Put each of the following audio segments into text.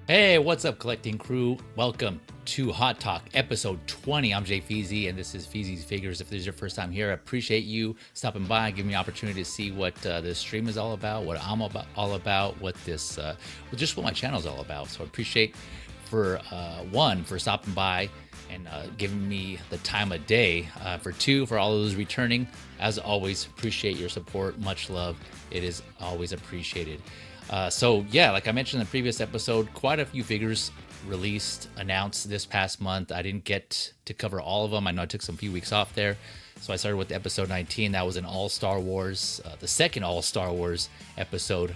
Hey, what's up, collecting crew? Welcome to Hot Talk episode 20. I'm Jay Feezy, and this is Feezy's Figures. If this is your first time here, I appreciate you stopping by and giving me an opportunity to see what this stream is all about, what I'm all about, what this, just what my channel is all about. So I appreciate for stopping by and giving me the time of day. For two, for all of those returning, as always, appreciate your support. Much love. It is always appreciated. So yeah, like I mentioned in the previous episode, quite a few figures released, announced this past month. I didn't get to cover all of them. I know I took some few weeks off there. So I started with episode 19. That was an all Star Wars, the second all Star Wars episode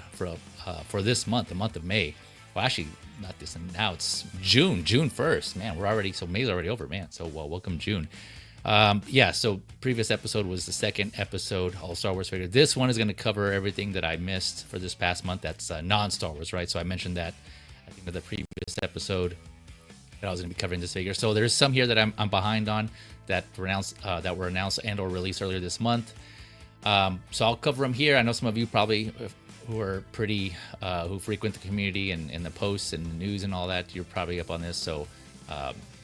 for this month, the month of May. Well, actually, not this, and now it's June 1st. Man, we're already, so May's already over, man. So welcome June. Yeah, so previous episode was the second episode, all Star Wars figure. This one is going to cover everything that I missed for this past month. That's non-Star Wars, right? So I mentioned that I think in the previous episode that I was going to be covering this figure. So there's some here that I'm behind on that were announced and or released earlier this month. So I'll cover them here. I know some of you probably who are pretty who frequent the community and the posts and the news and all that. You're probably up on this. So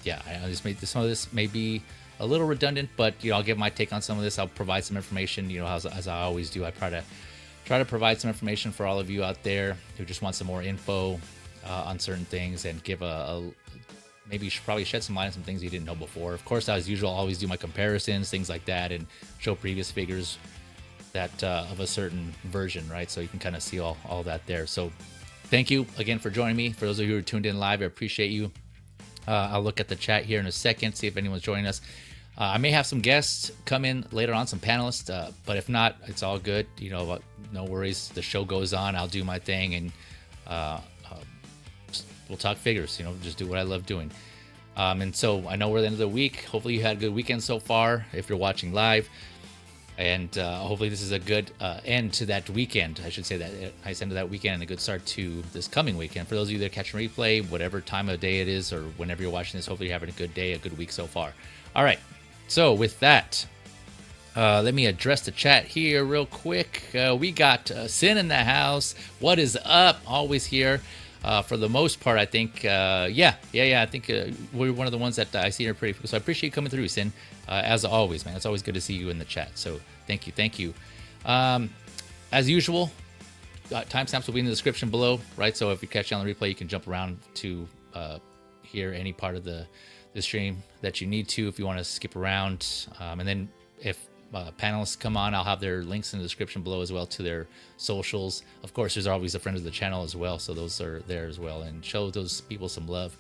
yeah, I know some of this may be a little redundant, but I'll give my take on some of this. I'll provide some information, as I always do. I try to provide some information for all of you out there who just want some more info on certain things, and give maybe probably shed some light on some things you didn't know before. Of course, as usual, I always do my comparisons, things like that, and show previous figures that of a certain version, right? So you can kind of see all that there. So thank you again for joining me. For those of you who are tuned in live, I appreciate you. I'll look at the chat here in a second, see if anyone's joining us. I may have some guests come in later on, some panelists, but if not, it's all good. No worries. The show goes on. I'll do my thing, and we'll talk figures. Just do what I love doing. And so I know we're at the end of the week. Hopefully you had a good weekend so far, if you're watching live. And hopefully this is a good end to that weekend. I should say that nice end of that weekend and a good start to this coming weekend. For those of you that catch a replay, whatever time of day it is, or whenever you're watching this, hopefully you're having a good day, a good week so far. All right. So with that, let me address the chat here real quick. We got Sin in the house. What is up? Always here. For the most part, I think, yeah. I think we're one of the ones that I see here pretty. So I appreciate you coming through, Sin. As always, man. It's always good to see you in the chat. So thank you. As usual, timestamps will be in the description below, right? So if you catch it on the replay, you can jump around to hear any part of the stream that you need to, if you want to skip around. And then if panelists come on, I'll have their links in the description below as well to their socials. Of course, there's always a friend of the channel as well, so those are there as well. And show those people some love,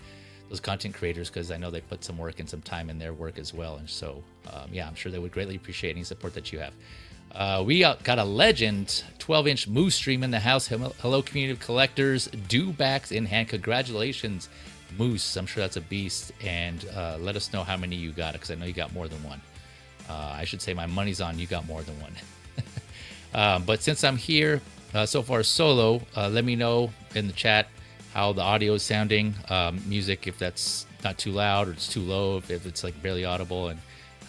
those content creators, because I know they put some work and some time in their work as well. And so, yeah, I'm sure they would greatly appreciate any support that you have. We got a legend 12-inch Moose stream in the house. Hello, community of collectors. Dewbacks in hand. Congratulations, Moose. I'm sure that's a beast. And let us know how many you got, because I know you got more than one. I should say my money's on you got more than one. But since I'm here, So far solo. Let me know in the chat how the audio is sounding. Music, if that's not too loud or it's too low, if it's like barely audible, and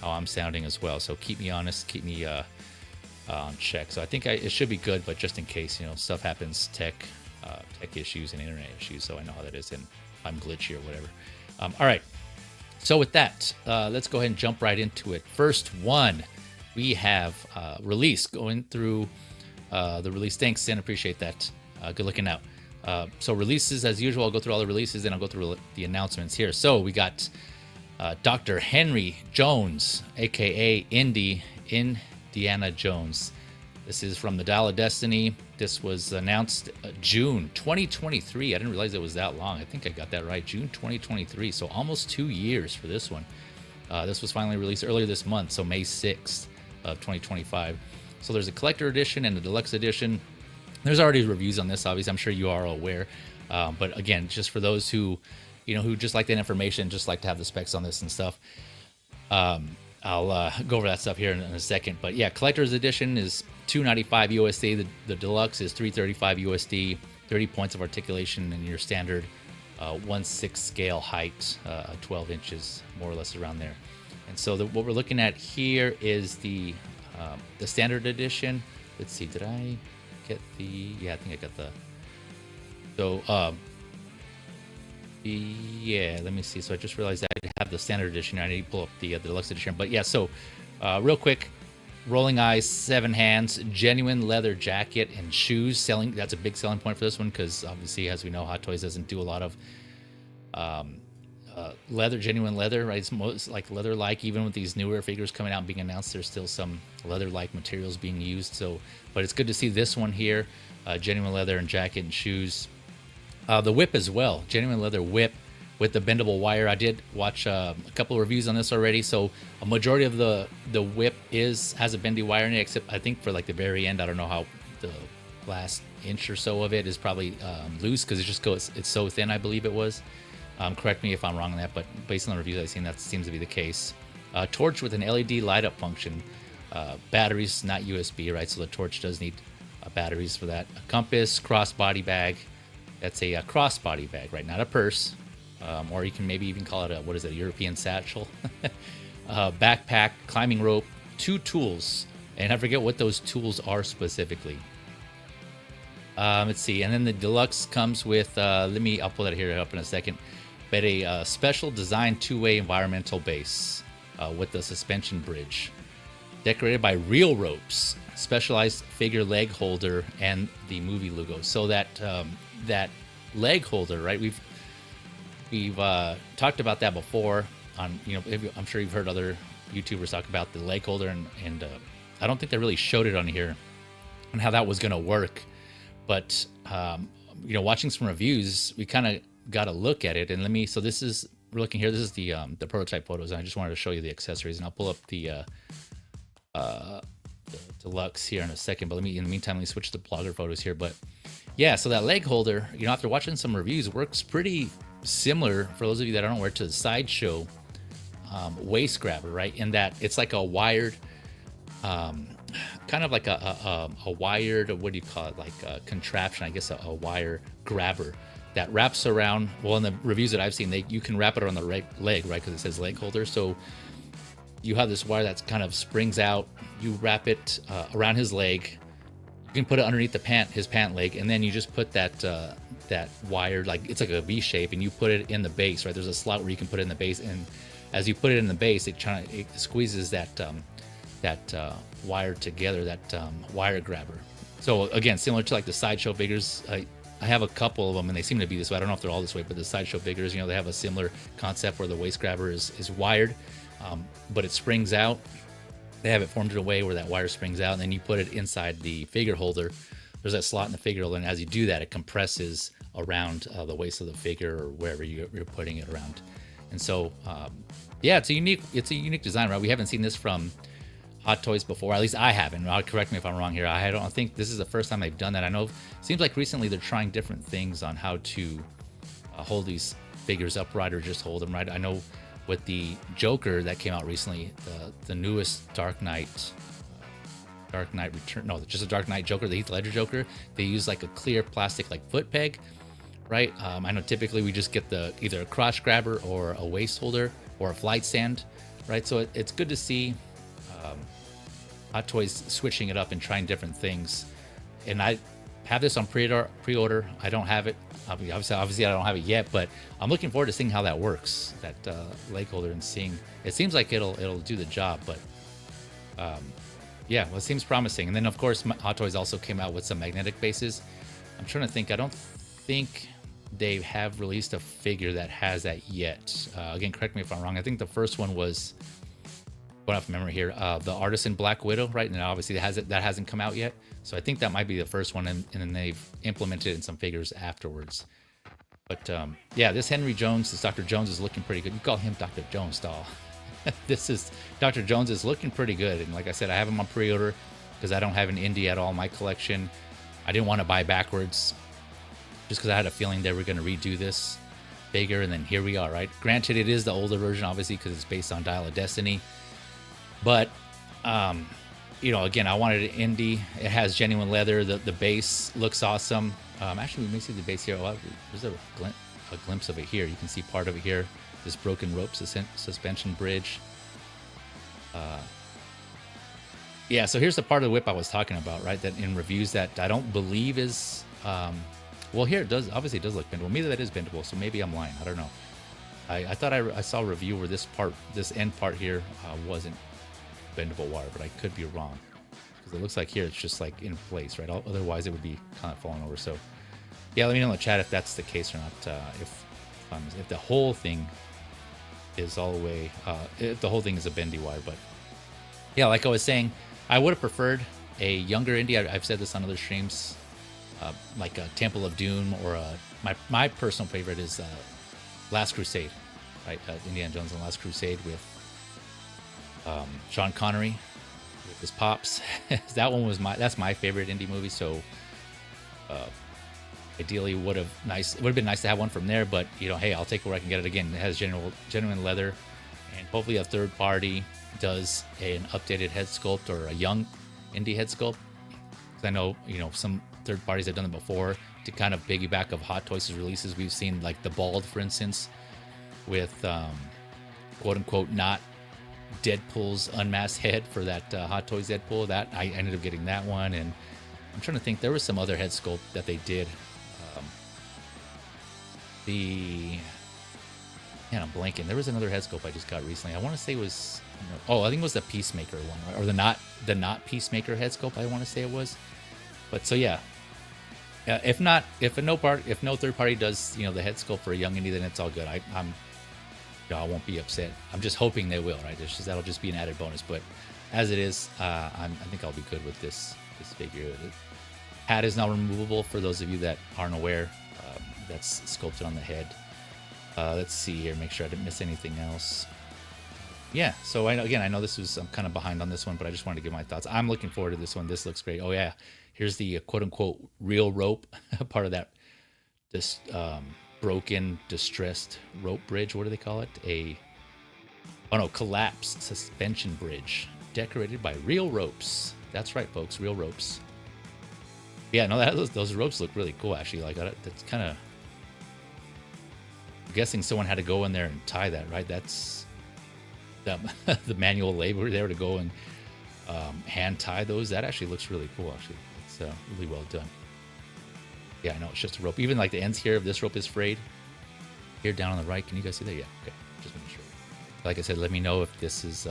how I'm sounding as well. So keep me honest, keep me on check. So I think it should be good, but just in case, stuff happens, tech issues and internet issues. So I know how that is, and if I'm glitchy or whatever. All right. So with that, let's go ahead and jump right into it. First one, we have release, going through the release. Thanks, Sin. Appreciate that. Good looking out. So releases, as usual, I'll go through all the releases, and I'll go through the announcements here. So we got Dr. Henry Jones, a.k.a. Indiana Jones. This is from the Dial of Destiny. This was announced June 2023. I didn't realize it was that long. I think I got that right. June 2023. So almost 2 years for this one. This was finally released earlier this month, so May 6th of 2025. So there's a collector edition and a deluxe edition. There's already reviews on this, obviously. I'm sure you are aware. But again, just for those who just like that information, just like to have the specs on this and stuff. I'll go over that stuff here in a second. But yeah, collector's edition is $295 USD. The deluxe is $335 USD. 30 points of articulation, and your standard 1/6 scale height, 12 inches, more or less around there. And so what we're looking at here is the standard edition. Let's see, did I get the? Yeah, I think I got the. So yeah, let me see. So I just realized I have the standard edition. I need to pull up the deluxe edition. But yeah, so real quick, rolling eyes, 7 hands, genuine leather jacket and shoes. That's a big selling point for this one, because obviously, as we know, Hot Toys doesn't do a lot of leather, genuine leather, right? It's most like leather-like. Even with these newer figures coming out and being announced, there's still some leather-like materials being used. So, but it's good to see this one here, genuine leather and jacket and shoes. The whip as well, genuine leather whip with the bendable wire. I did watch a couple of reviews on this already. So a majority of the whip has a bendy wire in it, except I think for like the very end, I don't know how the last inch or so of it is probably loose, because it's so thin, I believe it was. Correct me if I'm wrong on that, but based on the reviews I've seen, that seems to be the case. Torch with an LED light up function. Batteries, not USB, right? So the torch does need batteries for that. A compass, crossbody bag. That's a crossbody bag, right? Not a purse. Or you can maybe even call it a European satchel. Backpack, climbing rope, 2 tools. And I forget what those tools are specifically. Let's see. And then the deluxe comes with, I'll pull that here up in a second. But a special designed 2-way environmental base with the suspension bridge. Decorated by real ropes, specialized figure leg holder, and the movie logo. So that leg holder, right? We've talked about that before. I'm sure you've heard other YouTubers talk about the leg holder, and I don't think they really showed it on here and how that was going to work. But watching some reviews, we kind of got a look at it. And we're looking here. This is the prototype photos, and I just wanted to show you the accessories. And I'll pull up the deluxe here in a second. But in the meantime, let me switch to blogger photos here. But yeah, so that leg holder, after watching some reviews, works pretty similar, for those of you that don't know, to the Sideshow waist grabber, right? In that it's like a wired, kind of like a wired, what do you call it? Like a contraption, I guess, a wire grabber that wraps around. Well, in the reviews that I've seen, you can wrap it around the right leg, right? Because it says leg holder. So you have this wire that kind of springs out. You wrap it around his leg. You can put it underneath his pant leg, and then you just put that wire, like it's like a V shape, and you put it in the base, right? There's a slot where you can put it in the base, and as you put it in the base, it squeezes that wire together, that wire grabber. So again, similar to like the Sideshow figures, I have a couple of them, and they seem to be this way. I don't know if they're all this way, but the Sideshow figures, they have a similar concept where the waist grabber is wired, but it springs out. They have it formed in a way where that wire springs out, and then you put it inside the figure holder. There's that slot in the figure holder, and as you do that, it compresses around the waist of the figure or wherever you're putting it around. And so, yeah, it's a unique design, right? We haven't seen this from Hot Toys before. At least I haven't. Correct me if I'm wrong here. I don't think this is the first time they've done that. I know it seems like recently they're trying different things on how to hold these figures upright or just hold them right. I know with the Joker that came out recently, the newest Dark Knight Dark Knight Return. No, just a Dark Knight Joker, the Heath Ledger Joker. They use like a clear plastic like foot peg, right? I know typically we just get the either a crotch grabber or a waist holder or a flight stand, right? So it's good to see Hot Toys switching it up and trying different things. And I have this on pre-order. I don't have it. Obviously, I don't have it yet, but I'm looking forward to seeing how that works, that leg holder, and seeing. It seems like it'll do the job, but yeah, well, it seems promising. And then of course, Hot Toys also came out with some magnetic bases. I'm trying to think. I don't think they have released a figure that has that yet. Again, correct me if I'm wrong. I think the first one was, going off memory here, the Artisan Black Widow, right? And obviously that hasn't come out yet. So I think that might be the first one, and then they've implemented it in some figures afterwards. But yeah, this Henry Jones, this Dr. Jones is looking pretty good. You call him Dr. Jones, doll. This is Dr. Jones is looking pretty good. And like I said, I have him on pre-order because I don't have an indie at all in my collection. I didn't want to buy backwards just because I had a feeling they were going to redo this figure, and then here we are, right? Granted, it is the older version, obviously, because it's based on Dial of Destiny. But you know, again, I wanted an indie. It has genuine leather. The base looks awesome. Actually, we may see the base here. Oh, there's a glimpse of it here. You can see part of it here. This broken rope suspension bridge. Yeah, so here's the part of the whip I was talking about, right? That in reviews that I don't believe is... well, here it does. Obviously, it does look bendable. Maybe that is bendable, so maybe I'm lying. I don't know. I thought I saw a review where this end part here wasn't bendable wire, but I could be wrong, because it looks like here it's just like in place, right? Otherwise it would be kind of falling over. So yeah, let me know in the chat if that's the case or not. If the whole thing is all the way, if the whole thing is a bendy wire. But yeah, like I was saying, I would have preferred a younger indie. I've said this on other streams, like a Temple of Doom, or my personal favorite is Last Crusade, right? Indiana Jones and Last Crusade with Sean Connery with his pops. That one was that's my favorite indie movie. So ideally would have been nice to have one from there, but you know, hey, I'll take it where I can get it. Again, it has genuine leather, and hopefully a third party does an updated head sculpt or a young indie head sculpt. Because I know, you know, some third parties have done it before to kind of piggyback of Hot Toys' releases. We've seen like the Bald, for instance, with quote unquote not Deadpool's unmasked head for that Hot Toys Deadpool. That I ended up getting that one, and I'm trying to think, there was some other head sculpt that they did. I'm blanking. There was another head sculpt I just got recently. I want to say it was, I think it was the Peacemaker one, right? Or the not Peacemaker head sculpt, I want to say it was. But so yeah, if no third party does, you know, the head sculpt for a young indie, then it's all good. I won't be upset. I'm just hoping they will, right? That'll just be an added bonus. But as it is, I think I'll be good with this figure. The hat is now removable for those of you that aren't aware. That's sculpted on the head. Let's see here, make sure I didn't miss anything else. Yeah, so I know I'm kind of behind on this one, but I just wanted to give my thoughts. I'm looking forward to this one. This looks great. Oh yeah, here's the quote-unquote real rope, part of this broken, distressed rope bridge. What do they call it? Collapsed suspension bridge, decorated by real ropes. That's right, folks, real ropes. Yeah, no, those ropes look really cool, actually. Like, that's kind of... I'm guessing someone had to go in there and tie that, right? That's the manual labor there to go and hand tie those. That actually looks really cool, actually. It's really well done. Yeah, I know, it's just a rope. Even like the ends here of this rope is frayed. Here down on the right, can you guys see that? Yeah, okay, just making sure. Like I said, let me know if this is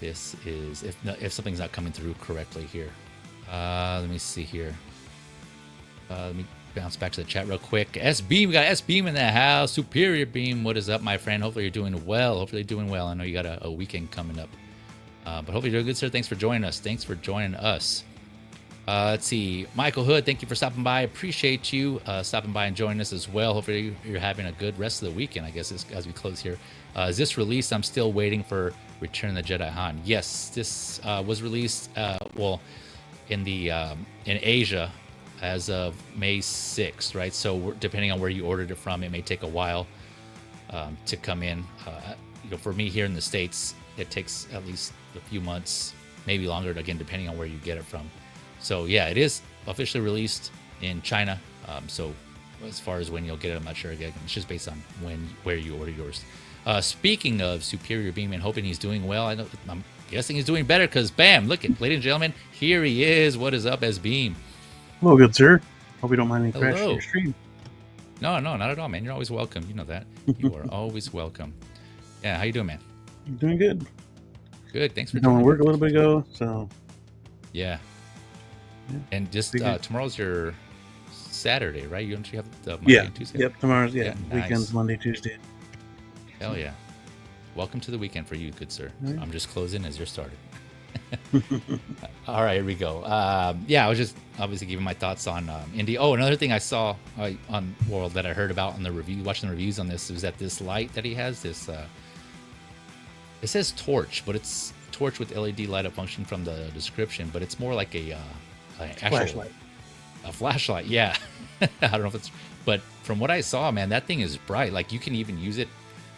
if something's not coming through correctly here. Let me see here. Let me bounce back to the chat real quick. S-Beam, we got S-Beam in the house. Superior Beam, what is up, my friend? Hopefully you're doing well. I know you got a weekend coming up. But hopefully you're doing good, sir. Thanks for joining us. Let's see. Michael Hood, thank you for stopping by. Appreciate you stopping by and joining us as well. Hopefully you're having a good rest of the weekend, I guess, as we close here. Is this released? I'm still waiting for Return of the Jedi Han. Yes, this was released, in Asia as of May 6th, right? So depending on where you ordered it from, it may take a while to come in. For me here in the States, it takes at least a few months, maybe longer, again, depending on where you get it from. So yeah, it is officially released in China. So as far as when you'll get it, I'm not sure. Again, it's just based on where you order yours. Speaking of Superior Beamman, hoping he's doing well. I'm guessing he's doing better because, bam, look at, ladies and gentlemen, here he is. What is up, as Beam? Hello, good sir. Hope you don't mind me crashing your stream. No, not at all, man. You're always welcome. You know that. You are always welcome. Yeah, how you doing, man? I'm doing good. Good. Thanks for doing work a little bit ago, so yeah. And just tomorrow's your Saturday, right? You have the Monday and Tuesday? Yep, tomorrow's nice. Weekend's Monday, Tuesday. Hell yeah. Welcome to the weekend for you, good sir. Right. I'm just closing as you're started. All right, here we go. I was just obviously giving my thoughts on Indy. Oh, another thing I saw on World that I heard about on the review, watching the reviews on this, was that this light that he has, this it says torch, but it's torch with LED light up function from the description, but it's more like a actual flashlight. A flashlight, yeah. I don't know if it's, but from what I saw, man, that thing is bright. Like you can even use it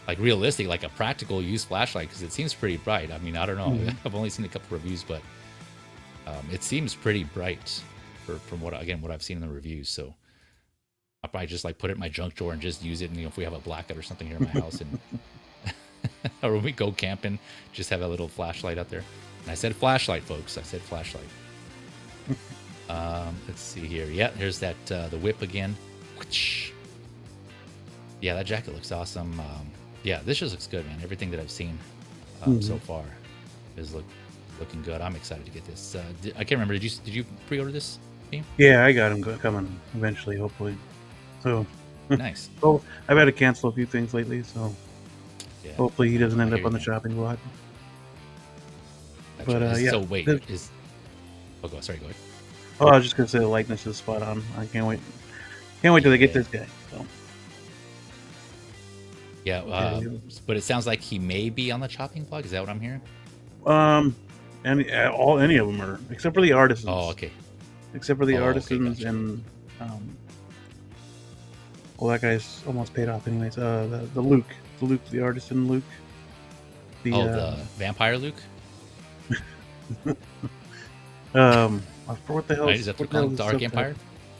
like realistic, like a practical use flashlight, because it seems pretty bright. I mean, I don't know. Mm-hmm. I've only seen a couple reviews, but it seems pretty bright from what I've seen in the reviews. So I'll probably just like put it in my junk drawer and just use it. And if we have a blackout or something here in my house, and or when we go camping, just have a little flashlight out there. And I said flashlight, folks. I said flashlight. Let's see here. Yeah, here's that the whip again. Yeah, that jacket looks awesome. Yeah, this just looks good, man. Everything that I've seen so far is looking good. I'm excited to get this. I can't remember. Did you pre-order this game? Yeah, I got them coming eventually, hopefully. So nice. Oh, I've had to cancel a few things lately, so hopefully he doesn't end up on the chopping block. But so wait, sorry, go ahead. Oh, I was just gonna say the likeness is spot on. I can't wait. Can't wait till they get this guy. So. Yeah, but it sounds like he may be on the chopping block. Is that what I'm hearing? Any of them are, except for the artisans. Oh, okay. Except for the artisans, gotcha. And well, that guy's almost paid off anyways. The Luke, the artisan Luke. The vampire Luke. For what the hell? Is that the Dark Empire?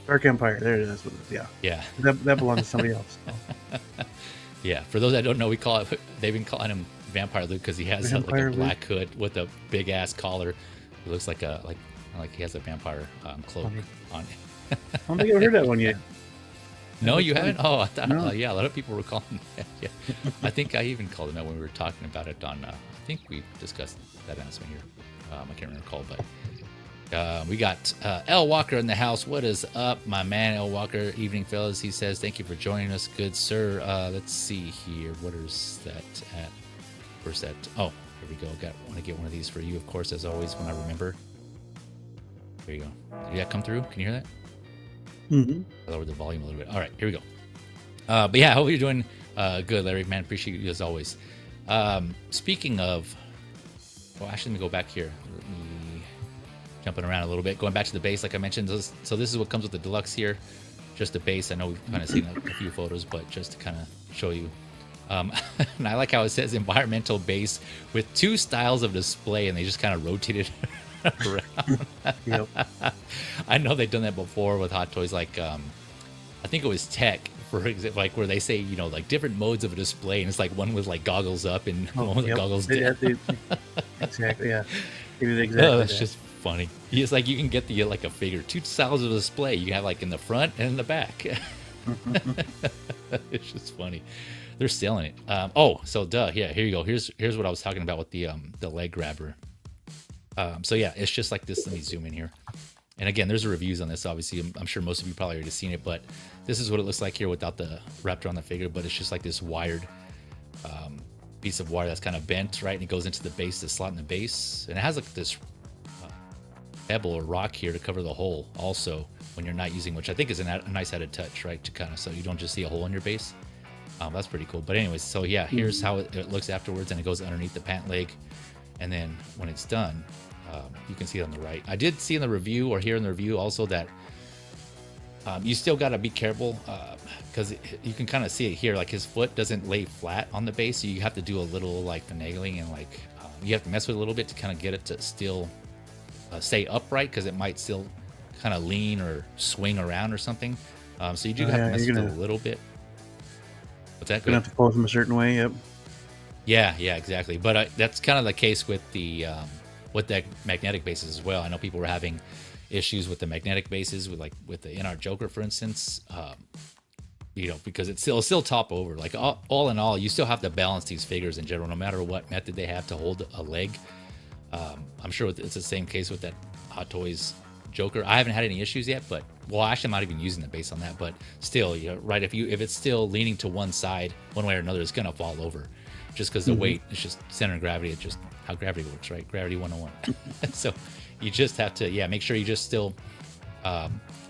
Dark Empire. There it is. Yeah. That belongs to somebody else. So. Yeah. For those that don't know, they've been calling him Vampire Luke because he has like a black hood with a big ass collar. It looks like he has a vampire cloak on it. I don't think I've heard that one yet. No, you haven't? Oh, I thought, no. Yeah, a lot of people were calling that. Yeah. I think I even called him out when we were talking about it on, I think we discussed that announcement here. I can't recall, but we got L Walker in the house. What is up, my man, L Walker? Evening, fellas. He says, thank you for joining us. Good, sir. Let's see here. What is that at? Where's that? Oh, here we go. Want to get one of these for you, of course, as always, when I remember. There you go. Did that come through? Can you hear that? Mm-hmm. I lowered the volume a little bit. All right, here we go. But yeah, I hope you're doing good, Larry. Man, appreciate you as always. Speaking of, well, actually, let me go back here. Let me jumping around a little bit, going back to the base, like I mentioned. So this is what comes with the deluxe here, just the base. I know we've kind of seen a few photos, but just to kind of show you. And I like how it says environmental base with 2 styles of display, and they just kind of rotated around. Yep. I know they've done that before with Hot Toys, like I think it was Tech, for example, like where they say, like different modes of a display, and it's like one with like goggles up and one with goggles down. Exactly, yeah. Exactly. That's just funny. It's like you can get the like a figure 2 styles of display. You have like in the front and in the back. It's just funny. They're selling it. Yeah, here you go. Here's what I was talking about with the leg grabber. So yeah, it's just like this. Let me zoom in here. And again, there's reviews on this. Obviously, I'm sure most of you probably already seen it, but this is what it looks like here without the wrapped around the figure. But it's just like this wired piece of wire that's kind of bent, right? And it goes into the base, the slot in the base, and it has like this pebble or rock here to cover the hole. Also, when you're not using, which I think is a nice added touch, right? To kind of so you don't just see a hole in your base. That's pretty cool. But anyways, so yeah, here's how it looks afterwards, and it goes underneath the pant leg, and then when it's done. You can see it on the right. I did see in the review, or hear in the review also, that you still got to be careful because you can kind of see it here. Like his foot doesn't lay flat on the base, so you have to do a little like finagling and like you have to mess with it a little bit to kind of get it to still stay upright because it might still kind of lean or swing around or something. So you do have yeah, to mess you're with it gonna a little bit. What's that? gonna have to pose them a certain way. Yep. Yeah, yeah, exactly. But that's kind of the case with the magnetic bases as well. I know people were having issues with the magnetic bases with the NR Joker, for instance. Because it's still top over. Like all in all, you still have to balance these figures in general, no matter what method they have to hold a leg. I'm sure it's the same case with that Hot Toys Joker. I haven't had any issues yet, but actually, I'm not even using the base on that. But still, right? If it's still leaning to one side, one way or another, it's gonna fall over, just because the weight is just center of gravity. It's just how gravity works, right? Gravity 101. So you just have to, make sure you just still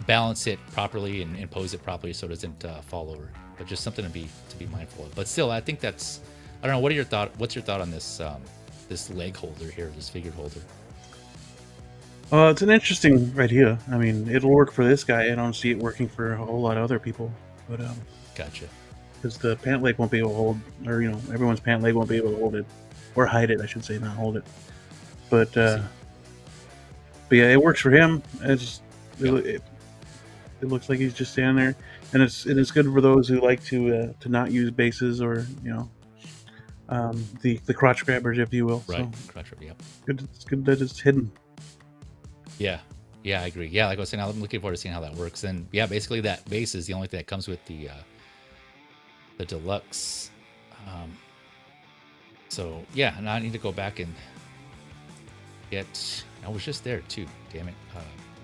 balance it properly and pose it properly so it doesn't fall over. But just something to be mindful of. But still, I think that's, I don't know. What's your thought on this this leg holder here, this figure holder? It's an interesting idea. I mean, it'll work for this guy. I don't see it working for a whole lot of other people. But Gotcha. because the pant leg won't be able to hold, or everyone's pant leg won't be able to hold it, or hide it, I should say, not hold it. But yeah, it works for him. It looks like he's just standing there, and it's good for those who like to not use bases or the crotch grabbers, if you will. Right, So crotch grab, yep. it's good that it's hidden. Yeah, I agree. Yeah, like I was saying, I'm looking forward to seeing how that works. And yeah, basically that base is the only thing that comes with the deluxe. So yeah, and I need to go back and get. I was just there too. Damn it.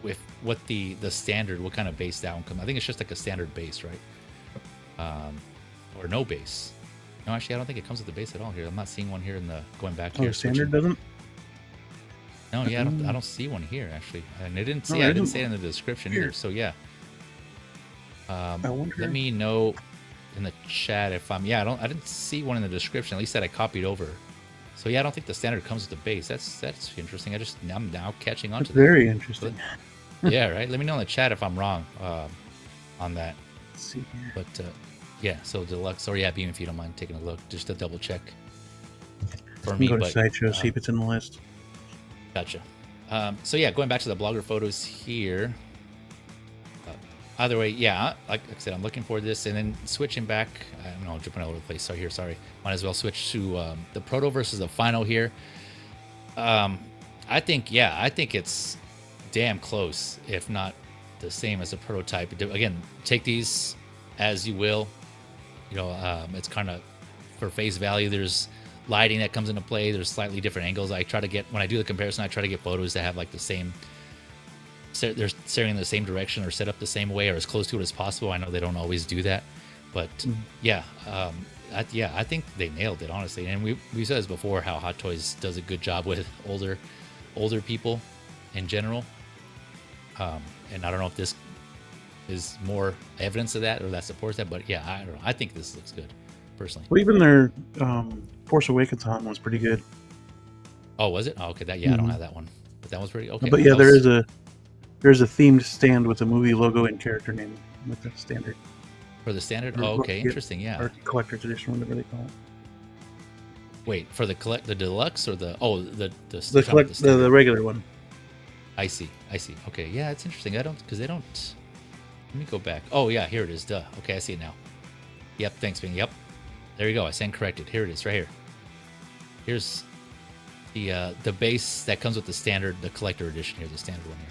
With what the standard, what kind of base that one comes? I think it's just like a standard base, right? Or no base. No, actually, I don't think it comes with the base at all here. I'm not seeing one here in the going back here. The standard doesn't. No, yeah, I don't see one here actually, and I didn't say it in the description here. So yeah, I wonder. let me know in the chat if I didn't see one in the description. At least that I copied over. So yeah, I don't think the standard comes with the base. That's interesting. I'm now catching on to that. Very interesting. Yeah, right. Let me know in the chat if I'm wrong on that. Let's see here. But yeah, so deluxe, or yeah, Beam, if you don't mind taking a look, just to double check for me. Go to But Sideshow, see if it's in the list. gotcha. So yeah, going back to the blogger photos here. Either way, yeah, like I said, I'm looking for this, and then switching back. I don't know, jumping all over the place. Sorry. Might as well switch to the proto versus the final here. I think it's damn close, if not the same as a prototype. Again, take these as you will. It's kind of for face value. There's lighting that comes into play. There's slightly different angles. I try to get, when I do the comparison, I try to get photos that have like the same, they're staring in the same direction or set up the same way or as close to it as possible. I know they don't always do that, but I think they nailed it, honestly. And we said this before, how Hot Toys does a good job with older people in general. And I don't know if this is more evidence of that or that supports that, but yeah, I don't know. I think this looks good, personally. Well, even their Force Awakens on was pretty good. Oh, was it? Oh, okay. I don't have that one, but that was pretty okay. But yeah, there's a themed stand with a movie logo and character name with the standard. For the standard? Oh, okay. Interesting. Yeah. Or collector's edition, whatever they call it. Wait, for the deluxe or the regular one. I see. Okay. Yeah, it's interesting. Let me go back. Oh yeah, here it is. Duh. Okay, I see it now. Yep. Thanks, Bing. Yep. There you go. I stand corrected. Here it is, right here. Here's the base that comes with the standard, the collector edition here, the standard one here.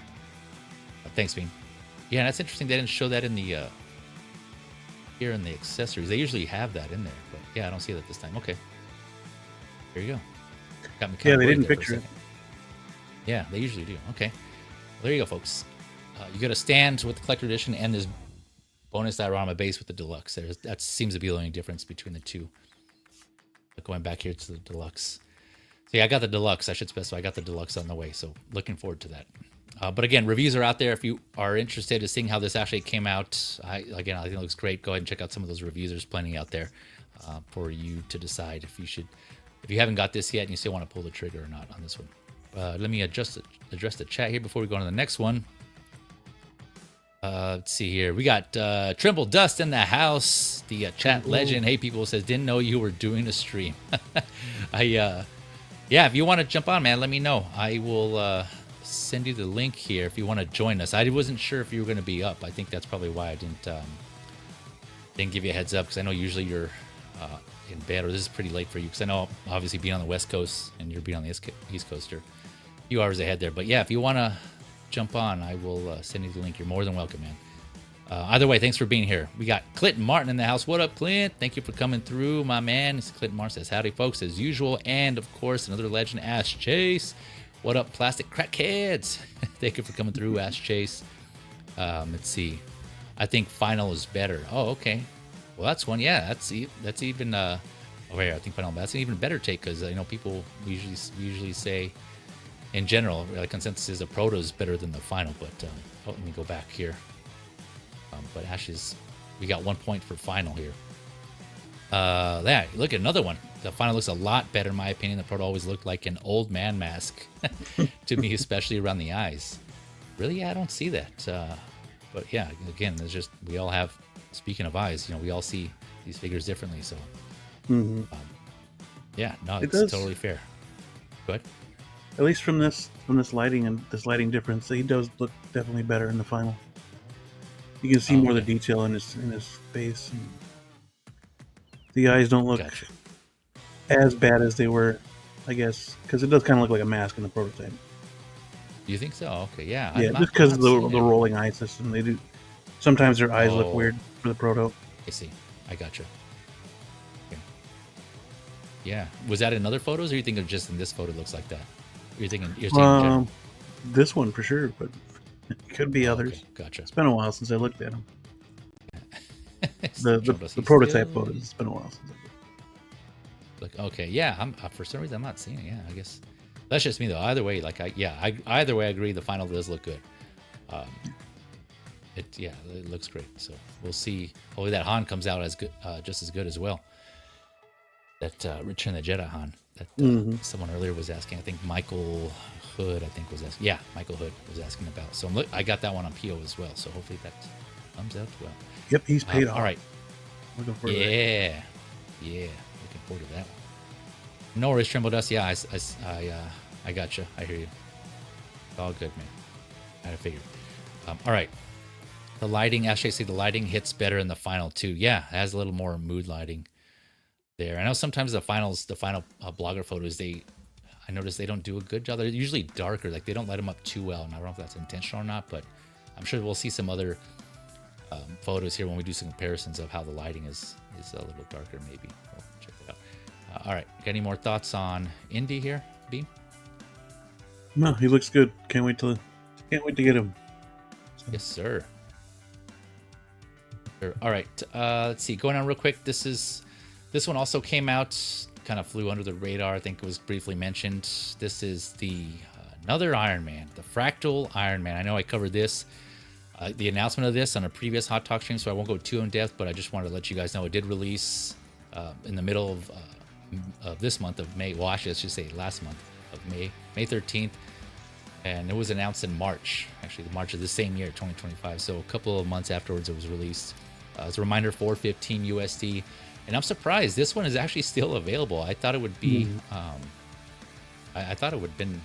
Thanks, Bing. Yeah, that's interesting. They didn't show that in the here in the accessories. They usually have that in there, but yeah, I don't see that this time. Okay. There you go. Got me they didn't picture it. Yeah, they usually do. Okay. Well, there you go, folks. You got a stand with the collector edition and this bonus diorama base with the deluxe. That seems to be the only difference between the two. But going back here to the deluxe. So yeah, I got the deluxe. I should specify I got the deluxe on the way. So looking forward to that. But again, reviews are out there. If you are interested in seeing how this actually came out, I think it looks great. Go ahead and check out some of those reviews. There's plenty out there for you to decide if you haven't got this yet and you still want to pull the trigger or not on this one. Let me address the chat here before we go on to the next one. Let's see here. We got Trimble Dust in the house. The chat legend. Hey, people, says, didn't know you were doing a stream. Yeah, if you want to jump on, man, let me know. I will send you the link here if you want to join us. I wasn't sure if you were going to be up. I think that's probably why I didn't give you a heads up, because I know usually you're in bed, or this is pretty late for you, because I know obviously being on the West Coast and you're being on the East Coast, you're a few hours ahead there. But yeah, if you want to jump on, I will send you the link. You're more than welcome, man. Either way, thanks for being here. We got Clinton Martin in the house. What up, Clint? Thank you for coming through, my man. Clinton Martin says, howdy, folks, as usual. And, of course, another legend, Ash Chase. What up, plastic crackheads? Thank you for coming through, Ash Chase. Let's see. I think Final is better. Oh, okay. Well, that's one. Yeah, that's even... I think Final, that's an even better take, because, people usually say, in general, consensus is the Proto is better than the Final. But let me go back here. But Ash's, we got 1 point for Final here. Look at another one. The Final looks a lot better, in my opinion. The Proto always looked like an old man mask to me, especially around the eyes. Really, yeah, I don't see that. But yeah, again, there's just, we all have, speaking of eyes, we all see these figures differently. So, yeah, no, it's totally fair. Go ahead. At least from this lighting and this lighting difference, he does look definitely better in the Final. You can see more of the detail in his face. And the eyes don't look as bad as they were, I guess, because it does kind of look like a mask in the prototype. You think so? Okay, yeah. Yeah, just because of the rolling eye system. They do. Sometimes their eyes look weird for the proto. I see. I gotcha. Okay. Yeah. Was that in other photos, or you think of just in this photo it looks like that? You're saying in general? This one for sure, but it could be others. Okay, gotcha. It's been a while since I looked at them. the prototype photos. It's been a while since I looked. Like, okay, yeah. For some reason I'm not seeing it. Yeah, I guess that's just me though. Either way, either way, I agree. The Final does look good. It looks great. So we'll see. Hopefully that Han comes out as good, just as good as well. That Return of the Jedi Han that someone earlier was asking. I think Michael Hood, was asking. Yeah, Michael Hood was asking about. So I got that one on PO as well. So hopefully that comes out well. Yep, he's paid off. All right. Looking forward to that. Yeah. Looking forward to that one. No worries, Tremble Dust. Yeah, I got you. I hear you. It's all good, man. I figured. All right. The lighting, actually, the lighting hits better in the Final too. Yeah, it has a little more mood lighting there. I know sometimes the final blogger photos, I notice they don't do a good job. They're usually darker. Like they don't light them up too well. And I don't know if that's intentional or not, but I'm sure we'll see some other photos here when we do some comparisons of how the lighting is a little darker. Maybe we'll check it out. All right, got any more thoughts on Indy here, Beam? No, he looks good. Can't wait to get him. So. Yes, sir. All right, let's see. Going on real quick. This one also came out, kind of flew under the radar. I think it was briefly mentioned. This is the another Iron Man, the fractal Iron Man. I know I covered this, the announcement of this on a previous Hot Talk stream, so I won't go too in depth. But I just wanted to let you guys know it did release in the middle of this month of May. Well, actually, let's just say last month of May 13th. And it was announced in March, actually, the March of the same year, 2025. So a couple of months afterwards, it was released. As a reminder, $415 USD. And I'm surprised this one is actually still available. I thought it would be, I thought it would have been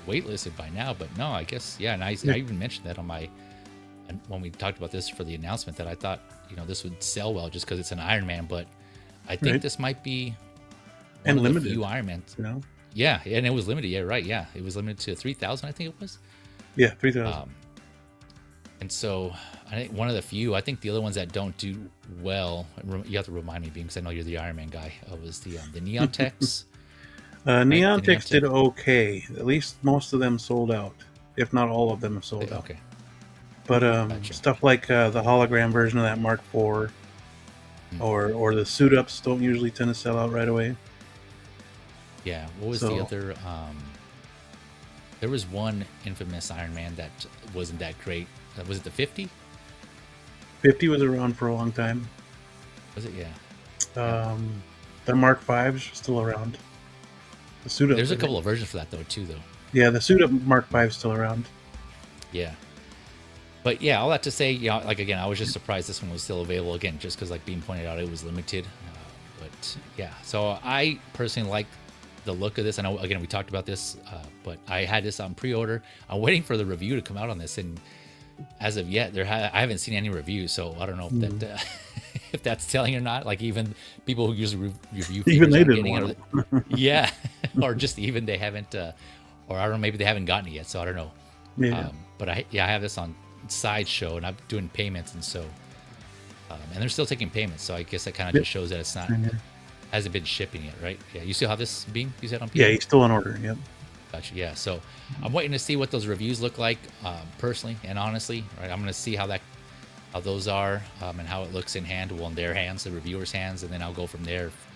waitlisted by now, but no, I guess, yeah. And I even mentioned that on when we talked about this for the announcement, that I thought, this would sell well just because it's an Iron Man. But I think this might be one of limited. The few Iron Mans. Yeah, and it was limited. Yeah, right. Yeah, it was limited to 3,000. I think it was. Yeah, 3,000. And so I think one of the few. I think the other ones that don't do well. You have to remind me, because I know you're the Iron Man guy. Was the Neon Techs? Neon Techs did okay. At least most of them sold out, if not all of them have sold out. Okay. But stuff like the hologram version of that Mark IV, or the suit ups don't usually tend to sell out right away. Yeah, what was the other? There was one infamous Iron Man that wasn't that great. Was it the 50? 50 was around for a long time. Was it? Yeah. The Mark V's still around. The suit up. There's a couple of versions for that too. Yeah, the suit up Mark V's still around. Yeah. But yeah, all that to say, again, I was just surprised this one was still available again, just because, like Beam pointed out, it was limited. But yeah, so I personally like the look of this. I know, again, we talked about this, but I had this on pre-order. I'm waiting for the review to come out on this, and as of yet, I haven't seen any reviews, so I don't know if that if that's telling or not. Like even people who usually review Even figures they aren't didn't getting want it. it. Yeah, or just even they haven't, or I don't know, maybe they haven't gotten it yet. So I don't know. Yeah. But I have this on Sideshow, and I'm doing payments, and so and they're still taking payments. So I guess that kind of just shows that it's not hasn't been shipping yet, right? Yeah, you still have this being you said on Yeah, he's still on order. Yep. Gotcha. Yeah. So I'm waiting to see what those reviews look like, personally and honestly. Right. I'm going to see how those are, and how it looks in hand, well, in their hands, the reviewers' hands, and then I'll go from there. If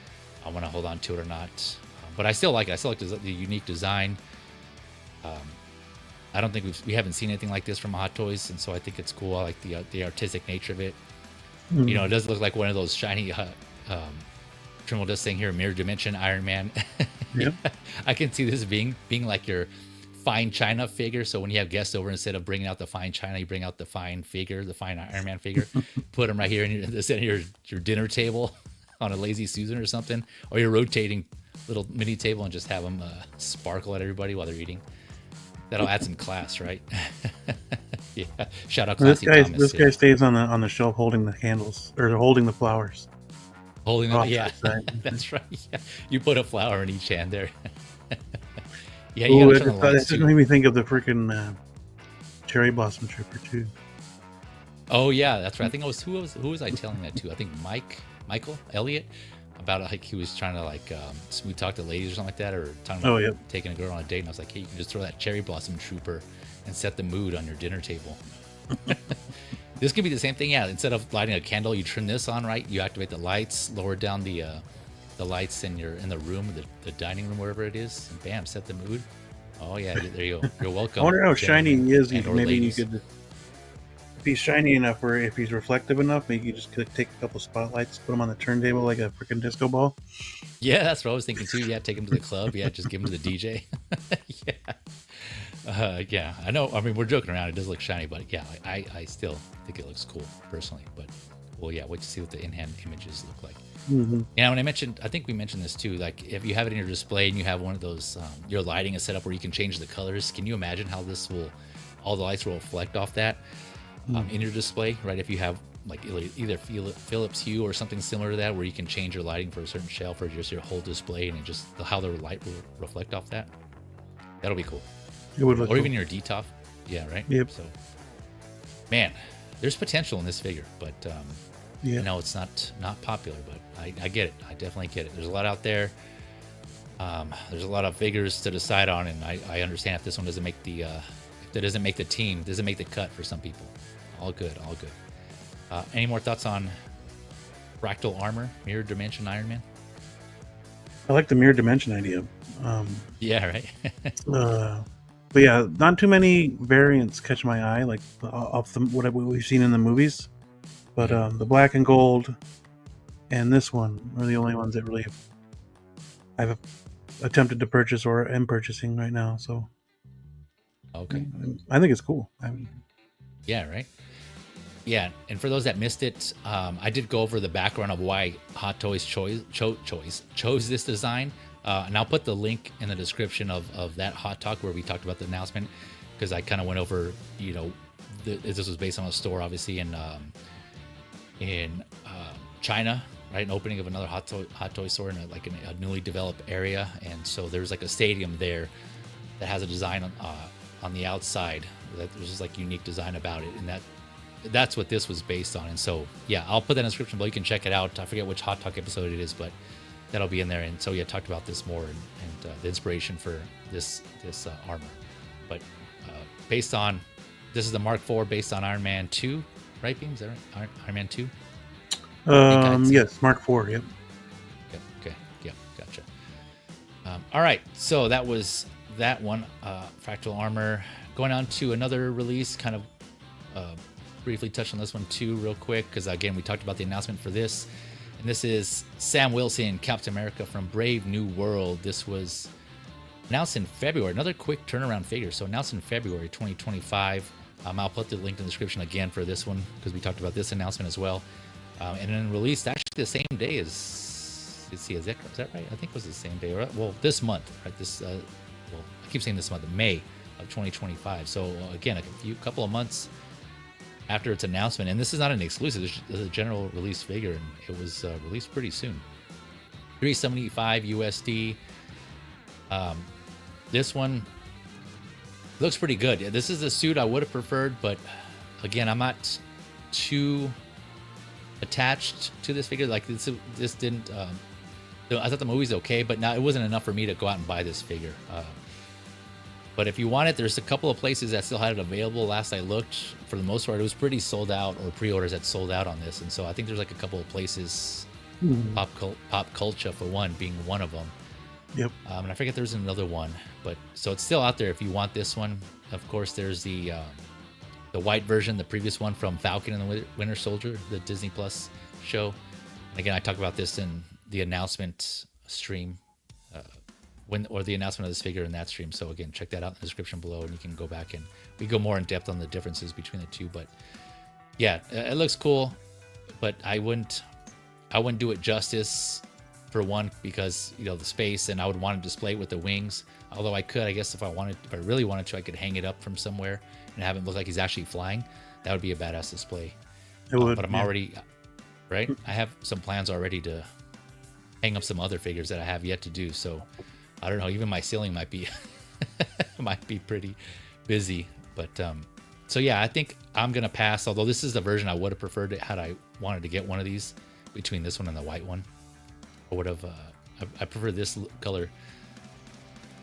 I want to hold on to it or not. But I still like it. I still like the unique design. I don't think we haven't seen anything like this from Hot Toys, and so I think it's cool. I like the artistic nature of it. Mm-hmm. You know, it does look like one of those shiny. Trimble does thing here, mirror dimension Iron Man. Yep. I can see this being like your fine china figure. So when you have guests over, instead of bringing out the fine china, you bring out the fine figure, the fine Iron Man figure. Put them right here in the center of your dinner table on a lazy Susan or something, or your rotating little mini table, and just have them sparkle at everybody while they're eating. That'll add some class, right? Yeah. Shout out Classy Thomas. This guy stays on the shelf holding the candles or holding the flowers. Holding them, yeah. That's right. Yeah. You put a flower in each hand there. Yeah, you gotta turn the lights that just made me think of the freaking cherry blossom trooper too. Oh yeah, that's right. I think it was who was I telling that to? I think Michael Elliott, about like he was trying to like smooth talk to ladies or something like that, or talking about taking a girl on a date, and I was like, hey, you can just throw that cherry blossom trooper and set the mood on your dinner table. This could be the same thing, yeah. Instead of lighting a candle, you turn this on, right? You activate the lights, lower down the lights in the room, the dining room, wherever it is, and bam, set the mood. Oh yeah, there you go. You're welcome. I wonder how shiny he is. Maybe ladies. you could, if he's shiny enough, or if he's reflective enough, maybe you just could take a couple spotlights, put him on the turntable like a freaking disco ball. Yeah, that's what I was thinking too. Yeah, take him to the club. Yeah, just give him to the DJ. Yeah, I know. I mean, we're joking around. It does look shiny, but yeah, I still think it looks cool personally. But well, yeah, wait to see what the in-hand images look like. Mm-hmm. Yeah, when I think we mentioned this too. Like, if you have it in your display and you have one of those, your lighting is set up where you can change the colors. Can you imagine how all the lights will reflect off that in your display, right? If you have like either Philips Hue or something similar to that, where you can change your lighting for a certain shelf or just your whole display, and how the light will reflect off that. That'll be cool. It would look or even your DTOF. Yeah, right? Yep. So, man, there's potential in this figure, but yeah. no, it's not popular, but I get it. I definitely get it. There's a lot out there. There's a lot of figures to decide on, and I understand if this one doesn't make the team, doesn't make the cut for some people. All good. Any more thoughts on fractal armor, mirror dimension Iron Man? I like the mirror dimension idea. Yeah, right. But yeah, not too many variants catch my eye, like off what we've seen in the movies. But the black and gold and this one are the only ones that really I've attempted to purchase or am purchasing right now. So okay, I think it's cool. Yeah, right. Yeah, and for those that missed it, I did go over the background of why Hot Toys chose this design. And I'll put the link in the description of that Hot Talk where we talked about the announcement, because I kind of went over, this was based on a store, obviously, in China, right? An opening of another Hot Toy store in a newly developed area. And so there's like a stadium there that has a design on the outside. There's just like unique design about it. And that's what this was based on. And so, yeah, I'll put that in the description below. You can check it out. I forget which Hot Talk episode it is, but that'll be in there. And so, yeah, talked about this more and the inspiration for this armor. But based on, this is the Mark IV based on Iron Man 2, right, Beam? Is that right? Iron Man 2? Yes, Mark IV, yep. Okay, yeah, gotcha. All right, so that was that one, Fractal Armor. Going on to another release, kind of briefly touch on this one too real quick, because again, we talked about the announcement for this. And this is Sam Wilson, Captain America from Brave New World. This was announced in February. Another quick turnaround figure. So announced in February 2025. I'll put the link in the description again for this one, because we talked about this announcement as well. And then released actually the same day as see, is that right? I think it was the same day, or well, this month, right? This well, I keep saying this month, May of 2025. So again, a couple of months after its announcement, and this is not an exclusive. This is a general release figure, and it was released pretty soon. $375 USD. This one looks pretty good. This is a suit I would have preferred, but again, I'm not too attached to this figure. Like this didn't. I thought the movie's okay, but it wasn't enough for me to go out and buy this figure. But if you want it, there's a couple of places that still had it available. Last I looked, for the most part, it was pretty sold out, or pre-orders that sold out on this. And so I think there's like a couple of places, Pop Culture for one being one of them. Yep. And I forget there's another one, but so it's still out there if you want this one. Of course, there's the white version, the previous one from Falcon and the Winter Soldier, the Disney Plus show. And again, I talked about this in the announcement stream. The announcement of this figure in that stream. So again, check that out in the description below, and you can go back and we go more in depth on the differences between the two. But yeah, it looks cool, but I wouldn't do it justice, for one, because the space, and I would want to display it with the wings. Although I could, I guess, if I really wanted to, I could hang it up from somewhere and have it look like he's actually flying. That would be a badass display. It would, but I'm already right. I have some plans already to hang up some other figures that I have yet to do. So I don't know. Even my ceiling might be pretty busy. But so yeah, I think I'm gonna pass. Although this is the version I would have preferred had I wanted to get one of these between this one and the white one. I would have. I prefer this color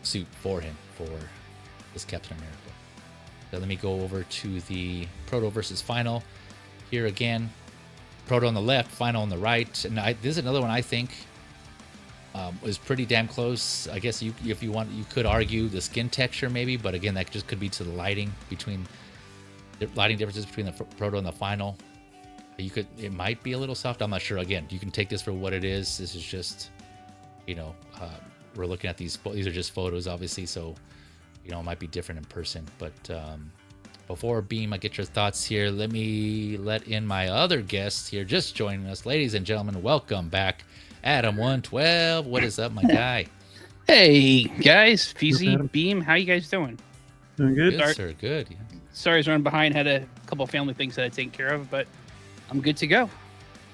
suit for him for this Captain America. So let me go over to the Proto versus Final. Here again, Proto on the left, Final on the right, and this is another one I think. Was pretty damn close. I guess if you want, you could argue the skin texture maybe, but again, that just could be to the lighting differences between the Proto and the Final. It might be a little soft. I'm not sure. Again, you can take this for what it is. This is just, we're looking at these are just photos, obviously, so it might be different in person. But before Beam, I get your thoughts here. Let me let in my other guests here, just joining us, ladies and gentlemen. Welcome back. Adam 112, what is up, my guy? Hey guys, Feezy, Beam, how you guys doing? Doing good, sir. Good. Yeah. Sorry, I was running behind. Had a couple of family things that I taken care of, but I'm good to go.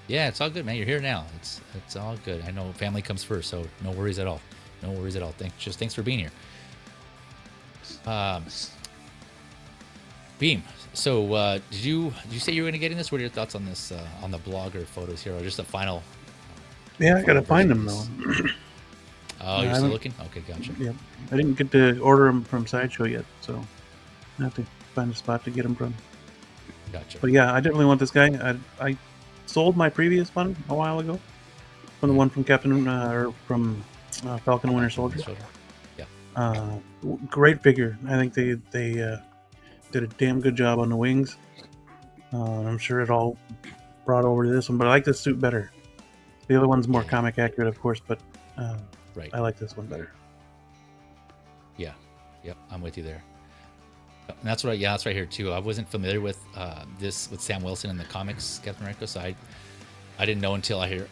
Yeah, it's all good, man. You're here now. It's all good. I know family comes first, so no worries at all. No worries at all. Thanks for being here. Beam. So did you say you were gonna get in this? What are your thoughts on this on the blog or photos here, or just a final? Yeah, I gotta find them though. Oh, you're still looking? Okay, gotcha. Yeah, I didn't get to order them from Sideshow yet, so I have to find a spot to get them from. Gotcha. But yeah, I definitely want this guy. I sold my previous one a while ago, from the one from Falcon and Winter Soldier. Yeah. Great figure. I think they did a damn good job on the wings. I'm sure it all brought over to this one, but I like this suit better. The other one's more comic accurate, of course, but right. I like this one better. Yeah. Yep. I'm with you there. And that's right. Yeah, that's right here too. I wasn't familiar with this with Sam Wilson in the comics, Captain America. So I didn't know until I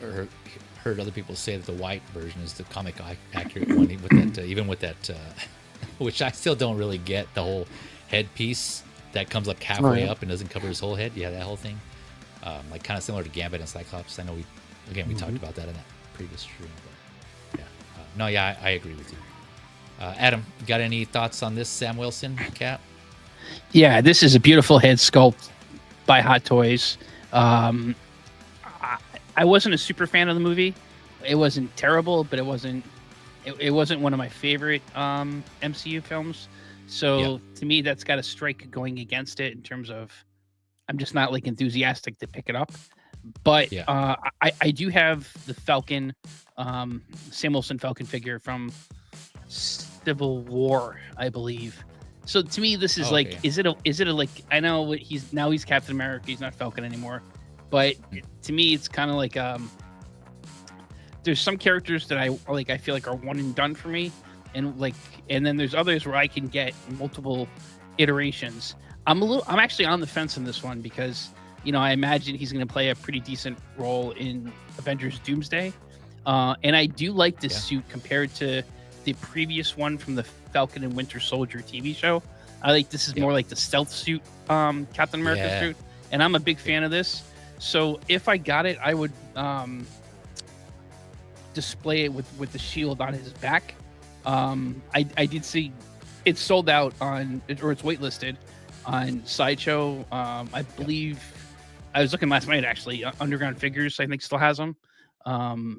heard other people say that the white version is the comic accurate one. Even with that, which I still don't really get, the whole headpiece that comes up halfway up and doesn't cover his whole head. Yeah, that whole thing, like kind of similar to Gambit and Cyclops. I know we talked about that in that previous stream. But yeah, I agree with you. Adam, you got any thoughts on this Sam Wilson Cap? Yeah, this is a beautiful head sculpt by Hot Toys. I wasn't a super fan of the movie. It wasn't terrible, but it wasn't one of my favorite MCU films. So to me, that's got a strike going against it in terms of I'm just not like enthusiastic to pick it up. But I do have the Falcon, Sam Wilson Falcon figure from Civil War, I believe. So to me, this is is it a like, I know he's Captain America, he's not Falcon anymore, but to me, it's kind of like there's some characters that I feel like are one and done for me, and then there's others where I can get multiple iterations. I'm actually on the fence on this one because I imagine he's going to play a pretty decent role in Avengers Doomsday. And I do like this suit compared to the previous one from the Falcon and Winter Soldier TV show. I like this is more like the stealth suit, Captain America suit, and I'm a big fan of this. So if I got it, I would display it with the shield on his back. I did see it's sold out on, or it's waitlisted on Sideshow. I believe I was looking last night actually. Underground Figures, I think, still has them.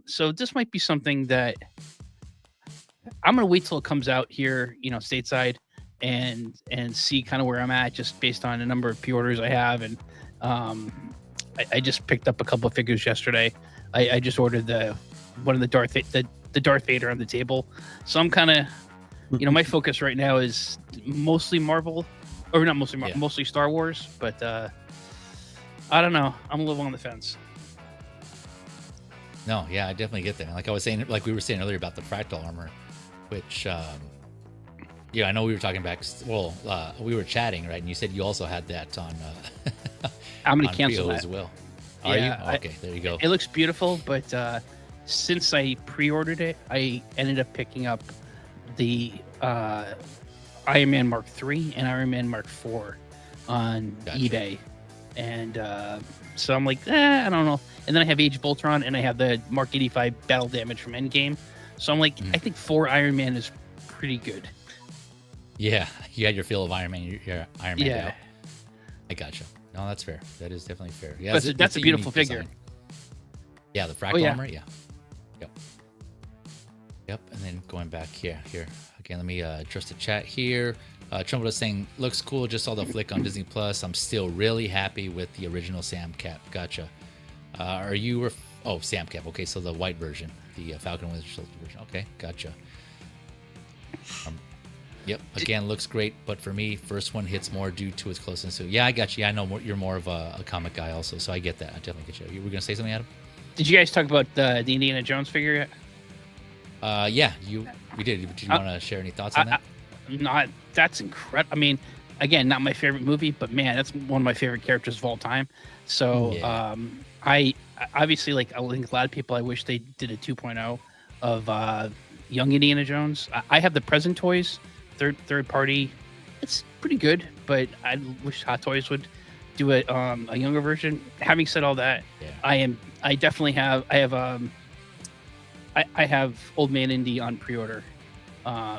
So this might be something that I'm gonna wait till it comes out here, stateside, and see kind of where I'm at, just based on the number of pre-orders I have. And I just picked up a couple of figures yesterday. I just ordered one of the Darth Vader on the table. So I'm kind of, my focus right now is mostly Marvel, or not mostly Marvel, mostly Star Wars. But I don't know. I'm a little on the fence. No, yeah, I definitely get that. Like I was saying, like we were saying earlier about the fractal armor, which, I know we were talking back. Well, we were chatting, right? And you said you also had that on. I'm gonna cancel that as well. Are you? Okay, there you go. It looks beautiful, but since I pre-ordered it, I ended up picking up the Iron Man Mark III and Iron Man Mark IV on eBay, and so I'm like, I don't know. And then I have Age of Ultron, and I have the Mark 85 Battle Damage from Endgame. So I'm like, I think 4 Iron Man is pretty good. Yeah, you had your feel of Iron Man. Your Iron Man. Yeah, I gotcha. No, that's fair. That is definitely fair. Yeah, but that's a beautiful figure. Design. Yeah, the fractal armor. Yeah. Yep. And then going back here again. Let me address the chat here. Trumpet is saying looks cool. Just saw the flick on Disney Plus. I'm still really happy with the original Sam Cap. Gotcha. Are you? Sam Cap. Okay, so the white version, the Falcon Winter Soldier version. Okay, gotcha. Yep. Again, looks great, but for me, first one hits more due to its closeness. So yeah, I got you. I know you're more of a comic guy also, so I get that. I definitely get you. You were gonna say something, Adam? Did you guys talk about the Indiana Jones figure yet? Yeah, we did. Did you want to share any thoughts on that? That's incredible. I mean, again, not my favorite movie, but man, that's one of my favorite characters of all time. So I obviously, like I think a lot of people, I wish they did a 2.0 of young Indiana Jones. I have the present toys. Third party, it's pretty good, but I wish Hot Toys would do a younger version. Having said all that, I have Old Man Indy on pre-order,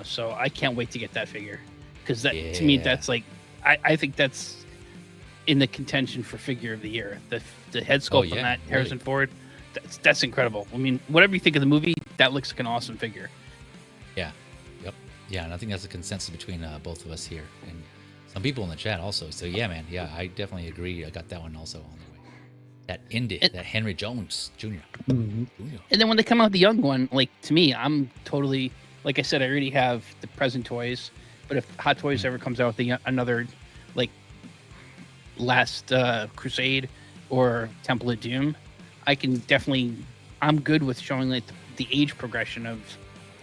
so I can't wait to get that figure, because to me that's like I think that's in the contention for figure of the year. The head sculpt on that Harrison Ford, that's incredible. I mean, whatever you think of the movie, that looks like an awesome figure. Yeah. Yeah, and I think that's a consensus between both of us here and some people in the chat also. So yeah, man, I definitely agree. I got that one also on the way. That Indy, that Henry Jones Jr. And then when they come out with the young one, like to me, I'm totally, like I said, I already have the present toys, but if Hot Toys ever comes out with another like Last Crusade or Temple of Doom, I'm good with showing like the age progression of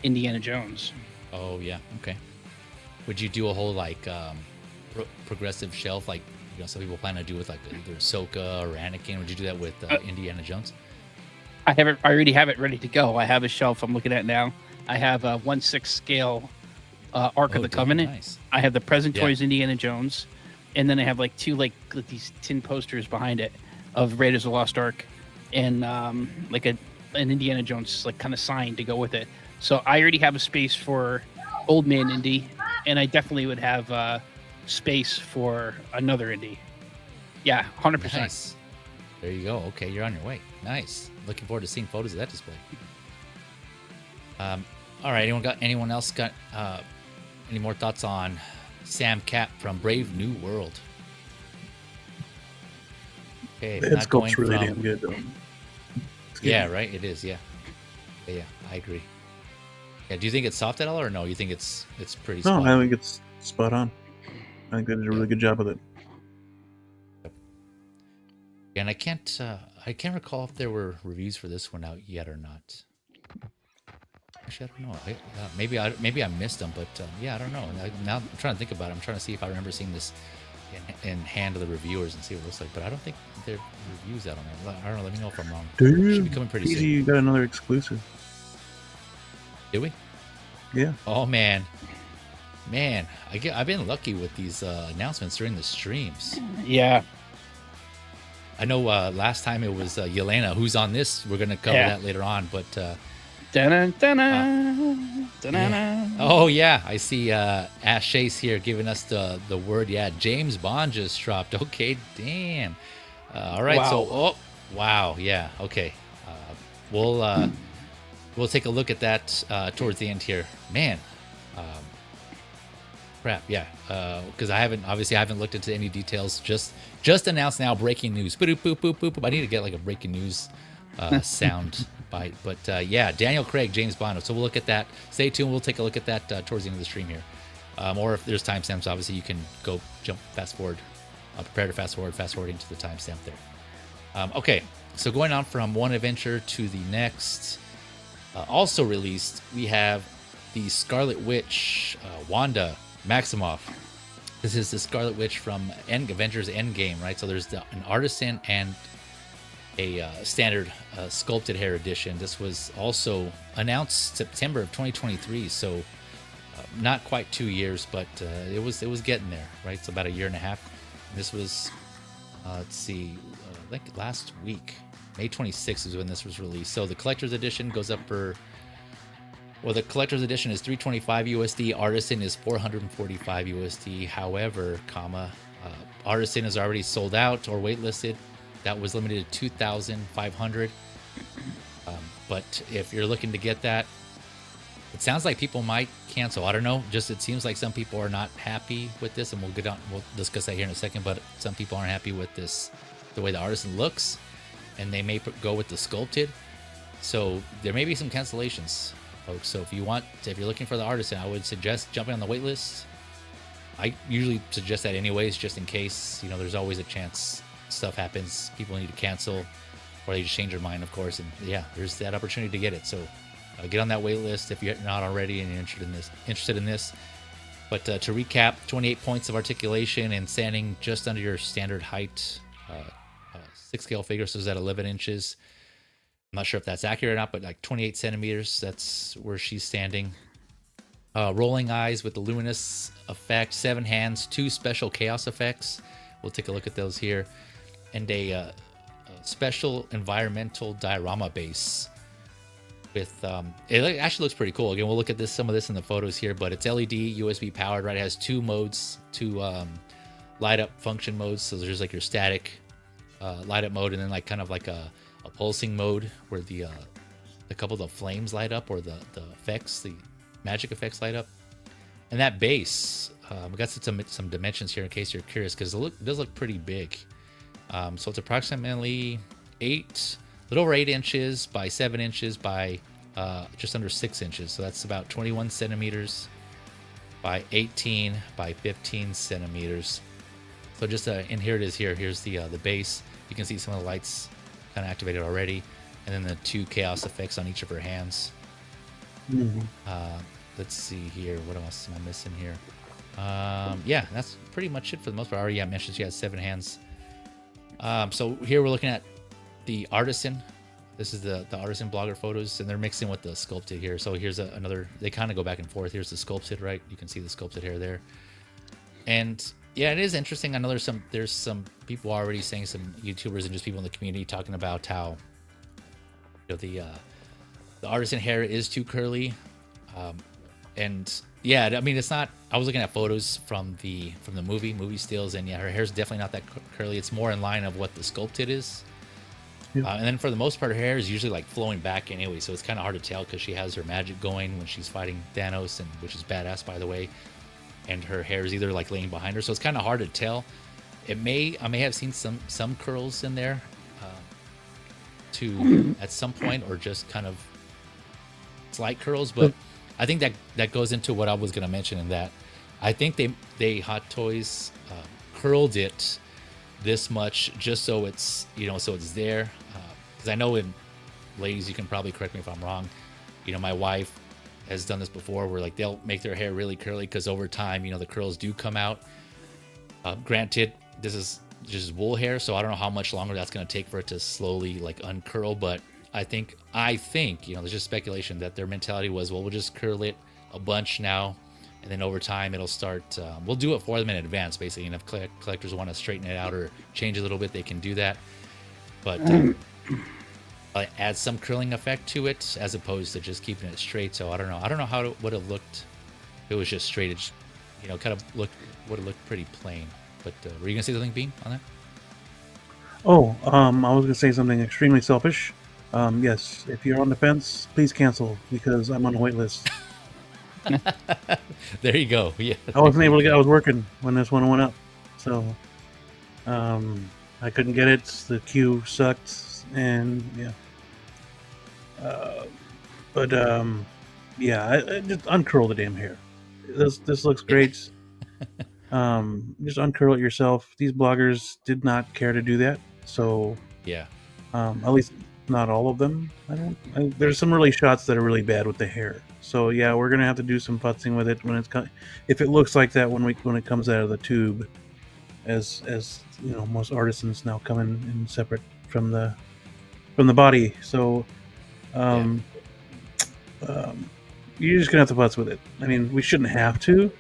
Indiana Jones. Oh yeah, okay. Would you do a whole like progressive shelf, like some people plan to do with like either Ahsoka or Anakin? Would you do that with Indiana Jones? I already have it ready to go. I have a shelf I'm looking at now. I have a 1/6 scale Ark of the Covenant. Nice. I have the present toys Indiana Jones, and then I have like two like these tin posters behind it of Raiders of the Lost Ark, and like an Indiana Jones like kind of sign to go with it. So I already have a space for Old Man Indy, and I definitely would have space for another Indy. Yeah, 100%. Nice. There you go. Okay, you're on your way. Nice. Looking forward to seeing photos of that display. All right. Anyone else got any more thoughts on Sam Cap from Brave New World? Okay, it's really damn good though. Yeah, right. It is. Yeah, I agree. Yeah, do you think it's soft at all, or no? You think it's pretty? No, I think it's spot on. I think they did a really good job with it. And I can't recall if there were reviews for this one out yet or not. Actually, I don't know. Maybe I missed them, but I don't know. Now I'm trying to think about it. I'm trying to see if I remember seeing this in hand of the reviewers and see what it looks like. But I don't think there are reviews out on there. I don't know. Let me know if I'm wrong. Dude, Should be coming pretty soon. Easy, you got another exclusive. Did we? Yeah. Oh man, I've been lucky with these announcements during the streams. Yeah. I know last time it was Yelena, who's on this. We're gonna cover that later on, but. Dun-dun, dun-dun, dun-dun. Yeah. Oh yeah, I see Ash Chase here giving us the word. Yeah, James Bond just dropped. Okay, damn. All right, Wow. so wow, yeah, okay. We'll take a look at that towards the end here. Man, crap, yeah, because I haven't looked into any details. Just announced now, breaking news. Boop, boop, boop, boop, boop. I need to get like a breaking news sound bite. But yeah, Daniel Craig, James Bond. So we'll look at that. Stay tuned. We'll take a look at that towards the end of the stream here. Or if there's timestamps, obviously you can go jump fast forward. Prepare to fast forwarding to the timestamp there. Okay, so going on from one adventure to the next. Also released, we have the Scarlet Witch, Wanda Maximoff. This is the Scarlet Witch from Avengers Endgame, right? So there's an artisan and a standard sculpted hair edition. This was also announced September of 2023, so not quite 2 years, but it was getting there, right? So about a year and a half. This was, let's see, I think last week, May 26th is when this was released. So the collector's edition goes up for, well, the collector's edition is $325 USD. Artisan is $445 USD. However, Artisan is already sold out or waitlisted. That was limited to 2,500. But if you're looking to get that, it sounds like people might cancel. I don't know. Just it seems like some people are not happy with this, and we'll discuss that here in a second. But some people aren't happy with this, the way the Artisan looks, and they may go with the sculpted. So there may be some cancellations, folks. So if you're looking for the Artisan, I would suggest jumping on the wait list. I usually suggest that anyways, just in case. There's always a chance stuff happens, people need to cancel, or they just change their mind, of course. And yeah, there's that opportunity to get it. So get on that wait list if you're not already and you're interested in this. But to recap, 28 points of articulation and standing just under your standard height. 6 scale figure, so is that 11 inches? I'm not sure if that's accurate or not, but like 28 centimeters, that's where she's standing. Rolling eyes with the luminous effect, 7 hands, 2 special chaos effects. We'll take a look at those here. And a special environmental diorama base with it actually looks pretty cool. Again, we'll look at some of this in the photos here, but it's LED, USB powered, right? It has 2 modes, 2 light up function modes. So there's like your static light up mode, and then like kind of like a pulsing mode where the couple of the flames light up, or the effects, the magic effects light up. And that base, we got some dimensions here in case you're curious, because it does look pretty big. So it's approximately a little over 8 inches by 7 inches by just under 6 inches. So that's about 21 centimeters by 18 by 15 centimeters. So just and here it is. Here's the base. You can see some of the lights kind of activated already, and then the 2 chaos effects on each of her hands. Mm-hmm. Let's see here. What else am I missing here? Yeah, that's pretty much it for the most part. I already mentioned she has 7 hands. So here we're looking at the Artisan. This is the Artisan blogger photos, and they're mixing with the sculpted here. So here's another. They kind of go back and forth. Here's the sculpted, right? You can see the sculpted hair there. And yeah, it is interesting. I know there's some people already saying, some YouTubers and just people in the community talking about how the Artisan hair is too curly. And yeah, I mean, it's not. I was looking at photos from the movie stills, and yeah, her hair's definitely not that curly. It's more in line of what the sculpted is. Yeah. And then for the most part, her hair is usually like flowing back anyway, so it's kind of hard to tell because she has her magic going when she's fighting Thanos, and which is badass, by the way. And her hair is either like laying behind her, so it's kind of hard to tell. I may have seen some curls in there, at some point, or just kind of slight curls, but. I think that goes into what I was going to mention, in that I think they Hot Toys curled it this much just so it's so it's there, because I know, in ladies, you can probably correct me if I'm wrong, my wife has done this before, where like they'll make their hair really curly because over time the curls do come out, Granted, this is just wool hair, so I don't know how much longer that's going to take for it to slowly like uncurl. But I think there's just speculation that their mentality was, well, we'll just curl it a bunch now, and then over time it'll start. We'll do it for them in advance, basically. And if collectors want to straighten it out or change it a little bit, they can do that. But add some curling effect to it as opposed to just keeping it straight. So I don't know. I don't know how it would have looked if it was just straight. It just, kind of would have looked pretty plain. But were you gonna say something, Bean, on that? Oh, I was gonna say something extremely selfish. Yes, if you're on the fence, please cancel because I'm on a wait list. There you go. Yeah, I wasn't able to get. I was working when this one went up, so I couldn't get it. The queue sucked, and yeah. But I just uncurl the damn hair. This looks great. Just uncurl it yourself. These bloggers did not care to do that, so yeah. At least not all of them. There's some really shots that are really bad with the hair. So yeah, we're gonna have to do some putzing with it when if it looks like that when it comes out of the tube, as most artisans now come in separate from the body. So you're just gonna have to putz with it. I mean, we shouldn't have to,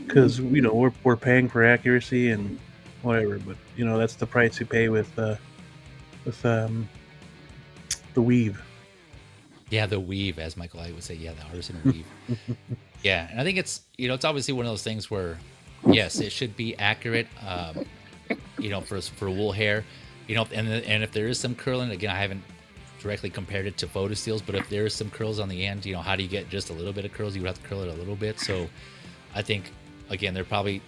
because we're paying for accuracy and whatever, but that's the price you pay with the weave. Yeah, the weave, as Michael I would say. Yeah, the artisan weave. Yeah, and I think it's it's obviously one of those things where yes, it should be accurate. For wool hair, and if there is some curling, again, I haven't directly compared it to photo steals, but if there is some curls on the end, how do you get just a little bit of curls? You would have to curl it a little bit. So I think, again, they're probably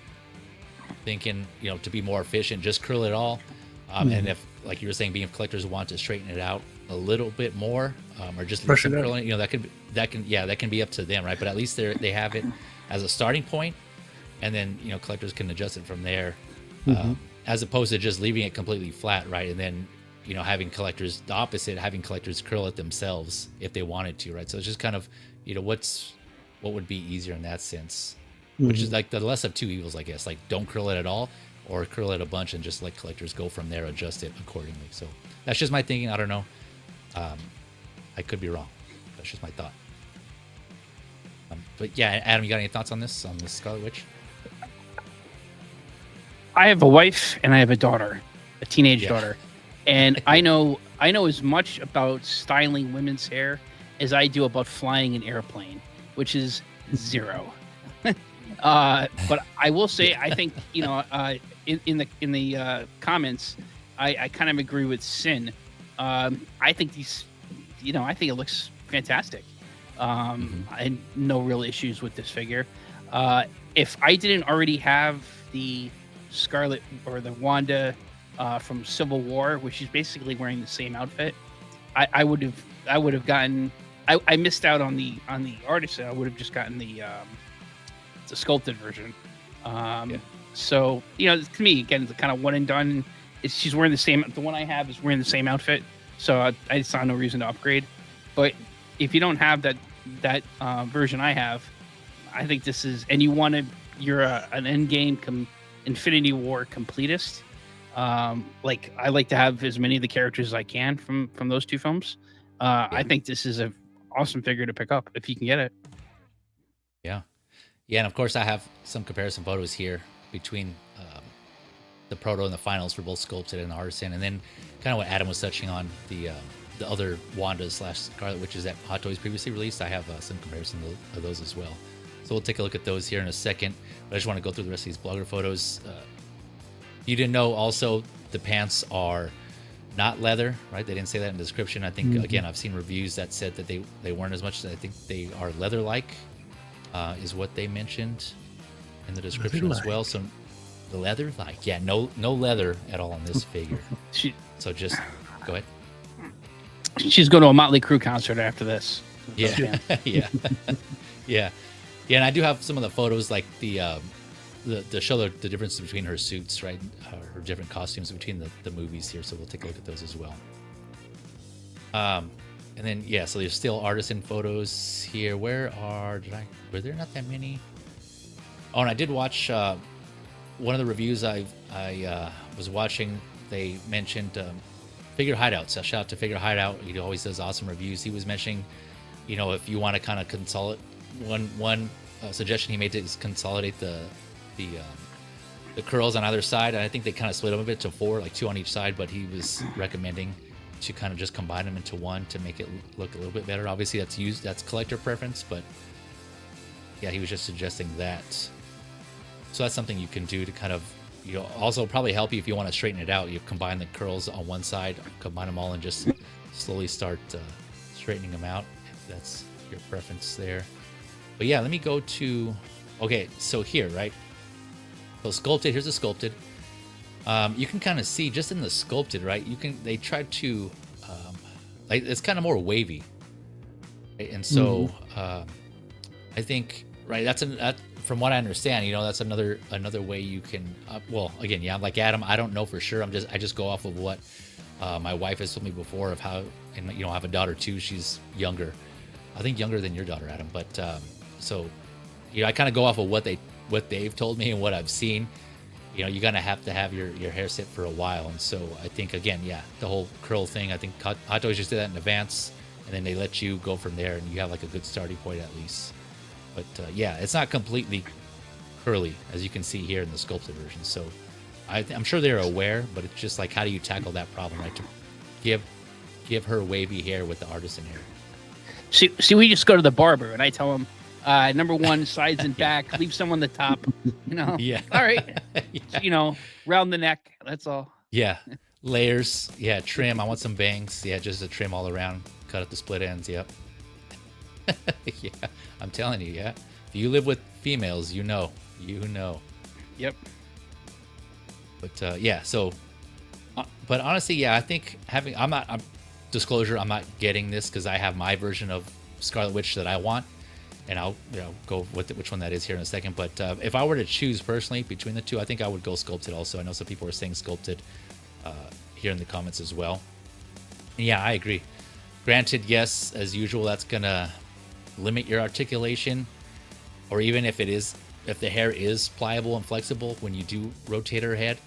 thinking, to be more efficient, just curl it all. And if, like you were saying, if collectors want to straighten it out a little bit more, or just leave some curling, that can be up to them, right? But at least they have it as a starting point, and then collectors can adjust it from there, as opposed to just leaving it completely flat, right? And then having collectors the opposite, having collectors curl it themselves if they wanted to, right? So it's just kind of what would be easier in that sense, which is like the less of two evils, I guess. Like, don't curl it at all, or curl it a bunch and just let collectors go from there, adjust it accordingly. So that's just my thinking. I don't know. I could be wrong. That's just my thought. But yeah, Adam, you got any thoughts on this Scarlet Witch? I have a wife and I have a daughter, a teenage daughter, and I know as much about styling women's hair as I do about flying an airplane, which is zero. But I will say, I think in the comments, I kind of agree with Sin. I think I think it looks fantastic. I had no real issues with this figure. If I didn't already have the Scarlet or the Wanda from Civil War, which is basically wearing the same outfit, I would have gotten. I missed out on the artisan. I would have just gotten the sculpted version. So to me, again, it's kind of one and done. She's wearing the same. The one I have is wearing the same outfit, so I saw no reason to upgrade. But if you don't have that version I have, I think this is, and you're an Endgame Infinity War completist. Like, I like to have as many of the characters as I can from those two films. I think this is an awesome figure to pick up if you can get it. Yeah, and of course I have some comparison photos here between the proto and the finals for both sculpted and artisan, and then kind of what Adam was touching on, the other Wanda / Scarlet Witches that Hot Toys previously released. I have some comparison of those as well. So we'll take a look at those here in a second. But I just want to go through the rest of these blogger photos. You didn't know also the pants are not leather, right? They didn't say that in the description. I think, again, I've seen reviews that said that they weren't as much. I think they are leather-like, is what they mentioned in the description as well. So the leather-like, yeah, no leather at all on this figure. So just go ahead. She's going to a Motley Crue concert after this. Yeah, yeah. And I do have some of the photos, like the show the difference between her suits, right? Her different costumes between the movies here. So we'll take a look at those as well. And then so there's still artisan photos here. Were there not that many? Oh, and I did watch one of the reviews I was watching, they mentioned Figure Hideout. So shout out to Figure Hideout. He always does awesome reviews. He was mentioning, if you want to kind of consolidate, one suggestion he made is consolidate the curls on either side. And I think they kind of split them a bit to 4, like 2 on each side. But he was recommending to kind of just combine them into one to make it look a little bit better. Obviously, that's collector preference, but yeah, he was just suggesting that. So that's something you can do to kind of, also probably help you if you want to straighten it out. You combine the curls on one side, combine them all, and just slowly start straightening them out if that's your preference there. But yeah, let me go to, okay, so here, right? So sculpted, here's the sculpted. You can kind of see just in the sculpted, right? They tried to, like, it's kind of more wavy. Right? And so I think, right, from what I understand, that's another way you can, well, again, yeah, like Adam, I don't know for sure. I just go off of what my wife has told me before of how, and I have a daughter too. She's younger, I think younger than your daughter, Adam. But so, I kind of go off of what they've told me and what I've seen. You're gonna have to have your hair sit for a while, and so I think, again, yeah, the whole curl thing. I think Hot Toys just did that in advance, and then they let you go from there, and you have like a good starting point at least. But yeah, it's not completely curly, as you can see here in the sculpted version. So I'm sure they're aware, but it's just like, how do you tackle that problem, right? To give her wavy hair with the artisan hair. See, we just go to the barber, and I tell him, number one, sides and back, leave some on the top. Yeah. All right. Yeah. Round the neck. That's all. Yeah. Layers. Yeah. Trim. I want some bangs. Yeah. Just a trim all around. Cut up the split ends. Yep. Yeah. I'm telling you. Yeah. If you live with females, you know. Yep. But yeah. So, but honestly, yeah, I think disclosure, I'm not getting this because I have my version of Scarlet Witch that I want. And I'll go with which one that is here in a second. But if I were to choose personally between the two, I think I would go sculpted also. I know some people are saying sculpted here in the comments as well. And yeah, I agree. Granted, yes, as usual, that's going to limit your articulation. Or even if the hair is pliable and flexible when you do rotate her head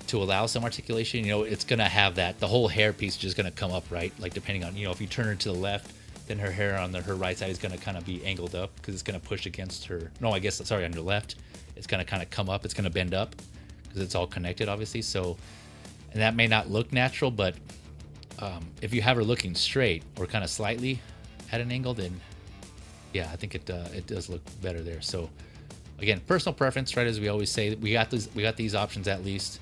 to allow some articulation, it's going to have that. The whole hair piece is just going to come up, right? Like depending on, if you turn her to the left, then her hair on her right side is going to kind of be angled up because it's going to push against her. No, I guess, sorry, on your left, it's going to kind of come up. It's going to bend up because it's all connected, obviously. So, and that may not look natural, but if you have her looking straight or kind of slightly at an angle, then yeah, I think it does look better there. So, again, personal preference, right? As we always say, we got these options at least.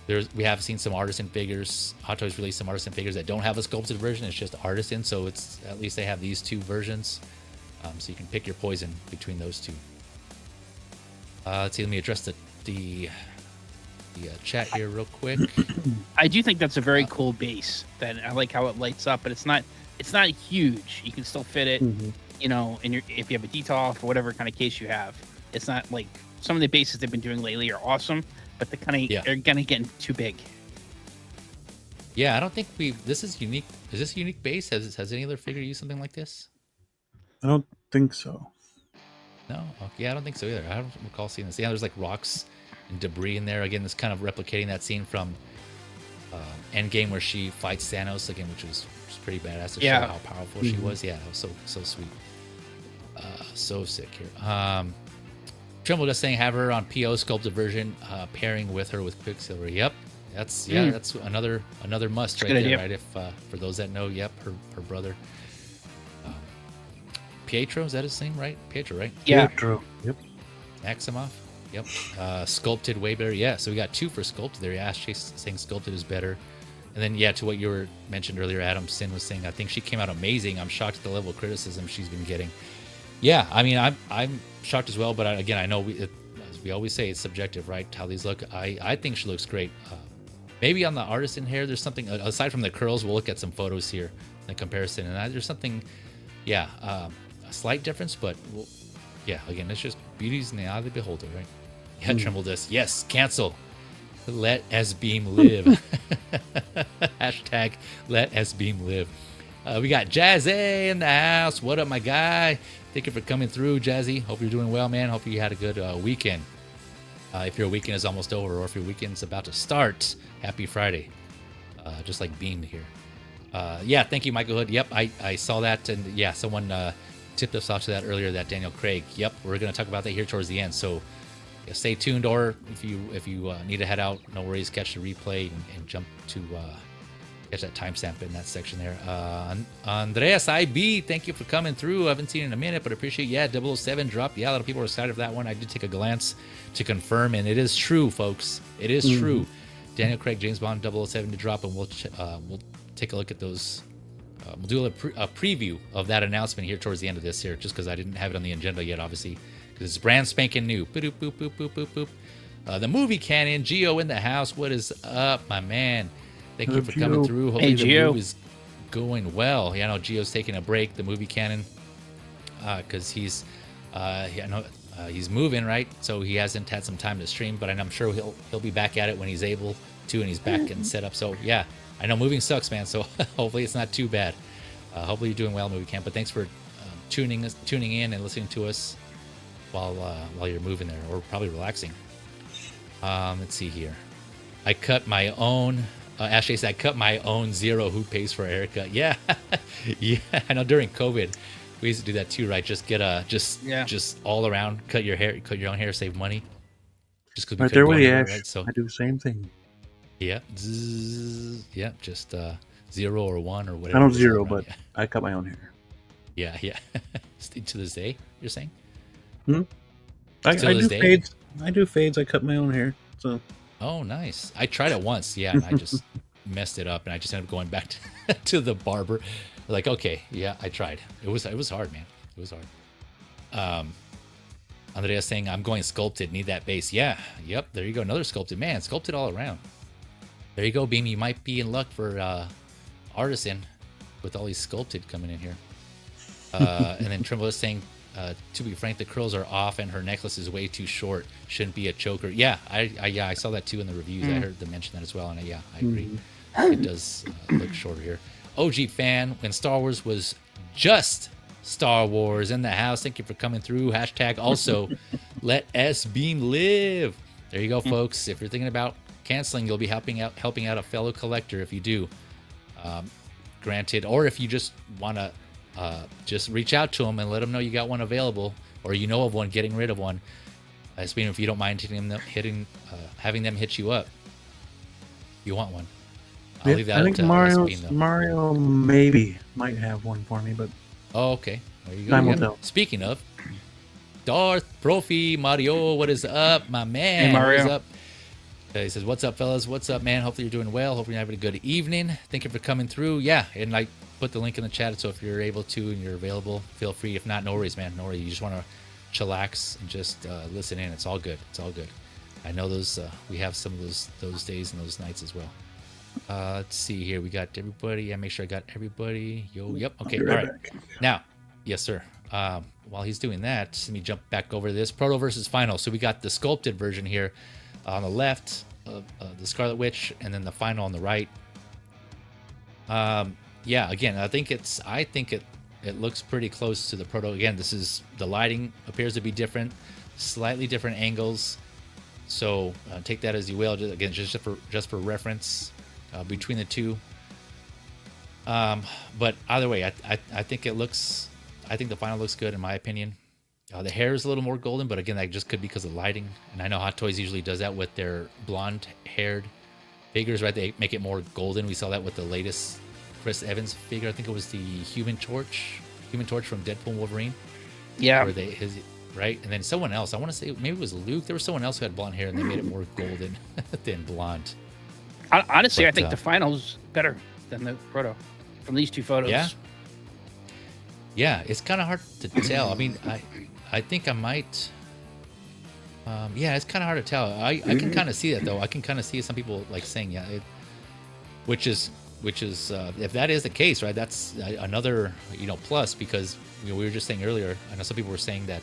We have seen some artisan figures. Hot Toys released some artisan figures that don't have a sculpted version. It's just artisan, so it's at least they have these two versions. So you can pick your poison between those two. Let's see. Let me address the chat here real quick. I do think that's a very cool base. That I like how it lights up, but it's not huge. You can still fit it. Mm-hmm. If you have a detail or whatever kind of case you have. It's not like some of the bases they've been doing lately are awesome. But they're gonna get too big. Yeah, I don't think this is unique. Is this a unique base? Has any other figure used something like this? I don't think so. No? Yeah, I don't think so either. I don't recall seeing this. Yeah, there's like rocks and debris in there. Again, this kind of replicating that scene from Endgame where she fights Thanos again, which was pretty badass to show how powerful she was. Yeah, that was so sweet. So sick here. Trimble just saying have her on PO sculpted version, pairing with her with Quicksilver. Yep, that's another must right there, idea. Right? If for those that know, yep, her brother. Pietro, is that his name, right? Pietro, right? Yeah. Pietro. Yep. Maximoff. Yep. Sculpted way better. Yeah. So we got 2 for sculpted there. Yeah, Chase saying sculpted is better. And then yeah, to what you were mentioned earlier, Adam Sin was saying, I think she came out amazing. I'm shocked at the level of criticism she's been getting. Yeah, I mean, I'm shocked as well, but again, I know as we always say, it's subjective, right? How these look. I think she looks great. Maybe on the artisan hair, there's something aside from the curls. We'll look at some photos here in comparison, and there's something, a slight difference, but yeah, again, it's just beauty's in the eye of the beholder, right? Yeah, Trimble does. Yes, cancel. Let S-Beam live. Hashtag let S-Beam live. We got Jazzy in the house. What up, my guy? Thank you for coming through, Jazzy. Hope you're doing well, man. Hope you had a good weekend. If your weekend is almost over, or if your weekend's about to start, happy Friday. Just like Bean here. Yeah, thank you, Michael Hood. Yep, I saw that, and yeah, someone tipped us off to that earlier. That Daniel Craig. Yep, we're gonna talk about that here towards the end. So yeah, stay tuned, or if you need to head out, no worries. Catch the replay and jump to catch that timestamp in that section there. Andreas IB, thank you for coming through. I haven't seen it in a minute, but appreciate. Yeah, 007 dropped. Yeah, a lot of people are excited for that one. I did take a glance to confirm, and it is true, folks. It is true. Daniel Craig, James Bond, 007 to drop, and we'll take a look at those. We'll do a preview of that announcement here towards the end of this here, just because I didn't have it on the agenda yet, obviously, because it's brand spanking new. Boop, boop, boop, boop, boop, boop. The movie canon, Geo in the house. What is up, my man? Thank you for coming through. Hopefully the move is going well. Yeah, I know Geo's taking a break, the movie canon, because he's moving, right? So he hasn't had some time to stream, but I'm sure he'll be back at it when he's able to, and he's back and set up. So yeah, I know moving sucks, man. So hopefully it's not too bad. Hopefully you're doing well, movie camp. But thanks for tuning in and listening to us while you're moving there, or probably relaxing. Let's see here. I cut my own. Ashley said, I cut my own zero. Who pays for a haircut? Yeah, yeah. I know during COVID, we used to do that too, right? Just get just all around, cut your own hair, save money. Just because right there with the Ash, right? So I do the same thing. Yeah, yeah, just 0 or 1 or whatever. I don't 0, but yeah. I cut my own hair. Yeah, yeah. To this day, you're saying? I do fades. I do fades. I cut my own hair. So. Oh, nice. I tried it once, yeah, and I just messed it up, and I just ended up going back to the barber. Like, okay, yeah, I tried. It was hard, man. It was hard. Andrea's saying, I'm going sculpted. Need that base. Yeah, yep. There you go. Another sculpted. Man, sculpted all around. There you go, Beam. You might be in luck for Artisan with all these sculpted coming in here. And then Trimble is saying, to be frank, the curls are off and her necklace is way too short. Shouldn't be a choker. Yeah, I saw that too in the reviews. I heard them mention that as well, and I agree. It does look shorter here. OG fan, when Star Wars was just Star Wars in the house. Thank you for coming through. Hashtag also let S Beam live. There you go, folks. If you're thinking about canceling, you'll be helping out a fellow collector if you do. Granted, or if you just want to just reach out to them and let them know you got one available, or you know of one, getting rid of one. Speaking, if you don't mind having them hit you up, you want one. I'll leave that. I think Mario maybe might have one for me, but okay, there you go. Time will tell. Speaking of Darth Profi Mario, what is up, my man? Hey, Mario. What is up? He says, "What's up, fellas? What's up, man? Hopefully you're doing well. Hopefully you're having a good evening. Thank you for coming through. Yeah, and I put the link in the chat, so if you're able to and you're available, feel free. If not, no worries, man. No worries. You just want to chillax and just listen in. It's all good. It's all good. I know those. We have some of those days and those nights as well. Let's see here. We got everybody. Yeah, make sure I got everybody. Yep. Okay. All right. Now, yes, sir. While he's doing that, let me jump back over to this Proto versus Final. So we got the sculpted version here on the left of the Scarlet Witch, and then the Final on the right. Yeah, again, I think it looks pretty close to the Proto. Again, this is the lighting appears to be different, slightly different angles. So take that as you will. Again, just for reference between the two. But either way, I think it looks. I think the Final looks good in my opinion. The hair is a little more golden, but again, that just could be because of lighting. And I know Hot Toys usually does that with their blonde-haired figures, right? They make it more golden. We saw that with the latest Chris Evans figure. I think it was the Human Torch from Deadpool and Wolverine. Yeah. Right? And then someone else, I want to say maybe it was Luke. There was someone else who had blonde hair, and they made it more golden than blonde. Honestly, I think the Final's better than the Proto from these two photos. Yeah, it's kind of hard to tell. I mean, I think I might. Yeah, it's kind of hard to tell. I can kind of see that though. I can kind of see some people like saying which is if that is the case, right? That's another plus, because we were just saying earlier. I know some people were saying that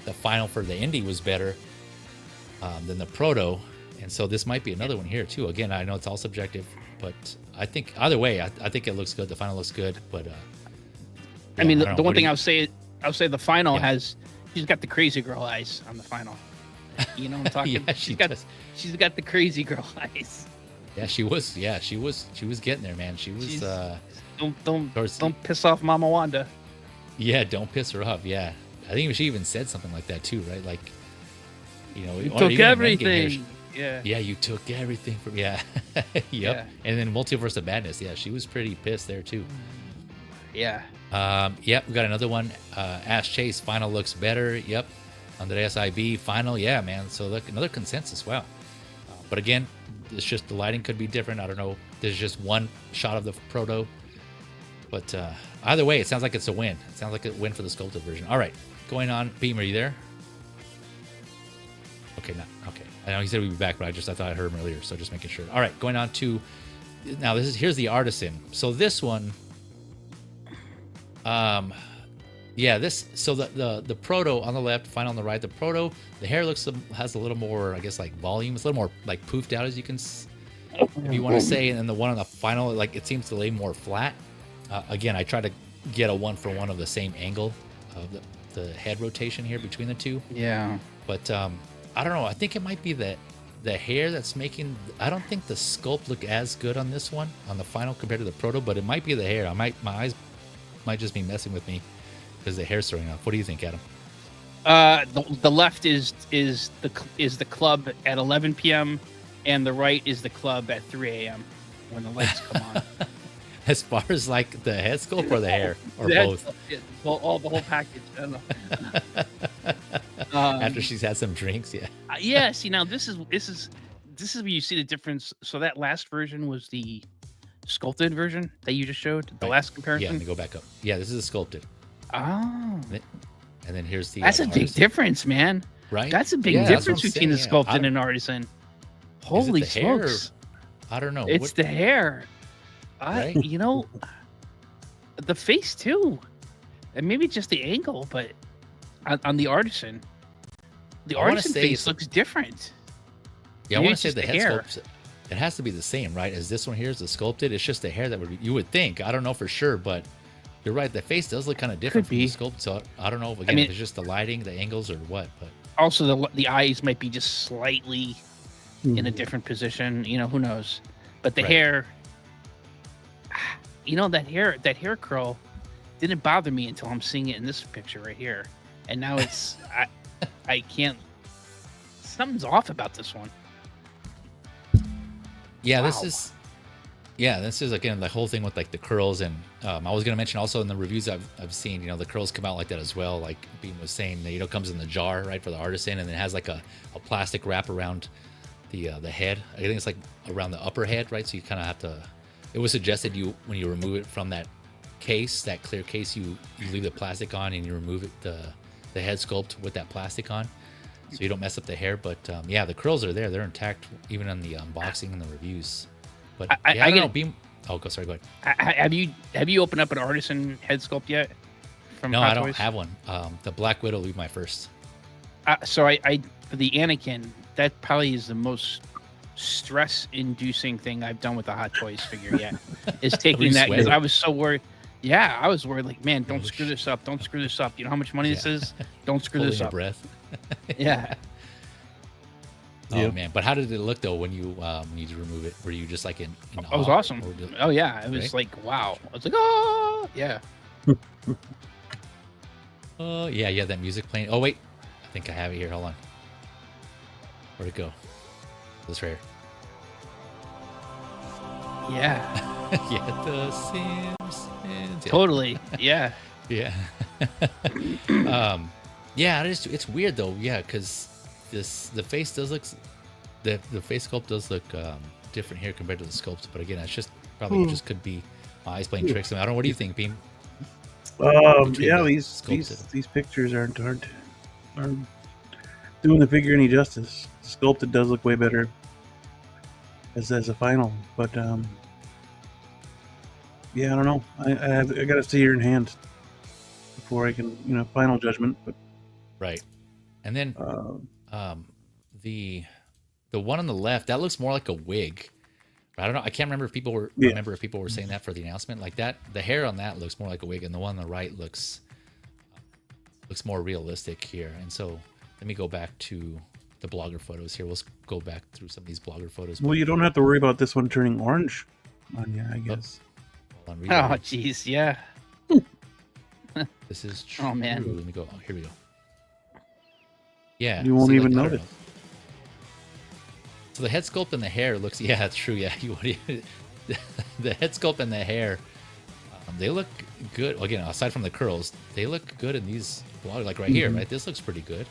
the Final for the Indie was better than the Proto, and so this might be another one here too. Again, I know it's all subjective, but I think either way, I think it looks good. The Final looks good, but I mean, the one thing I would say the Final has. She's got the crazy girl eyes on the Final. You know what I'm talking? Yeah, she's got the crazy girl eyes. Yeah, she was. Yeah, she was getting there, man. She was. Don't piss off Mama Wanda. Yeah, don't piss her off. Yeah, I think she even said something like that too, right? Like, you know, You took everything. Yeah, you took everything from. Yeah, yep. Yeah. And then Multiverse of Madness. Yeah, she was pretty pissed there too. Yeah. Yep, we got another one. Ash Chase final looks better. Yep. Under the SIB final. Yeah, man. So look, another consensus. Wow. But again, it's just the lighting could be different. I don't know. There's just one shot of the proto. But either way, it sounds like it's a win. It sounds like a win for the sculpted version. All right, going on. Beam, are you there? Okay, no. Okay. I know he said we'd be back, but I thought I heard him earlier, so just making sure. All right, going on to now. Here's the artisan. So this one, yeah, this. So the proto on the left, final on the right. The proto, the hair has a little more, I guess, like volume. It's a little more like poofed out, as you can, if you want to say. And then the one on the final, like it seems to lay more flat. Again, I try to get a 1-for-1 of the same angle of the head rotation here between the two. Yeah. But I don't know. I think it might be the hair that's making. I don't think the sculpt look as good on this one on the final compared to the proto, but it might be the hair. My eyes might just be messing with me because the hair's throwing off. What do you think, Adam? The left is the club at 11 p.m. and the right is the club at 3 a.m. when the lights come on. As far as like the head sculpt or the hair or both? Well, the whole package. I don't know. After she's had some drinks, yeah. Yeah. See, now this is where you see the difference. So that last version was the sculpted version that you just showed. The last comparison. Yeah, let me go back up. Yeah, this is a sculpted. Oh. And then here's the. That's a big difference, man. Right. That's a big difference between the sculpted and an artisan. Holy smokes! I don't know. It's the hair. Right? You know, the face too, and maybe just the angle, but on the artisan face looks different. Yeah, I want to say the head sculpt. It has to be the same, right? As this one here is the sculpted. It's just the hair that you would think. I don't know for sure, but you're right. The face does look kind of different from the sculpt. So I don't know if it's just the lighting, the angles, or what. But also the eyes might be just slightly in a different position. You know, who knows? But the hair. You know, that hair curl didn't bother me until I'm seeing it in this picture right here. And now it's I can't, something's off about this one. Yeah, wow. This is again the whole thing with like the curls, and I was gonna mention also in the reviews I've seen, you know, the curls come out like that as well. Like Beam was saying, you know, comes in the jar, right, for the artisan, and it has like a plastic wrap around the head. I think it's like around the upper head, right? So you kind of have to. It was suggested when you remove it from that case, that clear case, you leave the plastic on and you remove it, the head sculpt with that plastic on, so you don't mess up the hair. But yeah, the curls are there; they're intact, even on the unboxing and the reviews. But I don't know. Beam. Oh, sorry. Go ahead. Have you opened up an artisan head sculpt yet? No, I don't have one. The Black Widow will be my first. So I for the Anakin, that probably is the most stress-inducing thing I've done with the Hot Toys figure yet. Is taking that, because I was so worried. Yeah, I was worried. Like, man, don't screw this up. Don't screw this up. You know how much money this is? Don't screw this up. Breath. Yeah. Oh man, but how did it look though when you remove it? Were you just like in it was awesome. Oh yeah, it was like, wow. I was like, oh yeah. Oh yeah, that music playing. Oh wait, I think I have it here. Hold on. Where'd it go? This right here. Yeah. Yeah, the Simpsons. Totally. Yeah. Yeah. Yeah, it's weird though. Yeah, because the face does look, the face sculpt does look different here compared to the sculpt. But again, it's just probably just could be my eyes playing tricks. I don't know. What do you think, Beam? Yeah, these pictures aren't doing the figure any justice. Sculpted does look way better as a final, but yeah, I don't know. I got to see her in hand before I can, final judgment. But right, and then the one on the left, that looks more like a wig. I don't know. I can't remember if people were saying that for the announcement like that. The hair on that looks more like a wig, and the one on the right looks more realistic here. And so let me go back to the blogger photos here. We'll go back through some of these blogger photos. Well, you don't have to worry about this one turning orange on you, I guess. Hold on, Oh, reload. jeez, yeah. This is true. Oh, man. Let me go. Oh, here we go. Yeah. You won't see, even I don't notice. know. So the head sculpt and the hair looks. Yeah, that's true. Yeah, you won't even, the head sculpt and the hair, they look good. Again, aside from the curls, they look good in these bloggers. Like right here, right? This looks pretty good.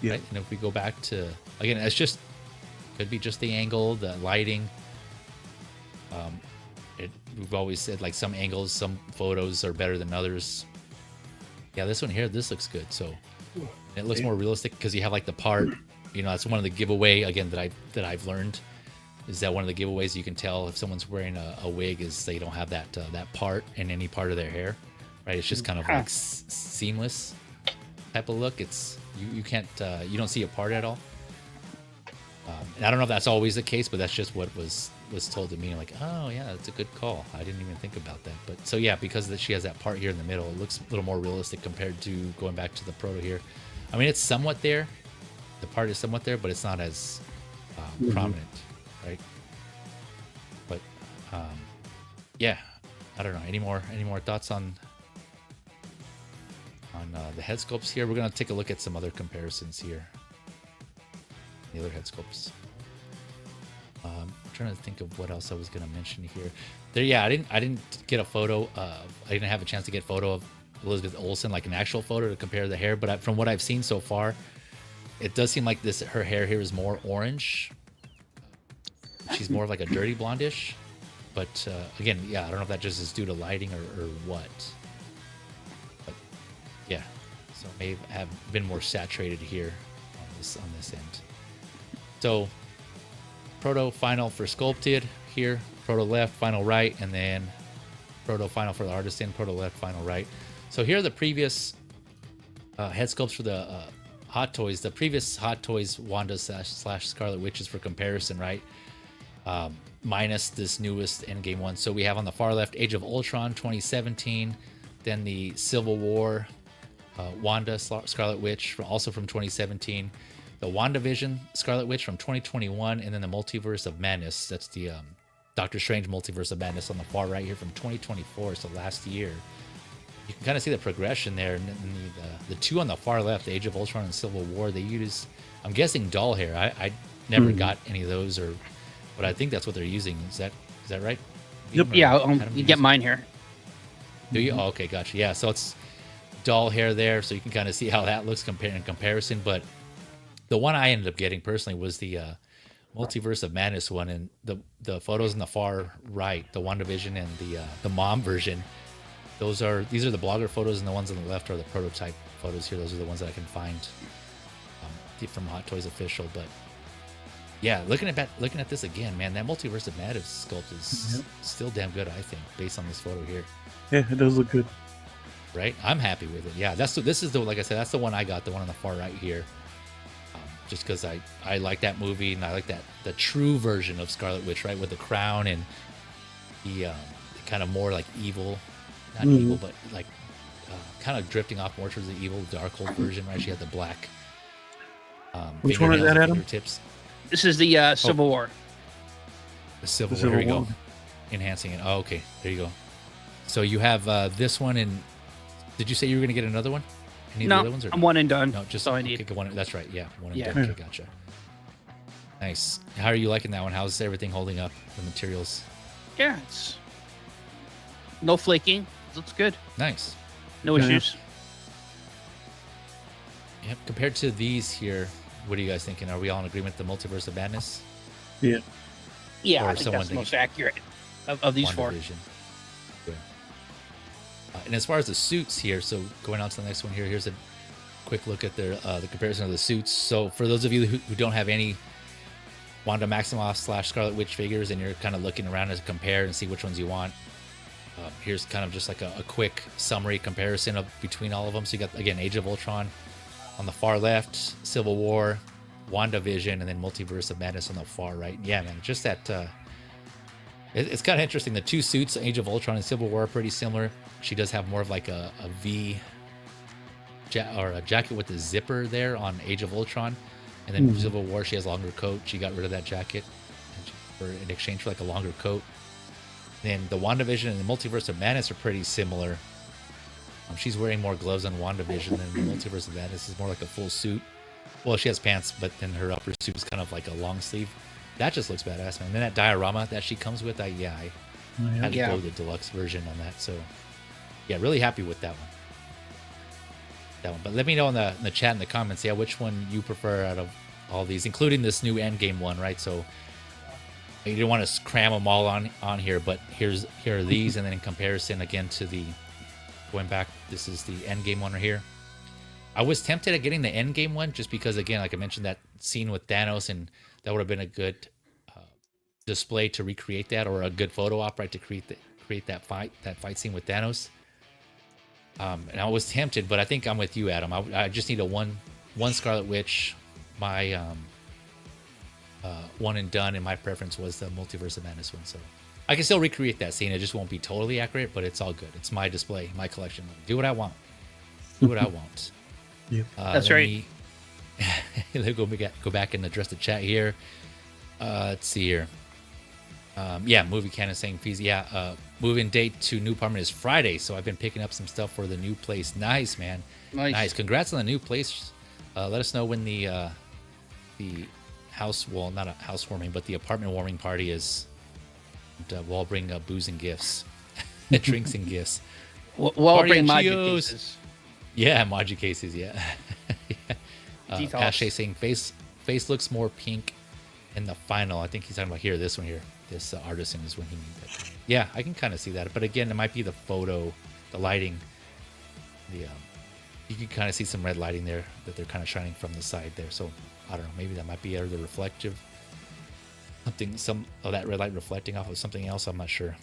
Yeah. Right? And if we go back to again, it's just could be just the angle, the lighting. We've always said like some angles, some photos are better than others. Yeah, this one here, this looks good. So it looks more realistic because you have like the part. You know, that's one of the giveaway again that I've learned is that one of the giveaways you can tell if someone's wearing a wig is they don't have that that part in any part of their hair, right? It's just kind of like seamless type of look. It's you can't you don't see a part at all. And I don't know if that's always the case, but that's just what was told to me. I'm like, oh yeah, that's a good call. I didn't even think about that. But so yeah, because she has that part here in the middle, it looks a little more realistic compared to going back to the proto here. I mean, it's somewhat there. The part is somewhat there, but it's not as prominent, right? But yeah, I don't know. Any more thoughts on the head sculpts here? We're gonna take a look at some other comparisons here. The other head sculpts. I'm trying to think of what else I was gonna mention here. There, yeah, I didn't get a photo of. I didn't have a chance to get a photo of Elizabeth Olsen, like an actual photo to compare the hair. But from what I've seen so far, it does seem like her hair here is more orange. She's more of like a dirty blondish. But again, yeah, I don't know if that just is due to lighting or what. But yeah, so it may have been more saturated here on this end. So proto final for sculpted here, proto left, final right, and then proto final for the artisan, proto left, final right. So here are the previous head sculpts for the Hot Toys. The previous Hot Toys Wanda / Scarlet Witch is for comparison, right? Minus this newest Endgame one. So we have on the far left Age of Ultron 2017, then the Civil War Wanda Scarlet Witch, also from 2017, the WandaVision Scarlet Witch from 2021, and then the Multiverse of Madness. That's the Doctor Strange Multiverse of Madness on the far right here from 2024, so last year. You can kind of see the progression there. And the two on the far left, the Age of Ultron and Civil War, they use, I'm guessing, doll hair. I never got any of those, but I think that's what they're using. Is that right? Yep. Yeah, you get mine here. Do you? Oh, okay, gotcha. Yeah, so it's doll hair there, so you can kind of see how that looks in comparison. But the one I ended up getting personally was the Multiverse of Madness one, and the photos in the far right, the WandaVision and the mom version. These are the blogger photos, and the ones on the left are the prototype photos here. Those are the ones that I can find from Hot Toys Official. But yeah, looking at this again, man, that Multiverse of Madness sculpt is still damn good, I think, based on this photo here. Yeah, it does look good. Right, I'm happy with it. Yeah, this is the, like I said, that's the one I got, the one on the far right here. Just because I like that movie, and I like the true version of Scarlet Witch, right, with the crown and the kind of more like evil, not evil, but like kind of drifting off more towards the evil Darkhold version, right? She had the black. Which one is that, Adam? Tips. This is the Civil War. The Civil War. Here we go. Enhancing it. Oh, okay. There you go. So you have this one, and did you say you were going to get another one? Any of the other ones, or I'm one and done. No, just all I need. Okay, one. That's right. Yeah, one and Yeah. done. Okay, gotcha. Nice. How are you liking that one? How's everything holding up? The materials. Yeah, it's no flaking. Looks good. Nice. No issues. Yep. Compared to these here, what are you guys thinking? Are we all in agreement? The Multiverse of Madness. Yeah. Yeah, Or I think someone that's the most thinking- accurate of these four. WandaVision. Good. And as far as the suits here, so going on to the next one here, here's a quick look at the comparison of the suits. So for those of you who don't have any Wanda Maximoff / Scarlet Witch figures, and you're kind of looking around to compare and see which ones you want, here's kind of just like a quick summary comparison of between all of them. So you got, again, Age of Ultron on the far left, Civil War, WandaVision, and then Multiverse of Madness on the far right. Yeah, man, just that. It's kind of interesting. The two suits, Age of Ultron and Civil War, are pretty similar. She does have more of like a V or a jacket with a zipper there on Age of Ultron. And then Mhm. Civil War, she has a longer coat. She got rid of that jacket in exchange for like a longer coat. Then the WandaVision and the Multiverse of Madness are pretty similar. She's wearing more gloves on WandaVision, and the Multiverse of Madness is more like a full suit. Well, she has pants, but then her upper suit is kind of like a long sleeve. That just looks badass, man. And then that diorama that she comes with, I had to go the deluxe version on that. So, yeah, really happy with that one. But let me know in the chat in the comments, which one you prefer out of all these, including this new Endgame one, right? So you don't want to cram them all on here, but here are these, and then in comparison again to the going back, this is the Endgame one right here. I was tempted at getting the Endgame one just because, again, like I mentioned, that scene with Thanos, and that would have been a good display to recreate that, or a good photo op, right, to create that fight scene with Thanos. And I was tempted, but I think I'm with you, Adam. I just need a one Scarlet Witch. My one and done, and my preference was the Multiverse of Madness one. So I can still recreate that scene. It just won't be totally accurate, but it's all good. It's my display, my collection. Do what I want. Do what I want. Yeah. That's right. Let me go back and address the chat here. Let's see here. Movie canon saying fees. Move-in date to new apartment is Friday, so I've been picking up some stuff for the new place. Nice, man. Nice. Congrats on the new place. Let us know when the house, well, not a housewarming, but the apartment warming party is. And, we'll all bring booze and gifts, drinks and gifts. We'll bring Maji cases. Yeah, Maji cases. Yeah. Ashay saying face looks more pink in the final. I think he's talking about here. This one here. This artisan is when he made that. Yeah, I can kind of see that. But again, it might be the photo, the lighting. You can kind of see some red lighting there that they're kind of shining from the side there. So I don't know. Maybe that might be the reflective. Some of that red light reflecting off of something else. I'm not sure.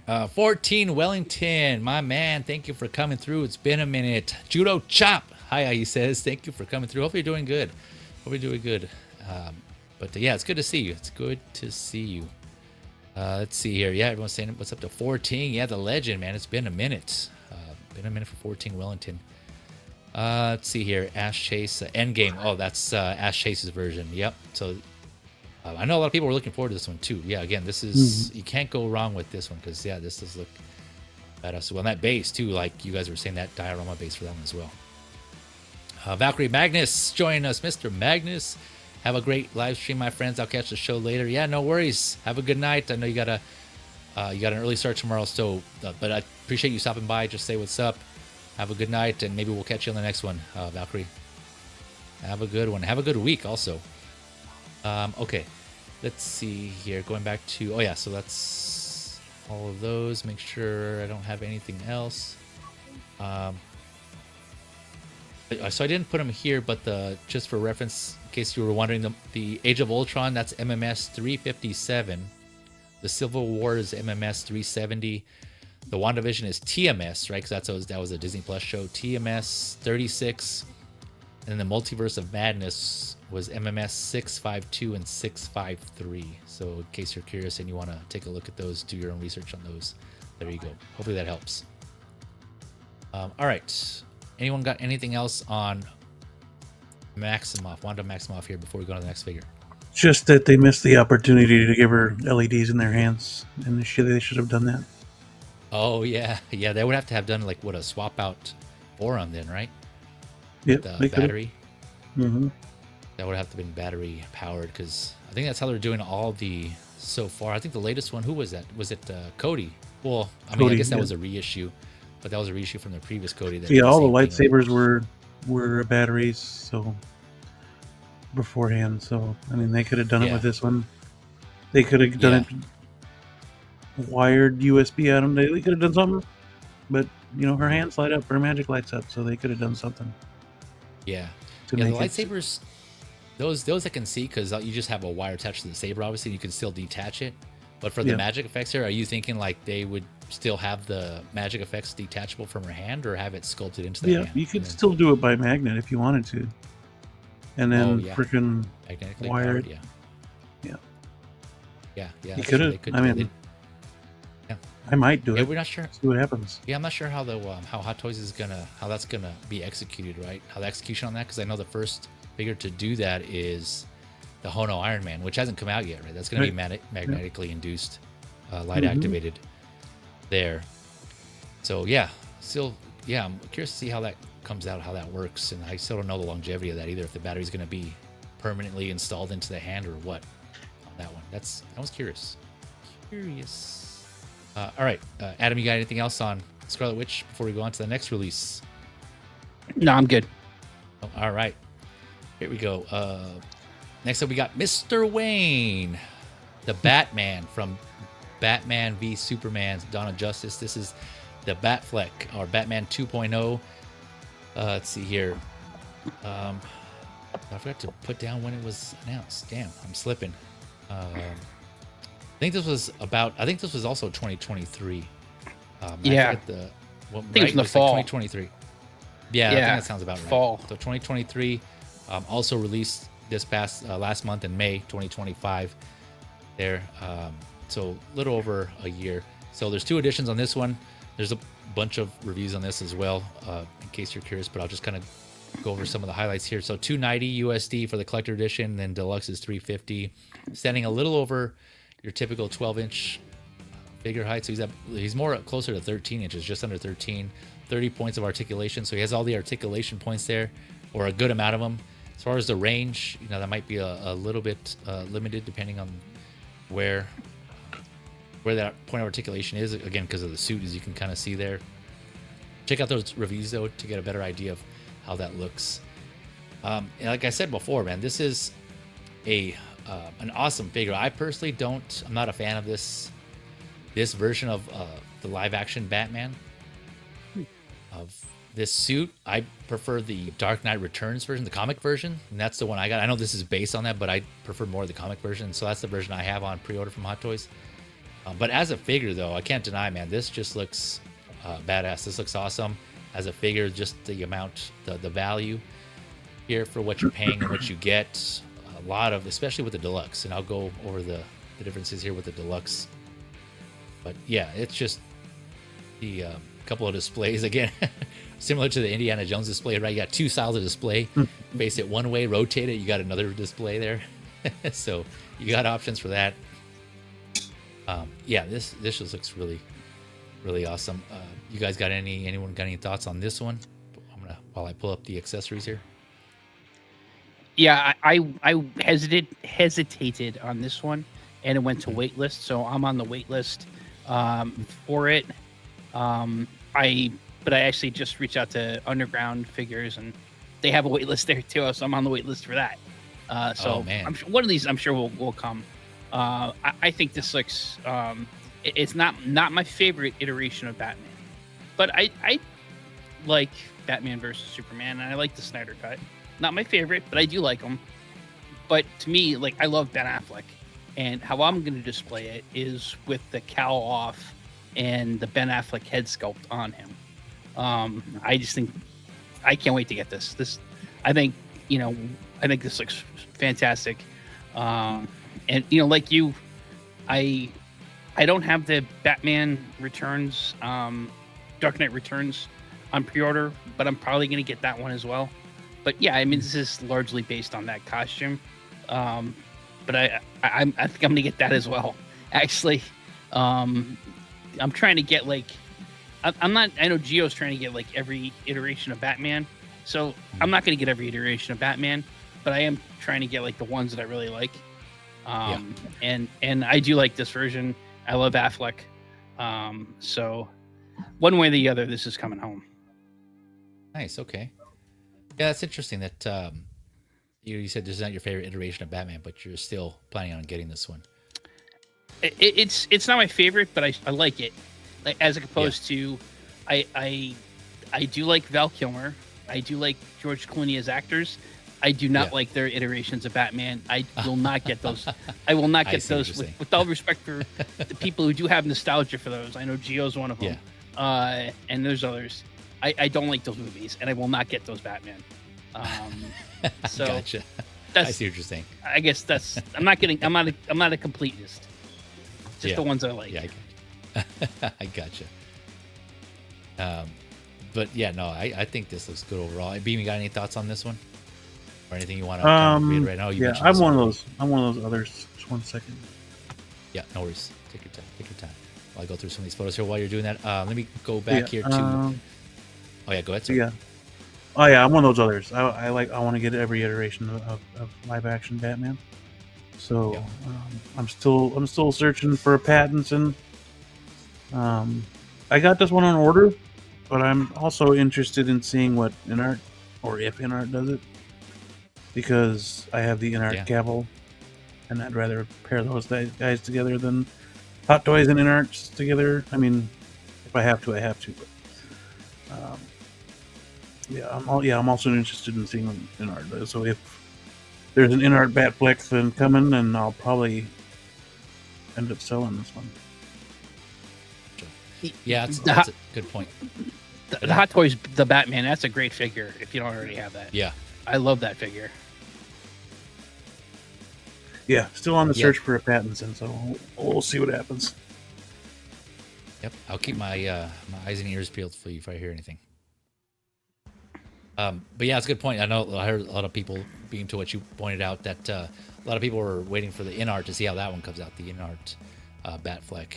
14 Wellington, my man. Thank you for coming through. It's been a minute. Judo Chop. Hi, he says. Thank you for coming through. Hope you're doing good. But it's good to see you. It's good to see you. Let's see here. Yeah, everyone's saying what's up to 14. Yeah, the legend, man. It's been a minute. Been a minute for 14 Wellington. Let's see here. Ash Chase Endgame. Oh, that's Ash Chase's version. Yep. So I know a lot of people were looking forward to this one too. Yeah, again, this is you can't go wrong with this one because this does look badass. Well, and that bass too, like you guys were saying, that diorama bass for that one as well. Valkyrie Magnus joining us, Mr. Magnus. Have a great live stream, my friends. I'll catch the show later. Yeah, no worries. Have a good night. I know you got an early start tomorrow, so but I appreciate you stopping by. Just say what's up. Have a good night, and maybe we'll catch you on the next one, Valkyrie. Have a good one. Have a good week also. Okay, let's see here. Going back to so that's all of those. Make sure I don't have anything else. So I didn't put them here, but just for reference, in case you were wondering, the Age of Ultron, that's MMS 357. The Civil War is MMS 370. The WandaVision is TMS, right? Because that was a Disney Plus show. TMS 36. And then the Multiverse of Madness was MMS 652 and 653. So in case you're curious and you want to take a look at those, do your own research on those. There you go. Hopefully that helps. All right. Anyone got anything else on Maximoff, Wanda Maximoff here before we go to the next figure? Just that they missed the opportunity to give her LEDs in their hands, and they should have done that. Oh yeah, they would have to have done like a swap out forum then, right? Yep, the battery. Mm-hmm. That would have to have been battery powered because I think that's how they're doing all the so far. I think the latest one, who was that? Was it Cody? Well, I guess that was a reissue. But that was a reissue from the previous Cody. All the lightsabers were batteries, so beforehand. So they could have done it with this one. They could have done it wired USB at them. They could have done something. But her hands light up, her magic lights up, so they could have done something. Yeah, the lightsabers, those I can see because you just have a wire attached to the saber. Obviously, you can still detach it. But for the magic effects here, are you thinking like they would still have the magic effects detachable from her hand, or have it sculpted into the hand? Yeah, you could still do it by magnet if you wanted to, and then freaking magnetically wired. Powered, yeah. You could have. I might do Yeah, it. we're not sure. See what happens. Yeah, I'm not sure how the how Hot Toys is how that's gonna be executed, right? How the execution on that, because I know the first figure to do that is the Hono Iron Man, which hasn't come out yet, right? That's gonna be magnetically induced, light activated there. So yeah, still, yeah, I'm curious to see how that comes out, how that works, and I still don't know the longevity of that either. If the battery's gonna be permanently installed into the hand or what on that one. I was curious. All right, Adam, you got anything else on Scarlet Witch before we go on to the next release? No, I'm good. Oh, all right, here we go. Next up, we got Mr. Wayne, the Batman from Batman v Superman: Dawn of Justice. This is the Batfleck, or Batman 2.0. Let's see here. I forgot to put down when it was announced. Damn, I'm slipping. I think this was also 2023. Yeah. I think it was in the fall. Like 2023. Yeah, I think that sounds about right. Fall. So 2023, also released this past last month in May 2025. There, so a little over a year. So there's 2 editions on this one. There's a bunch of reviews on this as well, in case you're curious. But I'll just kind of go over some of the highlights here. So $290 USD for the collector edition, then deluxe is $350, standing a little over your typical 12-inch figure height. So he's more closer to 13 inches, just under 13. 30 points of articulation. So he has all the articulation points there, or a good amount of them. As far as the range, that might be a little bit limited depending on where that point of articulation is. Again, because of the suit, as you can kind of see there. Check out those reviews though to get a better idea of how that looks. And like I said before, man, this is an awesome figure. I personally I'm not a fan of this version of the live action Batman of this suit. I prefer the Dark Knight Returns version, the comic version, and that's the one I got. I know this is based on that, but I prefer more the comic version, so that's the version I have on pre-order from Hot Toys. But as a figure though, I can't deny, man, this just looks badass. This looks awesome as a figure. Just the amount, the value here for what you're paying and what you get. A lot of, especially with the deluxe, and I'll go over the differences here with the deluxe. But yeah, it's just the couple of displays again, similar to the Indiana Jones display, right? You got 2 styles of display. Face it one way, rotate it, you got another display there. So you got options for that. Yeah, this just looks really, really awesome. You guys got anyone got any thoughts on this one? While I pull up the accessories here. Yeah, I hesitated on this one, and it went to wait list, so I'm on the wait list for it. But I actually just reached out to Underground Figures, and they have a wait list there too, so I'm on the wait list for that. So I'm sure one of these will come. I think this looks. It's not my favorite iteration of Batman, but I like Batman versus Superman, and I like the Snyder Cut. Not my favorite, but I do like them. But to me, like, I love Ben Affleck, and how I'm going to display it is with the cowl off and the Ben Affleck head sculpt on him. I just think I can't wait to get this. I think this looks fantastic. And like you, I don't have the Batman Returns, Dark Knight Returns on pre-order, but I'm probably going to get that one as well. But yeah, I mean, this is largely based on that costume. But I think I'm going to get that as well. Actually, I'm trying to get I know Gio's trying to get every iteration of Batman. So I'm not going to get every iteration of Batman, but I am trying to get the ones that I really like. And I do like this version. I love Affleck. So one way or the other, this is coming home. Nice. Okay. Yeah, that's interesting that you said this is not your favorite iteration of Batman, but you're still planning on getting this one. It's not my favorite, but I like it. As opposed to, I do like Val Kilmer. I do like George Clooney as actors. I do not like their iterations of Batman. I will not get those. I will not get those. With all respect for the people who do have nostalgia for those. I know Gio's one of them. And there's others. I don't like those movies, and I will not get those Batman. So gotcha. I see what you're saying. I guess I'm not a completist. Just the ones I like. Yeah, I I gotcha. But yeah, no, I think this looks good overall. Beam, you got any thoughts on this one, or anything you want to reiterate? I know you Yeah, mentioned I'm this one of already. those. I'm one of those others. Just 1 second. Yeah, no worries. Take your time. Take your time. I'll go through some of these photos here while you're doing that. Let me go back here to. Oh yeah, go ahead, sir. Yeah. Oh yeah, I'm one of those others. I want to get every iteration of live action Batman. So Yep. I'm still searching for a Pattinson. I got this one on order, but I'm also interested in seeing what InArt or if InArt does it, because I have the InArt Yeah. Cavill, and I'd rather pair those guys together than Hot Toys and InArts together. I mean, if I have to, I have to. But I'm also interested in seeing what InArt does. So if there's an InArt Batfleck then coming, then I'll probably end up selling this one. Yeah, that's a good point. The Hot Toys, the Batman, that's a great figure if you don't already have that. Yeah. I love that figure. Yeah, still on the search for a Pattinson, so we'll see what happens. Yep, I'll keep my my eyes and ears peeled for you if I hear anything. But yeah, it's a good point. I know I heard a lot of people, being to what you pointed out, that a lot of people were waiting for the InArt to see how that one comes out, the InArt Batfleck.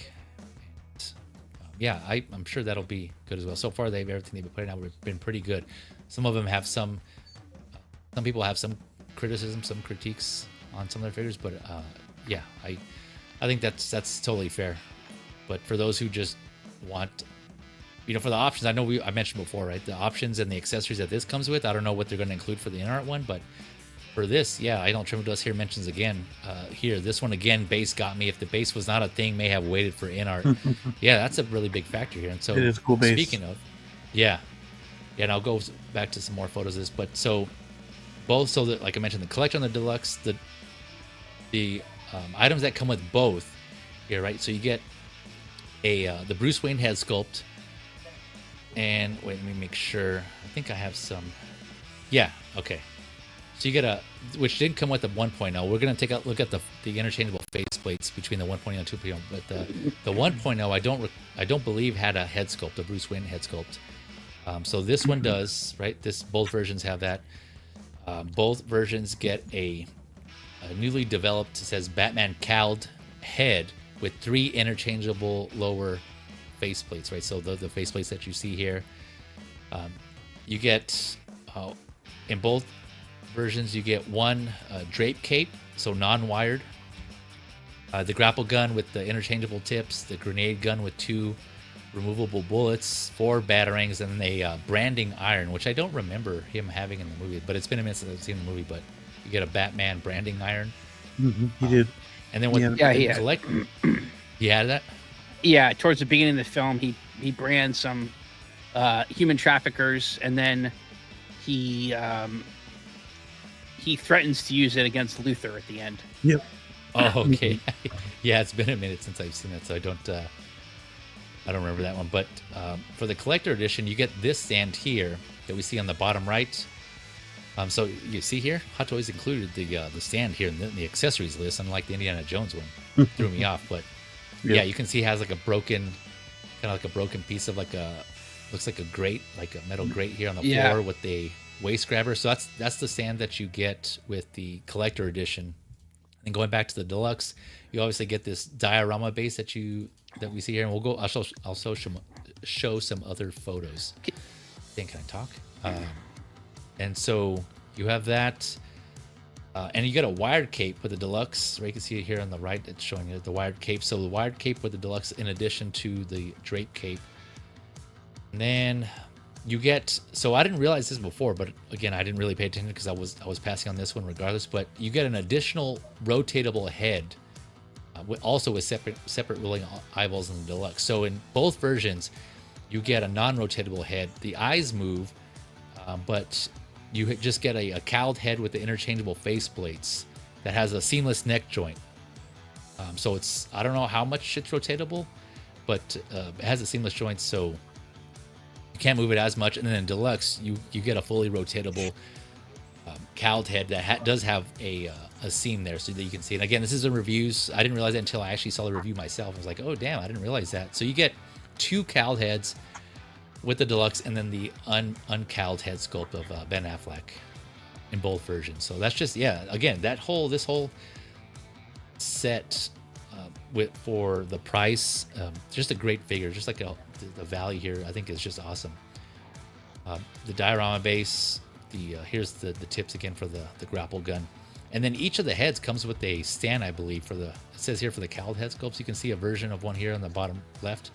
Yeah, I'm sure that'll be good as well. So far, everything they've been putting out have been pretty good. Some of them have some people have some criticism, some critiques on some of their figures, but yeah, I think that's totally fair. But for those who just want, for the options, I know I mentioned before, right? The options and the accessories that this comes with, I don't know what they're going to include for the InArt one, but for this, yeah, I don't trim to us here mentions again here. This one again, base got me. If the base was not a thing, may have waited for InArt. Yeah, that's a really big factor here. And so, it is a cool base. Speaking of, yeah, and I'll go back to some more photos of this. But so both, so that like I mentioned, the collection, the deluxe, the items that come with both here, right? So you get the Bruce Wayne head sculpt, and wait, let me make sure. I think I have some. Yeah, okay. So you get which didn't come with the 1.0. We're gonna take a look at the interchangeable faceplates between the 1.0 and 2.0. But the 1.0, I don't believe had a head sculpt, a Bruce Wayne head sculpt. So this one does, right? Both versions have that. Both versions get a newly developed, it says Batman cowled head with 3 interchangeable lower faceplates, right? So the faceplates that you see here, you get in both versions, you get one drape cape, so non-wired, the grapple gun with the interchangeable tips, the grenade gun with 2 removable bullets, 4 batarangs, and a branding iron, which I don't remember him having in the movie, but it's been a minute since I've seen the movie. But you get a Batman branding iron. He did. And then with collect, he had that. Yeah, towards the beginning of the film, he brands some human traffickers, and then he threatens to use it against Luthor at the end. Yep. Oh, okay. Yeah, it's been a minute since I've seen that, so I don't remember that one. But for the collector edition, you get this stand here that we see on the bottom right. So you see here, Hot Toys included the stand here in the accessories list, unlike the Indiana Jones one. Threw me off, but yeah, you can see it has like a broken piece of looks like a grate, like a metal grate here on the floor with the waist grabber. So that's the stand that you get with the collector edition. And going back to the deluxe, you obviously get this diorama base that we see here, and I'll also show some other photos. Can I talk? And so you have that, and you get a wired cape with the deluxe. Right, you can see it here on the right. It's showing you the wired cape. So the wired cape with the deluxe, in addition to the drape cape. And then you get. So I didn't realize this before, but again, I didn't really pay attention because I was passing on this one regardless. But you get an additional rotatable head, also with separate rolling eyeballs in the deluxe. So in both versions, you get a non-rotatable head. The eyes move, but you just get a cowled head with the interchangeable faceplates that has a seamless neck joint. So I don't know how much it's rotatable, but it has a seamless joint, so you can't move it as much. And then in deluxe, you get a fully rotatable cowled head that does have a seam there so that you can see. And again, this is in reviews. I didn't realize that until I actually saw the review myself. I was like, oh damn, I didn't realize that. So you get 2 cowled heads with the deluxe, and then the uncowled head sculpt of Ben Affleck in both versions. So that's just, yeah, again, this whole set for the price, just a great figure. Just like the value here, I think is just awesome. The diorama base, here's the tips again for the grapple gun, and then each of the heads comes with a stand, I believe. It says here for the cowled head sculpts, you can see a version of one here on the bottom left.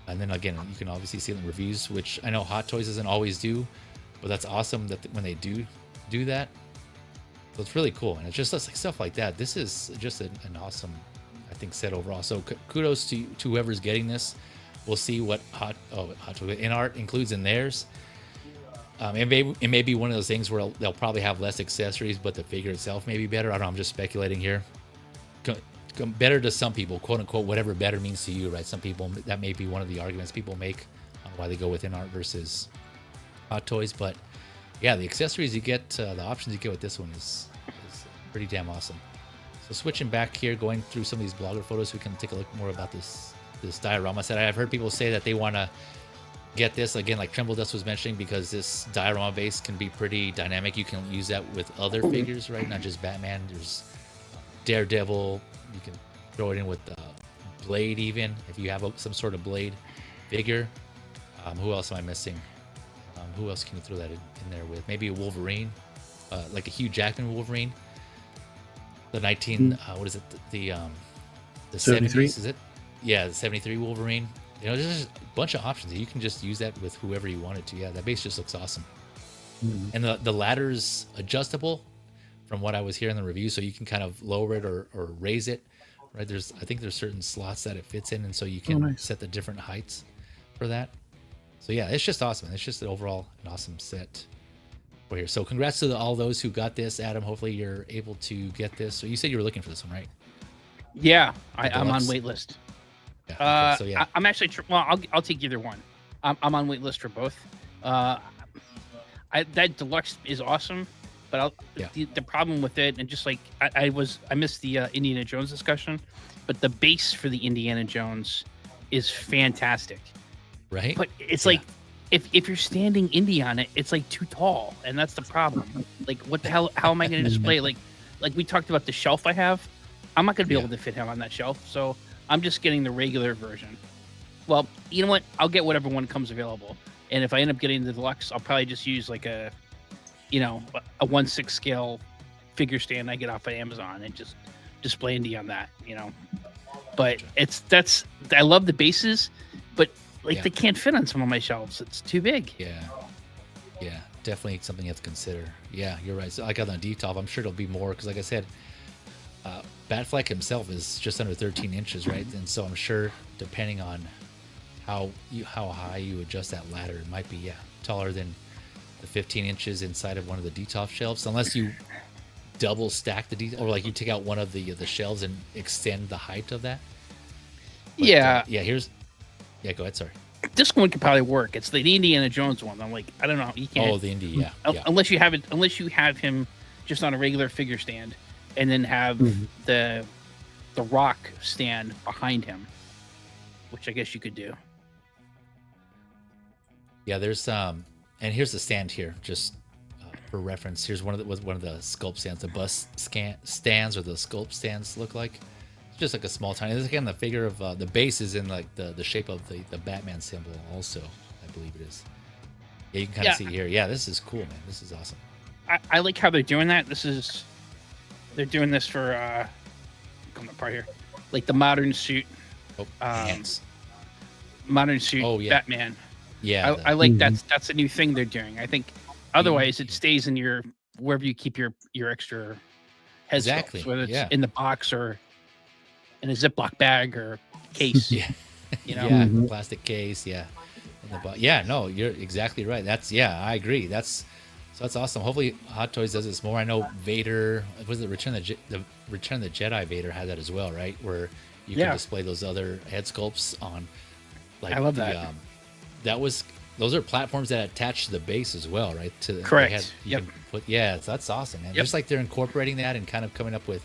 And then again, you can obviously see it in the reviews, which I know Hot Toys doesn't always do, but that's awesome that when they do that. So it's really cool, and it's just like stuff like that. This is just an awesome, I think, set overall. So kudos to whoever's getting this. We'll see what Hot Toys in art includes in theirs. It may be one of those things where they'll probably have less accessories, but the figure itself may be better. I don't know. I'm just speculating here. Better to some people, quote unquote, whatever better means to you, right? Some people, that may be one of the arguments people make on why they go with in art versus Hot Toys. But yeah, the accessories you get, the options you get with this one is pretty damn awesome. So switching back here, going through some of these blogger photos, we can take a look more about this diorama set. I've heard people say that they want to get this again, like Tremble Dust was mentioning, because this diorama base can be pretty dynamic. You can use that with other figures, right? Not just Batman. There's Daredevil. You can throw it in with Blade, even if you have some sort of Blade figure. Who else am I missing? Who else can you throw that in there with? Maybe a Wolverine, like a Hugh Jackman Wolverine. The 19, what is it? The 73? 70s, is it? Yeah, the 73 Wolverine. You know, there's just a bunch of options. You can just use that with whoever you wanted to. Yeah, that base just looks awesome. Mm-hmm. And the ladder's adjustable, from what I was hearing in the review, so you can kind of lower it or raise it, right? I think there's certain slots that it fits in, and so you can set the different heights for that. So yeah, it's just awesome. It's just overall an awesome set for here. So congrats to all those who got this, Adam. Hopefully you're able to get this. So you said you were looking for this one, right? Yeah, I'm on waitlist. Yeah, okay, so yeah, I'm actually I'll take either one. I'm on waitlist for both. That deluxe is awesome. But the problem with it, and just like I missed the Indiana Jones discussion, but the base for the Indiana Jones is fantastic, right? But it's like if you're standing Indy on it, it's like too tall, and that's the problem. Like, what the hell? How am I going to display it? Like we talked about the shelf I have, I'm not going to be able to fit him on that shelf, so I'm just getting the regular version. Well, you know what? I'll get whatever one comes available, and if I end up getting the deluxe, I'll probably just use like a 1/6 scale figure stand I get off of Amazon and just display Indy on that, But I love the bases, but they can't fit on some of my shelves. It's too big. Yeah, definitely something you have to consider. Yeah, you're right. So I got on D-top. I'm sure it'll be more because, like I said, Batfleck himself is just under 13 inches, right? And so I'm sure, depending on how high you adjust that ladder, it might be taller than the 15 inches inside of one of the D-top shelves, unless you double stack the D, or like you take out one of the shelves and extend the height of that. But, go ahead. Sorry. This one could probably work. It's the Indiana Jones one. I'm like, I don't know. You can't. Oh, the Indy, yeah. Unless you have him just on a regular figure stand, and then have the rock stand behind him, which I guess you could do. Yeah, there's and here's the stand here, just for reference. Here's one of the sculpt stands. The bus stands or the sculpt stands look like. It's just like a small tiny. This is again the figure of the base is in like the shape of the Batman symbol also, I believe it is. Yeah, you can kind of see here. Yeah, this is cool, man. This is awesome. I like how they're doing that. They're doing this for coming apart here, like the modern suit. Modern suit Batman. Yeah, I like that's a new thing they're doing. I think otherwise it stays in your wherever you keep your extra head sculpts, whether it's in the box or in a Ziploc bag or case. Plastic case. Yeah, no, you're exactly right. I agree. That's awesome. Hopefully Hot Toys does this more. I know Vader, was it Return of the Jedi Vader had that as well, right? Where you can display those other head sculpts on. Like, I love that. That was those are platforms that attach to the base as well, right? Correct. You can put, so that's awesome, man. Just like they're incorporating that and kind of coming up with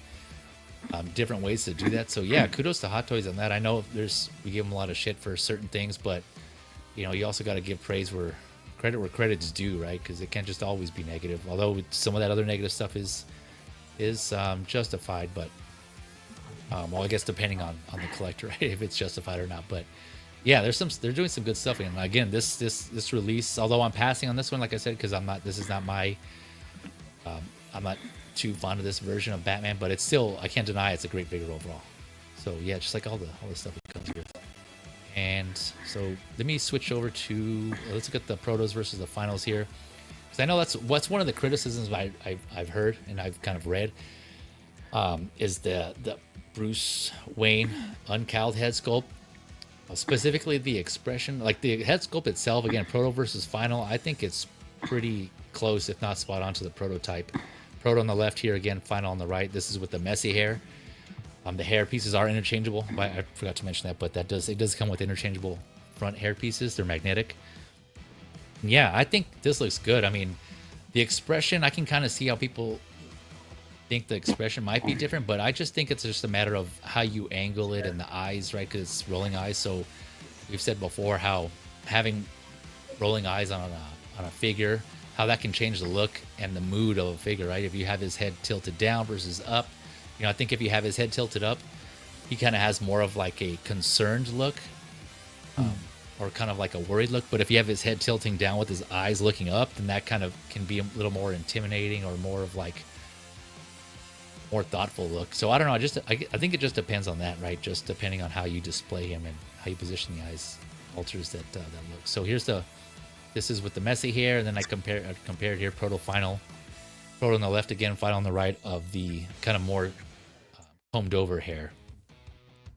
different ways to do that. So yeah, kudos to Hot Toys on that. I know we give them a lot of shit for certain things, but you know, you also got to give praise where credit's due, right? Because it can't just always be negative. Although some of that other negative stuff is justified, but well, I guess depending on the collector, right? If it's justified or not. But yeah, they're doing some good stuff. And again, this release, although I'm passing on this one, like I said, because I'm not too fond of this version of Batman, but it's still, I can't deny it's a great figure overall. So yeah, just like all the stuff it comes with. And so let me switch over to, let's look at the protos versus the finals here, because I know what's one of the criticisms I've heard and I've kind of read, is the Bruce Wayne uncowled head sculpt, specifically the expression, like the head sculpt itself. Again, proto versus final, I think it's pretty close, if not spot on, to the prototype. Proto on the left here, again, final on the right. This is with the messy hair. The hair pieces are interchangeable. I forgot to mention that, but it does come with interchangeable front hair pieces. They're magnetic. Yeah, I think this looks good. I mean, the expression, I can kind of see how people think the expression might be different, but I just think it's just a matter of how you angle it and the eyes, right? Because it's rolling eyes. So we've said before how having rolling eyes on a figure, how that can change the look and the mood of a figure, right? If you have his head tilted down versus up, you know, I think if you have his head tilted up, he kind of has more of like a concerned look, or kind of like a worried look. But if you have his head tilting down with his eyes looking up, then that kind of can be a little more intimidating or more of like more thoughtful look. So I don't know. I think it just depends on that, right? Just depending on how you display him and how you position the eyes alters that look. So this is with the messy hair, and then I compared here proto final. Proto on the left again, final on the right of the kind of more combed over hair.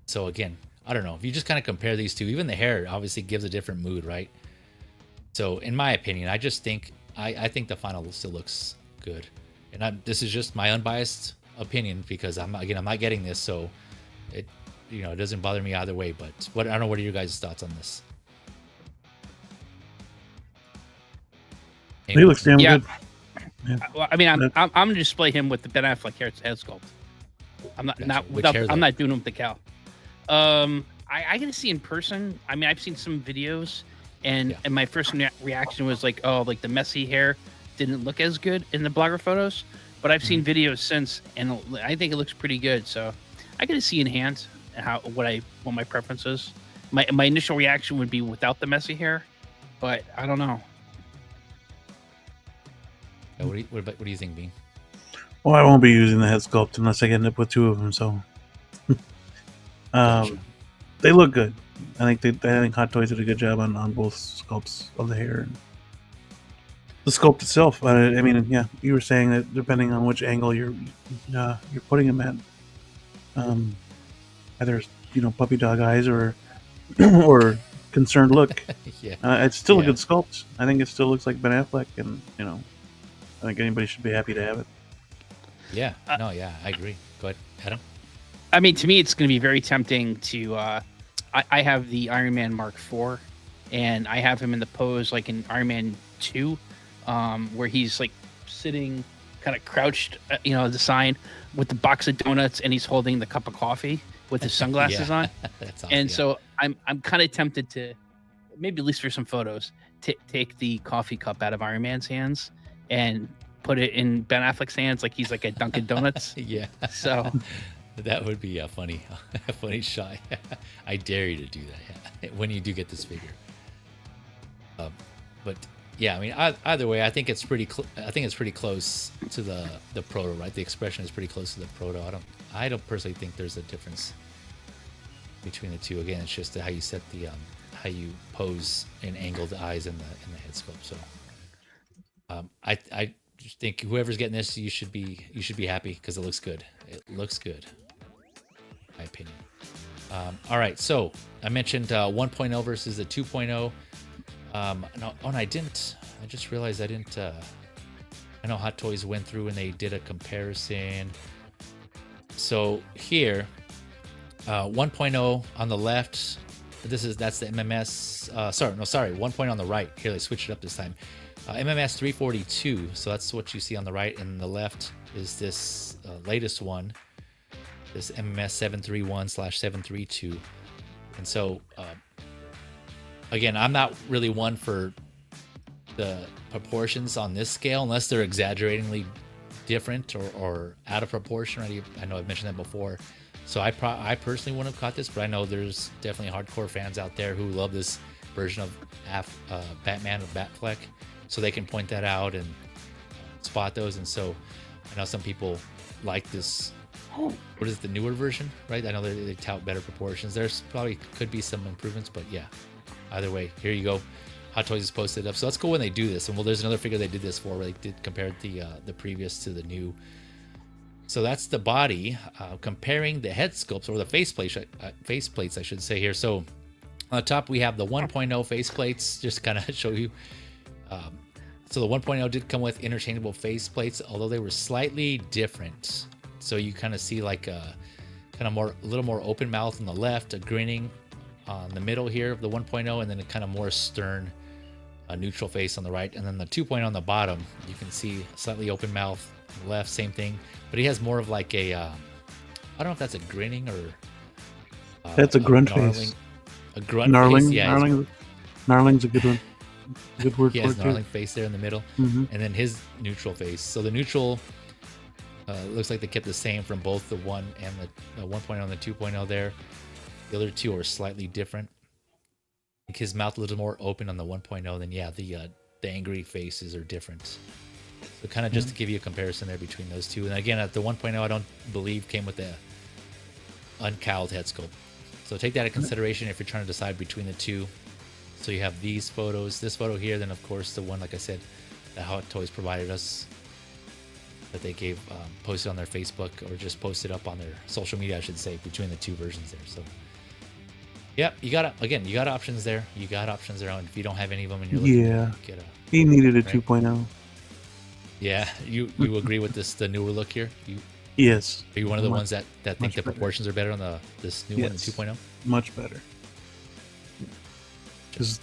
So again, I don't know, if you just kind of compare these two, even the hair obviously gives a different mood, right? So in my opinion, I just think I think the final still looks good, and this is just my unbiased opinion, because I'm not getting this, so it doesn't bother me either way. But I don't know, what are your guys' thoughts on this? He looks damn good. Yeah. Well, I mean, I'm gonna display him with the Ben Affleck head sculpt. I'm not doing him with the cowl. I gotta see in person. I mean, I've seen some videos, and my first reaction was like, oh, like the messy hair didn't look as good in the blogger photos. But I've seen videos since, and I think it looks pretty good. So I gotta see in hand what my preference is. My initial reaction would be without the messy hair, but I don't know. What do you think, Bean? Well, I won't be using the head sculpt unless I end up with two of them. So, they look good. I think Hot Toys did a good job on both sculpts of the hair and the sculpt itself. I mean, yeah, you were saying that depending on which angle you're putting them at, either puppy dog eyes or or concerned look. It's still a good sculpt. I think it still looks like Ben Affleck, and I think anybody should be happy to have it. Yeah. I agree. Go ahead, Adam. I mean, to me, it's going to be very tempting to. I have the Iron Man Mark IV, and I have him in the pose like in Iron Man 2, where he's like sitting kind of crouched, the sign with the box of donuts, and he's holding the cup of coffee with his sunglasses on. That's awesome, and so I'm kind of tempted to, maybe at least for some photos, take the coffee cup out of Iron Man's hands and put it in Ben Affleck's hands like he's like a Dunkin' Donuts. Yeah. So that would be a funny shot. I dare you to do that when you do get this figure. But yeah, I mean, either way, I think it's pretty. I think it's pretty close to the proto, right? The expression is pretty close to the proto. I don't personally think there's a difference between the two. Again, it's just how you set the how you pose and angle the eyes and the head sculpt. So. I just think whoever's getting this, you should be happy because it looks good. It looks good, in my opinion. All right, so I mentioned 1.0 versus the 2.0. I didn't. I just realized I didn't. I know Hot Toys went through and they did a comparison. So here, 1.0 on the left that's the MMS. Sorry, 1.0 on the right. Here, they switched it up this time. MMS 342. So that's what you see on the right, and the left is this latest one, this MMS 731/732. And so, again, I'm not really one for the proportions on this scale unless they're exaggeratingly different or out of proportion. I know I've mentioned that before. So I personally wouldn't have caught this, but I know there's definitely hardcore fans out there who love this version of Batman with Batfleck, so they can point that out and spot those. And so I know some people like this. What is it, the newer version, right? I know they tout better proportions. There's probably could be some improvements, but yeah. Either way, here you go. Hot Toys is posted up. So let's go when they do this. And well, there's another figure they did this for where they did compare the previous to the new. So that's the body, comparing the head sculpts or the faceplates, I should say here. So on the top we have the 1.0 faceplates, just to kind of show you. So the 1.0 did come with interchangeable faceplates, although they were slightly different. So you kind of see like a little more open mouth on the left, a grinning on the middle here of the 1.0, and then a kind of more stern neutral face on the right. And then the 2.0 on the bottom, you can see a slightly open mouth on the left, same thing. But he has more of like a, I don't know if that's a grinning or... That's a grunt face. A grunt face, yeah. Gnarling's a good one. Good word he for has it, gnarling too. face there in the middle. Mm-hmm. And then his neutral face. So the neutral looks like they kept the same from both the 1 and the 1.0 and the 2.0 there. The other two are slightly different. Like his mouth a little more open on the 1.0 than the angry faces are different. So kind of just to give you a comparison there between those two. And again, at the 1.0, I don't believe came with the uncowled head sculpt. So take that into consideration if you're trying to decide between the two. So you have these photos, this photo here, then of course the one, like I said, that Hot Toys provided us, that they gave posted on their Facebook, or just posted up on their social media, I should say, between the two versions there. So yep, you got options there. You got options there. And if you don't have any of them and you're looking to get a, he needed a right? 2.0. Yeah, you agree with the newer look here? Yes. Are you one of the ones that think the better. proportions are better on this new one, the 2.0? Much better. Because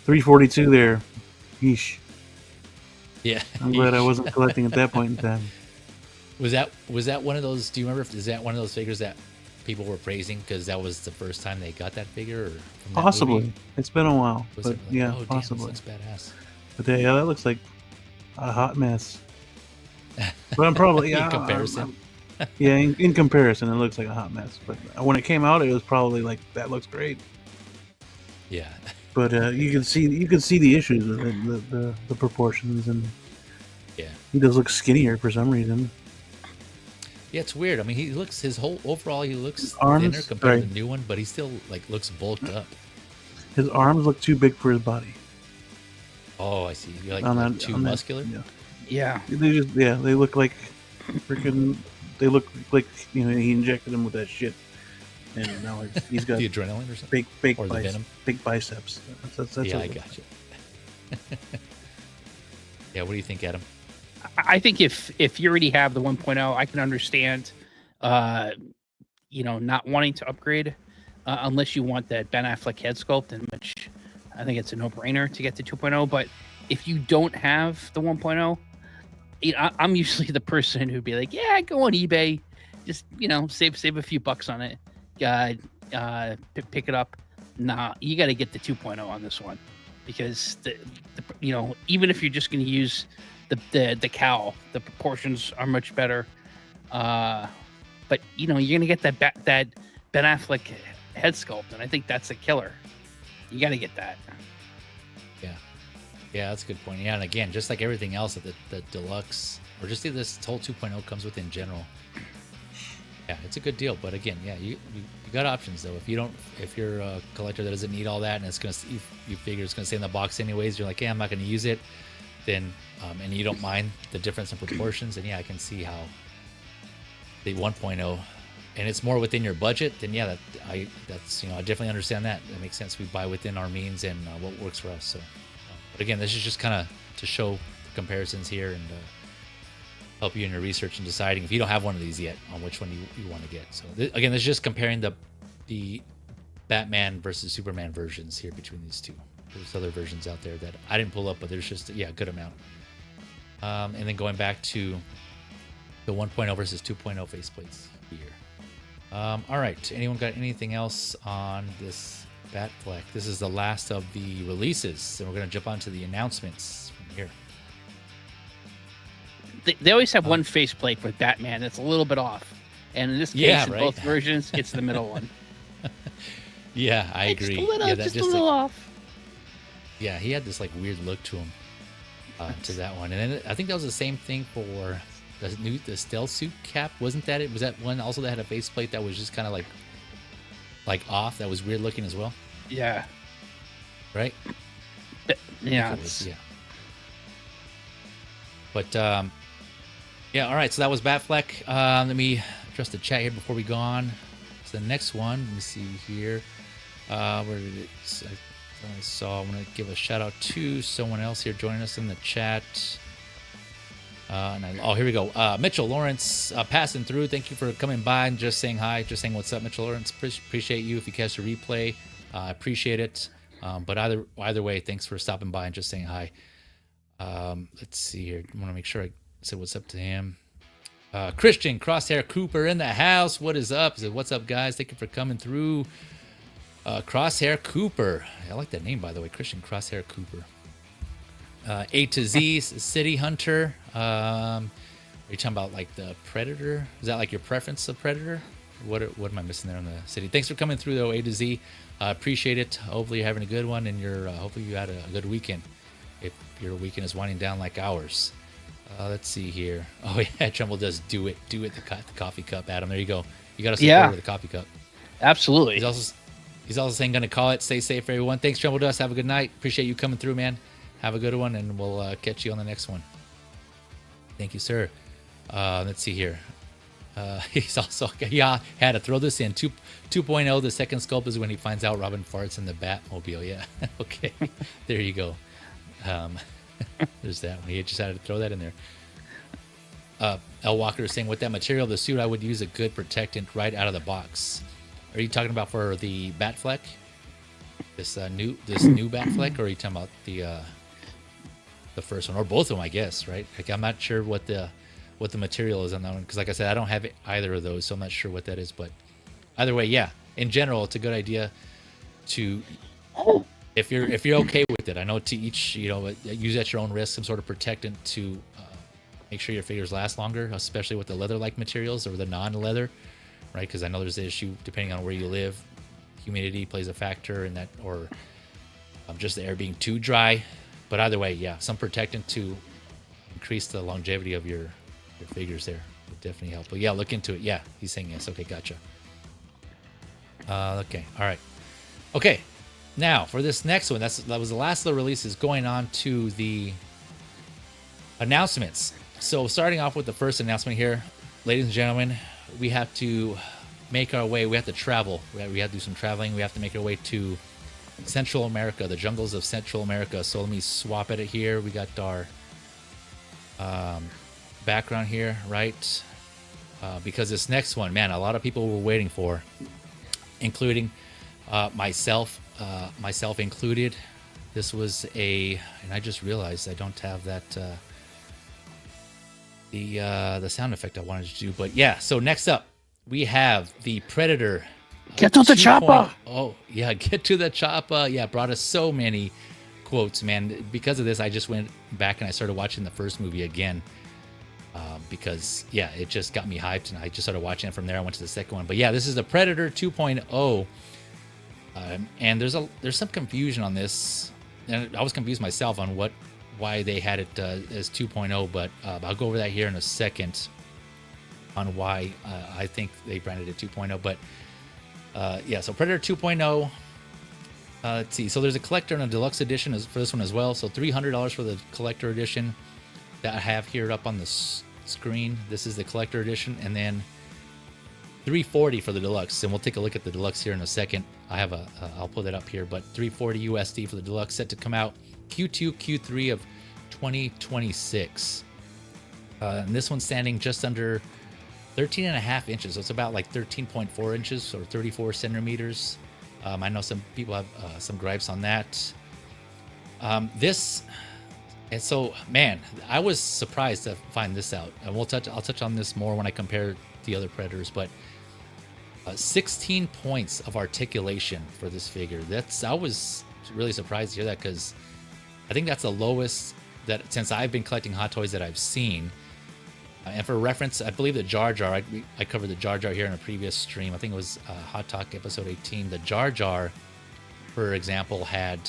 342 there, yeesh. Yeah. I'm glad I wasn't collecting at that point in time. Was that one of those? Do you remember? Is that one of those figures that people were praising because that was the first time they got that figure? Or from that Possibly. movie? It's been a while, Was but it like, yeah, oh, possibly. Damn, this looks badass. But yeah, that looks like a hot mess. But I'm probably In comparison. In comparison, it looks like a hot mess. But when it came out, it was probably like, that looks great. Yeah. But you can see the issues with the proportions, and Yeah. he does look skinnier for some reason. Yeah, it's weird. I mean, he looks he looks Arms, thinner compared to right. the new one, but he still like looks bulked up. His arms look too big for his body. Oh, I see. You're On like that- too on that- muscular. Yeah. They look like freaking. They look like he injected him with that shit, and now he's got The adrenaline or something. big or the venom. big biceps. That's Yeah, what I it got looks you. Yeah, what do you think, Adam? I think if you already have the 1.0, I can understand, not wanting to upgrade unless you want that Ben Affleck head sculpt, in which I think it's a no-brainer to get to 2.0. But if you don't have the 1.0, I'm usually the person who'd be like, yeah, go on eBay, just save a few bucks on it, pick it up. Nah, you got to get the 2.0 on this one, because even if you're just going to use the cowl, the proportions are much better. But you're gonna get that Ben Affleck head sculpt, and I think that's a killer. You got to get that. Yeah, that's a good point. Yeah, and again, just like everything else that the deluxe or just this whole 2.0 comes with in general. Yeah, it's a good deal. But again, yeah, you got options though. If you're a collector that doesn't need all that, and it's you figure it's gonna stay in the box anyways, you're like, yeah, I'm not gonna use it. Then and you don't mind the difference in proportions, and yeah, I can see how the 1.0, and it's more within your budget, then yeah, I definitely understand that. That makes sense. We buy within our means and what works for us. So, but again, this is just kind of to show the comparisons here and help you in your research and deciding if you don't have one of these yet on which one you want to get. So again, this is just comparing the Batman versus Superman versions here between these two. There's other versions out there that I didn't pull up, but there's just a good amount. And then going back to the 1.0 versus 2.0 faceplates here. All right, anyone got anything else on this Batfleck? This is the last of the releases, and we're going to jump on to the announcements from here. They always have one faceplate with Batman that's a little bit off. And in this case, in both versions, it's the middle one. Yeah, I agree. Just a little off. Yeah, he had this like weird look to him, to that one. And then I think that was the same thing for the stealth suit cap. Wasn't that it? Was that one also that had a faceplate that was just kind of like off? That was weird looking as well. Yeah. Right. Yeah. Yeah. But yeah. All right. So that was Batfleck. Let me address the chat here before we go on to the next one. Let me see here. Where did it? I saw. I want to give a shout out to someone else here joining us in the chat. Here we go. Mitchell Lawrence passing through. Thank you for coming by and just saying hi. Just saying what's up, Mitchell Lawrence. Appreciate you. If you catch the replay, I appreciate it. But either way, thanks for stopping by and just saying hi. Let's see here. I want to make sure I said what's up to him. Christian Crosshair Cooper in the house. What is up? He said, what's up, guys? Thank you for coming through. Crosshair Cooper. I like that name, by the way. Christian Crosshair Cooper. A to Z City Hunter. Are you talking about like the Predator? Is that like your preference of Predator? What am I missing there on the city? Thanks for coming through though, A to Z. Appreciate it. Hopefully you're having a good one, and hopefully you had a good weekend. If your weekend is winding down like ours. Let's see here. Oh yeah, Trumbull does do it. The coffee cup, Adam. There you go. You got to support with the coffee cup. Absolutely. He's also saying going to call it. Stay safe, everyone. Thanks, Trumbull Dust. Have a good night. Appreciate you coming through, man. Have a good one, and we'll catch you on the next one. Thank you, sir. Let's see here. He's also had to throw this in 2.0. The second sculpt is when he finds out Robin farts in the Batmobile. Yeah, okay, there you go. There's that one. He just had to throw that in there. L Walker is saying with that material, the suit I would use a good protectant right out of the box. Are you talking about for the Batfleck? This new Batfleck, or are you talking about the first one, or both of them? I guess, right? Like, I'm not sure what the material is on that one, because like I said, I don't have either of those, so I'm not sure what that is. But either way, yeah, in general, it's a good idea to, if you're okay with it. I know to each, use at your own risk some sort of protectant to make sure your figures last longer, especially with the leather-like materials or the non-leather, right? Because I know there's an issue depending on where you live. Humidity plays a factor in that, or just the air being too dry. But either way, yeah, some protectant to increase the longevity of your figures there would definitely help. But yeah, look into it. Yeah, he's saying yes. Okay, gotcha. Okay, all right. Okay, now for this next one, that was the last of the releases. Going on to the announcements. So starting off with the first announcement here, ladies and gentlemen, we have to make our way. We have to travel. We have to do some traveling. We have to make our way to Central America, the jungles of Central America. So let me swap at it here. We got our background here, right? Because this next one, man, a lot of people were waiting for, including myself included. This was and I just realized I don't have that the sound effect I wanted to do. But yeah, so next up we have the Predator. Get to the chopper! Oh, yeah, get to the chopper. Yeah, brought us so many quotes, man. Because of this, I just went back and I started watching the first movie again. Because, yeah, it just got me hyped, and I just started watching it from there. I went to the second one. But, yeah, this is the Predator 2.0. And there's some confusion on this. And I was confused myself on why they had it as 2.0. But I'll go over that here in a second on why I think they branded it 2.0. But yeah, so Predator 2.0. Let's see. So there's a collector and a deluxe edition for this one as well. So $300 for the collector edition that I have here up on the screen. This is the collector edition, and then $340 for the deluxe. And we'll take a look at the deluxe here in a second. I'll pull that up here, but $340 USD for the deluxe, set to come out Q2, Q3 of 2026. And this one's standing just under 13.5 inches. So it's about like 13.4 inches or 34 centimeters I know some people have some gripes on that. This and so, man, I was surprised to find this out, and I'll touch on this more when I compare the other Predators. But 16 points of articulation for this figure. I was really surprised to hear that, because I think that's the lowest that since I've been collecting Hot Toys that I've seen. And for reference, I believe the Jar Jar, I covered the Jar Jar here in a previous stream. I think it was Hot Talk episode 18. The Jar Jar, for example, had,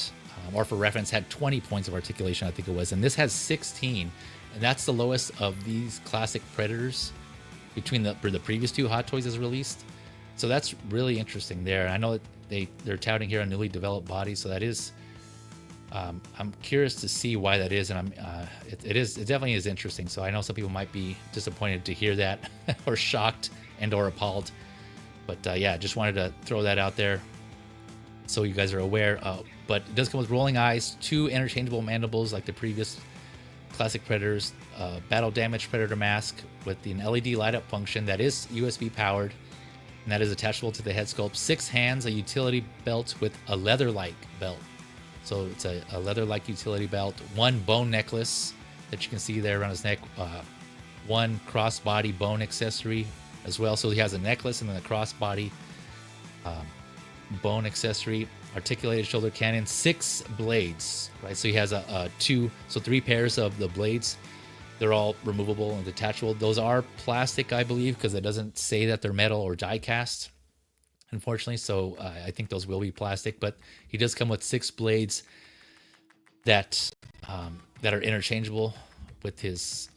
or for reference, had 20 points of articulation, I think it was. And this has 16. And that's the lowest of these classic Predators between the previous two Hot Toys as released. So that's really interesting there. I know that they're touting here a newly developed body, so that is. I'm curious to see why that is, and it definitely is interesting. So I know some people might be disappointed to hear that, or shocked or appalled. But yeah, just wanted to throw that out there so you guys are aware. But it does come with rolling eyes, 2 interchangeable mandibles like the previous classic Predators, battle damage Predator mask with an LED light up function that is USB powered, and that is attachable to the head sculpt. 6 hands, a utility belt with a leather-like belt. So it's a leather-like utility belt. 1 bone necklace that you can see there around his neck. 1 crossbody bone accessory as well. So he has a necklace and then a crossbody bone accessory. Articulated shoulder cannon. 6 blades, right? So he has 3 pairs of the blades. They're all removable and detachable. Those are plastic, I believe, because it doesn't say that they're metal or die cast, unfortunately. So I think those will be plastic. But he does come with 6 blades that are interchangeable with his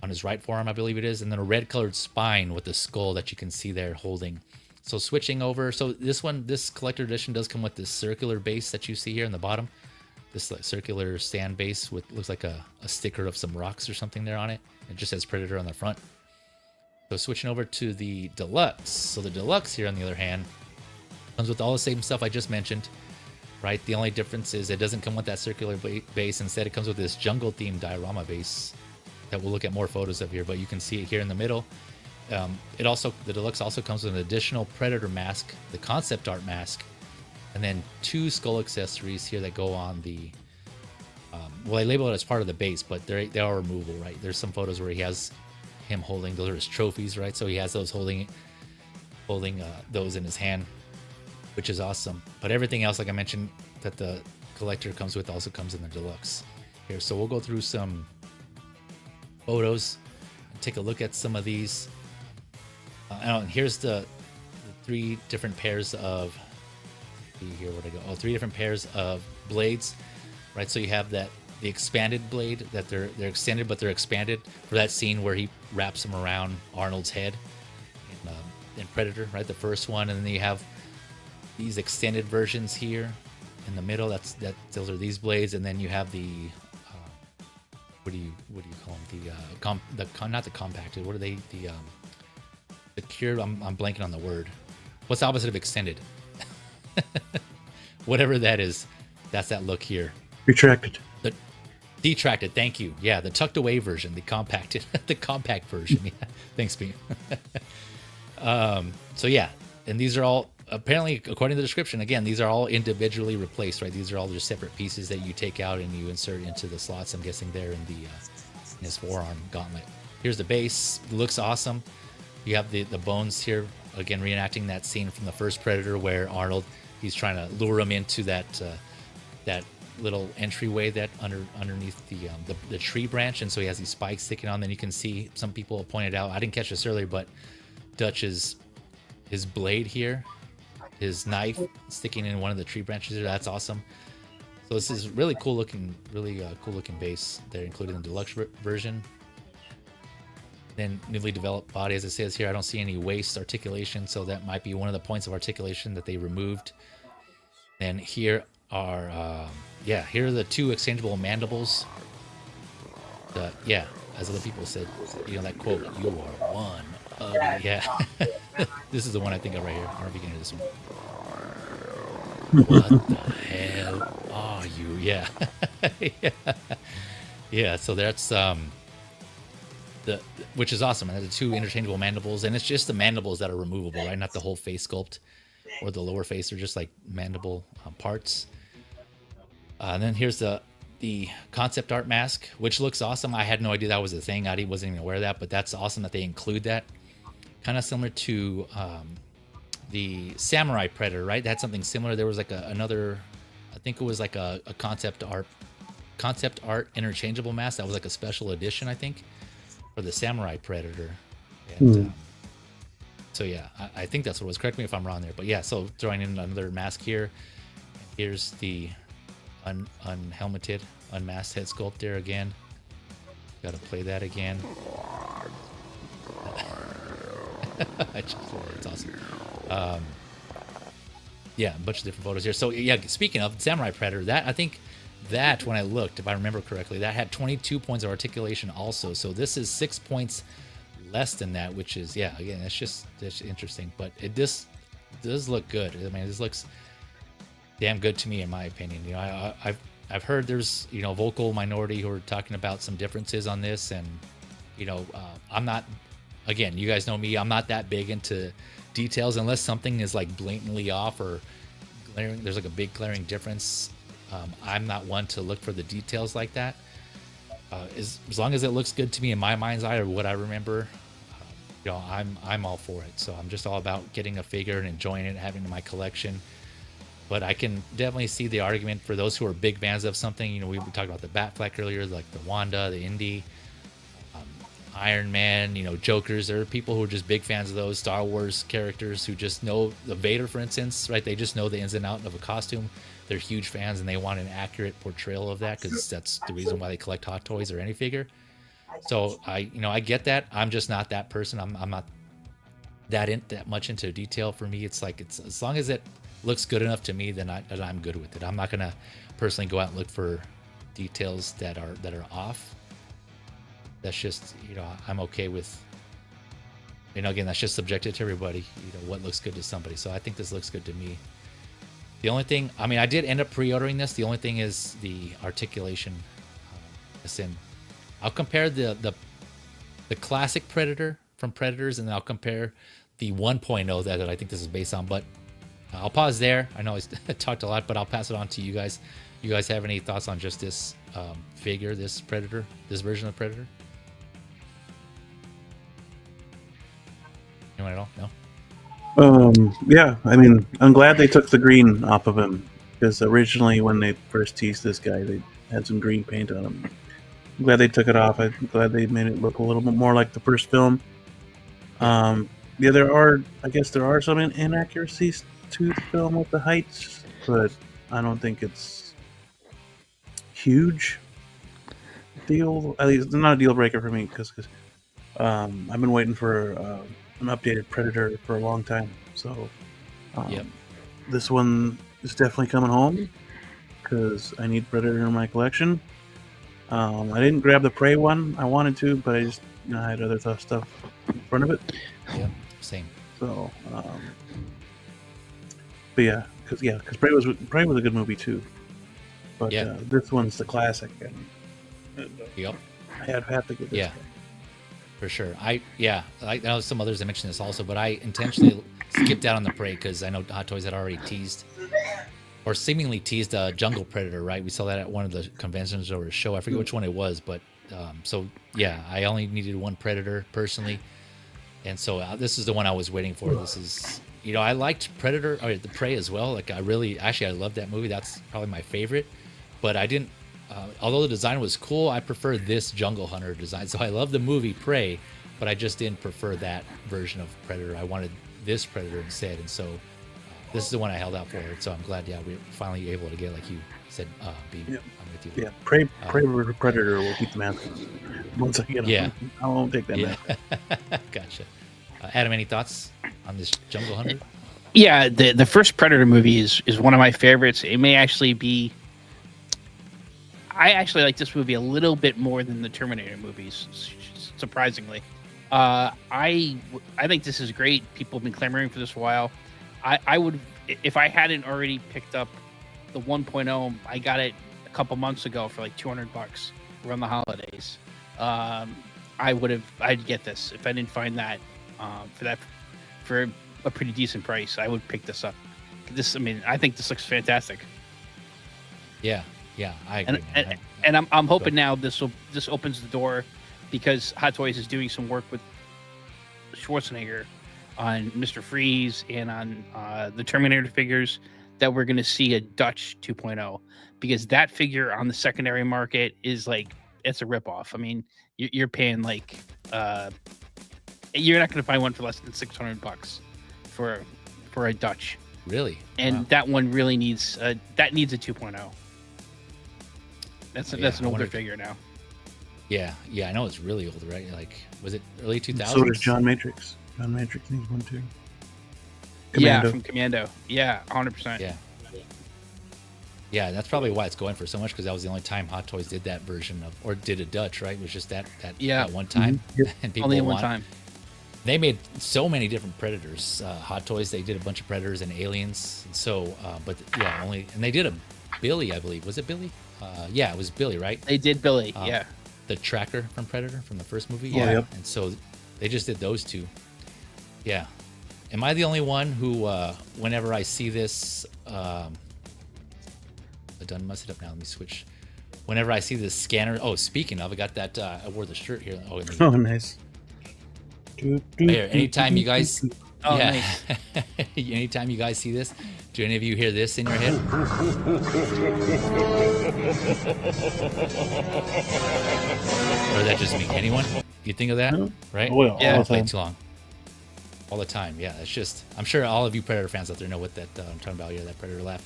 on his right forearm, I believe it is, and then a red colored spine with the skull that you can see there holding. So switching over, so this collector edition does come with this circular base that you see here in the bottom. This circular sand base with looks like a sticker of some rocks or something there on it. It just says Predator on the front. So switching over to the Deluxe. So the Deluxe here, on the other hand, comes with all the same stuff I just mentioned, right? The only difference is it doesn't come with that circular base. Instead, it comes with this jungle-themed diorama base that we'll look at more photos of here, but you can see it here in the middle. The Deluxe also comes with an additional Predator mask, the concept art mask, and then 2 skull accessories here that go on the I label it as part of the base, but they are removable, right? There's some photos where he has him holding, those are his trophies, right? So he has those holding those in his hand, which is awesome. But everything else, like I mentioned, that the collector comes with also comes in the Deluxe here. So we'll go through some photos and take a look at some of these. And here's the 3 different pairs of, here, where'd I go? 3 different pairs of blades, right? So you have the expanded blade that they're extended, but they're expanded for that scene where he wraps them around Arnold's head in Predator, right? The first one, and then you have these extended versions here in the middle. Those are these blades, and then you have the what do you call them? Not the compacted. What are they? The cured. I'm blanking on the word. What's the opposite of extended? Whatever that is, that's that look here. Retracted. The detracted. Thank you. Yeah, the tucked away version, the compacted, the compact version. Yeah. Thanks, Pete. So yeah, and these are all apparently, according to the description, again, these are all individually replaced, right? These are all just separate pieces that you take out and you insert into the slots. I'm guessing there in his forearm gauntlet. Here's the base. It looks awesome. You have the bones here, again, reenacting that scene from the first Predator where Arnold, he's trying to lure him into that little entryway that underneath the tree branch, and so he has these spikes sticking on. Then you can see some people have pointed out, I didn't catch this earlier, but Dutch's his blade here, his knife sticking in one of the tree branches there. That's awesome. So this is really cool looking base there, including the Deluxe version. Then newly developed body, as it says here, I don't see any waist articulation, so that might be one of the points of articulation that they removed. And here are, here are the 2 exchangeable mandibles. As other people said, that quote, "You are one ugly." Yeah, this is the one I think of right here. I don't know if you can hear this one. What the hell are you? Yeah, yeah. So that's which is awesome. And the 2 interchangeable mandibles, and it's just the mandibles that are removable, right? Not the whole face sculpt. or the lower face. They're just like mandible parts. And then here's the concept art mask, which looks awesome. I had no idea that was a thing. I wasn't even aware of that, but that's awesome that they include that. Kind of similar to the Samurai Predator, right? That had something similar. There was like another, I think it was like a concept art interchangeable mask that was like a special edition, I think, for the Samurai Predator. And so yeah, I think that's what it was. Correct me if I'm wrong there, but yeah. So throwing in another mask here. Here's the unhelmeted, unmasked head sculpt there again. Got to play that again. It's awesome. Yeah, a bunch of different photos here. So yeah, speaking of Samurai Predator, that I think that when I looked, if I remember correctly, that had 22 points of articulation also. So this is 6 points less than that, which is, yeah, again, that's interesting. But this does look good. I mean, this looks damn good to me, in my opinion. You know, I've heard there's, you know, vocal minority who are talking about some differences on this, and you know, I'm not. Again, you guys know me. I'm not that big into details unless something is like blatantly off or glaring. There's like a big glaring difference. I'm not one to look for the details like that. As long as it looks good to me in my mind's eye or what I remember, you know, I'm all for it. So I'm just all about getting a figure and enjoying it, having it in my collection. But I can definitely see the argument for those who are big fans of something. You know, we talked about the Batfleck earlier, like the Wanda, the Indy, Iron Man, you know, Jokers. There are people who are just big fans of those Star Wars characters who just know the Vader, for instance, right? They just know the ins and outs of a costume. They're huge fans and they want an accurate portrayal of that because that's the reason why they collect Hot Toys or any figure. So I get that. I'm just not that person. I'm not that much into detail. For me, it's like it's as long as it looks good enough to me, then I'm good with it. I'm not gonna personally go out and look for details that are off. That's just, you know, I'm okay with, you know, again, that's just subjective to everybody, you know, what looks good to somebody. So I think this looks good to me. The only thing, I mean, I did end up pre-ordering this. The only thing is the articulation. I'll compare the classic Predator from Predators, and then I'll compare the 1.0 that I think this is based on. But I'll pause there. I know I talked a lot, but I'll pass it on to you guys. You guys have any thoughts on just this figure, this Predator, this version of Predator? Anyone at all? No? Yeah, I mean, I'm glad they took the green off of him, because originally when they first teased this guy, they had some green paint on him. I'm glad they took it off. I'm glad they made it look a little bit more like the first film. Yeah, I guess there are some inaccuracies to the film with the heights, but I don't think it's huge deal. At least it's not a deal breaker for me, because I've been waiting for an updated Predator for a long time. So this one is definitely coming home because I need Predator in my collection. I didn't grab the Prey one. I wanted to, but I just I had other stuff in front of it. Yeah, same. So, but because Prey was a good movie too. But this one's the classic, and I have to get this. Yeah. For sure. I know some others that mentioned this also, but I intentionally skipped out on the Prey because I know Hot Toys had already teased or seemingly teased Jungle Predator, right? We saw that at one of the conventions or a show. I forget which one it was, but I only needed one Predator personally. And so this is the one I was waiting for. This is, I liked Predator, or the Prey as well. Like I loved that movie. That's probably my favorite, but I didn't, although the design was cool, I prefer this Jungle Hunter design. So I love the movie Prey, but I just didn't prefer that version of Predator. I wanted this Predator instead. And so this is the one I held out for. So I'm glad, we're finally able to get, like you said, I'm with you. Yeah, Prey Predator will keep the mask once I get him. I won't take that mask. Gotcha. Adam, any thoughts on this Jungle Hunter? Yeah, the first Predator movie is one of my favorites. It may actually be. I actually like this movie a little bit more than the Terminator movies, surprisingly. I think this is great. People have been clamoring for this a while. I would, if I hadn't already picked up the 1.0, I got it a couple months ago for like $200 around the holidays. I'd get this if I didn't find that for a pretty decent price, I would pick this up. I think this looks fantastic. Yeah, I agree. And I'm hoping now this opens the door, because Hot Toys is doing some work with Schwarzenegger on Mr. Freeze and on the Terminator figures, that we're going to see a Dutch 2.0, because that figure on the secondary market is like, it's a ripoff. I mean, you're paying like you're not going to find one for less than $600 for a Dutch. Really? And that one really needs a 2.0. That's an older figure now. Yeah, I know it's really old, right? Like, was it early 2000s? So does John Matrix. John Matrix needs one too. Commando. Yeah, from Commando. Yeah, 100%. Yeah, that's probably why it's going for so much, because that was the only time Hot Toys did that version of, or did a Dutch, right? It was just that one time. Mm-hmm. Yep. And people only one time. They made so many different Predators. Hot Toys, they did a bunch of Predators and Aliens. So, and they did a Billy, I believe. Was it Billy? Yeah, it was Billy, right? They did Billy, yeah. The tracker from Predator, from the first movie. Yeah. Yep. And so they just did those two. Yeah. Am I the only one who, whenever I see this, I done messed it up now. Let me switch. Whenever I see this scanner, speaking of, I got that, I wore the shirt here. Oh, nice. Here, anytime you guys, nice. anytime you guys see this, do any of you hear this in your head? Or is that just me? Anyone? You think of that? Right? Oh, yeah. All the time. Too long. All the time. Yeah, it's just, I'm sure all of you Predator fans out there know what that I'm talking about here, that Predator laugh.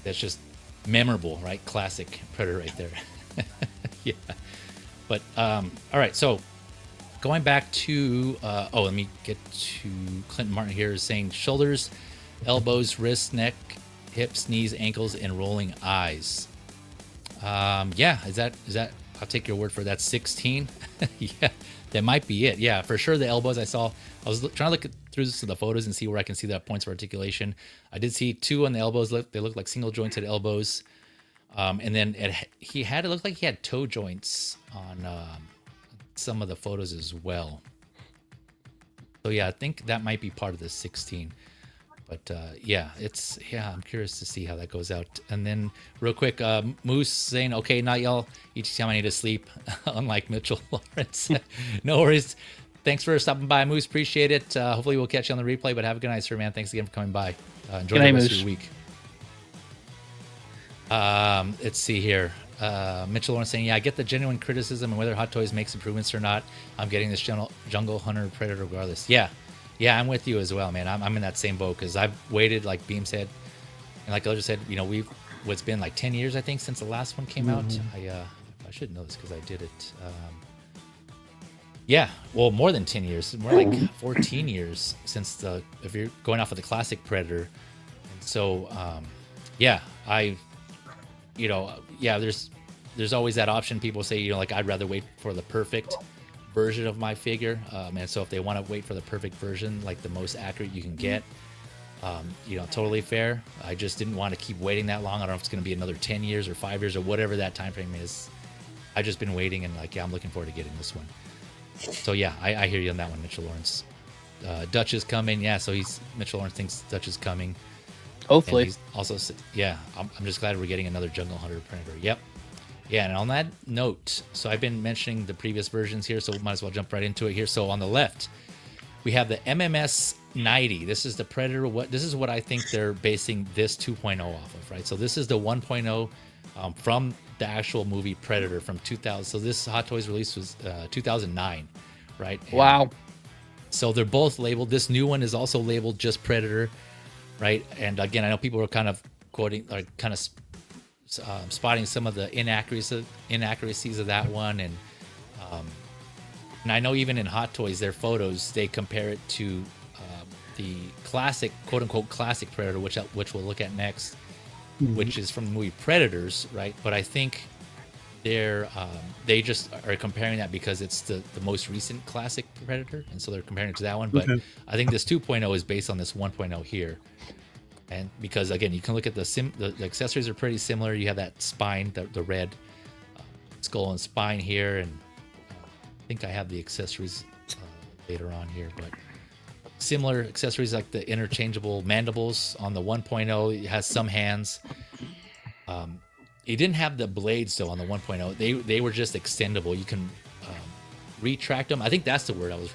That's just memorable, right? Classic Predator right there. Yeah. But, all right. So going back to, let me get to Clinton Martin here, is saying shoulders, elbows, wrists, neck, hips, knees, ankles, and rolling eyes. Is that, I'll take your word for that, 16? Yeah, that might be it. Yeah, for sure. The elbows I was trying to look through the photos and see where I can see that points of articulation. I did see 2 on the elbows. They look like single jointed elbows. And then it looked like he had toe joints on some of the photos as well. So yeah, I think that might be part of the 16. But I'm curious to see how that goes out. And then real quick, Moose saying, okay, not y'all, each time I need to sleep, unlike Mitchell Lawrence. No worries. Thanks for stopping by, Moose. Appreciate it. Hopefully we'll catch you on the replay, but have a good night, sir, man. Thanks again for coming by. Enjoy the rest of your week. Let's see here. Mitchell Lawrence saying, yeah, I get the genuine criticism and whether Hot Toys makes improvements or not. I'm getting this Jungle Hunter Predator regardless. Yeah, I'm with you as well, man. I'm in that same boat, because I've waited, like Beam said, and like Elder said, it's been like 10 years, I think, since the last one came out. I should know this because I did it. Well, more than 10 years, more like 14 years since if you're going off of the classic Predator. And so, there's always that option. People say, I'd rather wait for the perfect version of my figure, and so if they want to wait for the perfect version, like the most accurate you can get, totally fair. I just didn't want to keep waiting that long. I don't know if it's going to be another 10 years or 5 years or whatever that time frame is. I've just been waiting, and I'm looking forward to getting this one. So yeah, I hear you on that one, Mitchell Lawrence. Dutch is coming. Yeah, so Mitchell Lawrence thinks Dutch is coming. Hopefully. And he's also, I'm just glad we're getting another Jungle Hunter Predator. Yep. Yeah, and on that note, so I've been mentioning the previous versions here, so we might as well jump right into it here. So on the left, we have the MMS 90. This is the Predator. This is what I think they're basing this 2.0 off of, right? So this is the 1.0 from the actual movie Predator from 2000. So this Hot Toys release was 2009, right? And wow. So they're both labeled. This new one is also labeled just Predator, right? And again, I know people are kind of quoting, like kind of spotting some of the inaccuracies of that one, and I know even in Hot Toys, their photos, they compare it to the classic, quote unquote, classic Predator, which we'll look at next, which is from the movie Predators, right? But I think they just are comparing that because it's the most recent classic Predator, and so they're comparing it to that one. But I think this 2.0 is based on this 1.0 here. And because, again, you can look at the accessories are pretty similar. You have that spine, the red skull and spine here. And I think I have the accessories later on here. But similar accessories like the interchangeable mandibles on the 1.0. It has some hands. It didn't have the blades though on the 1.0. They were just extendable. You can retract them. I think that's the word I was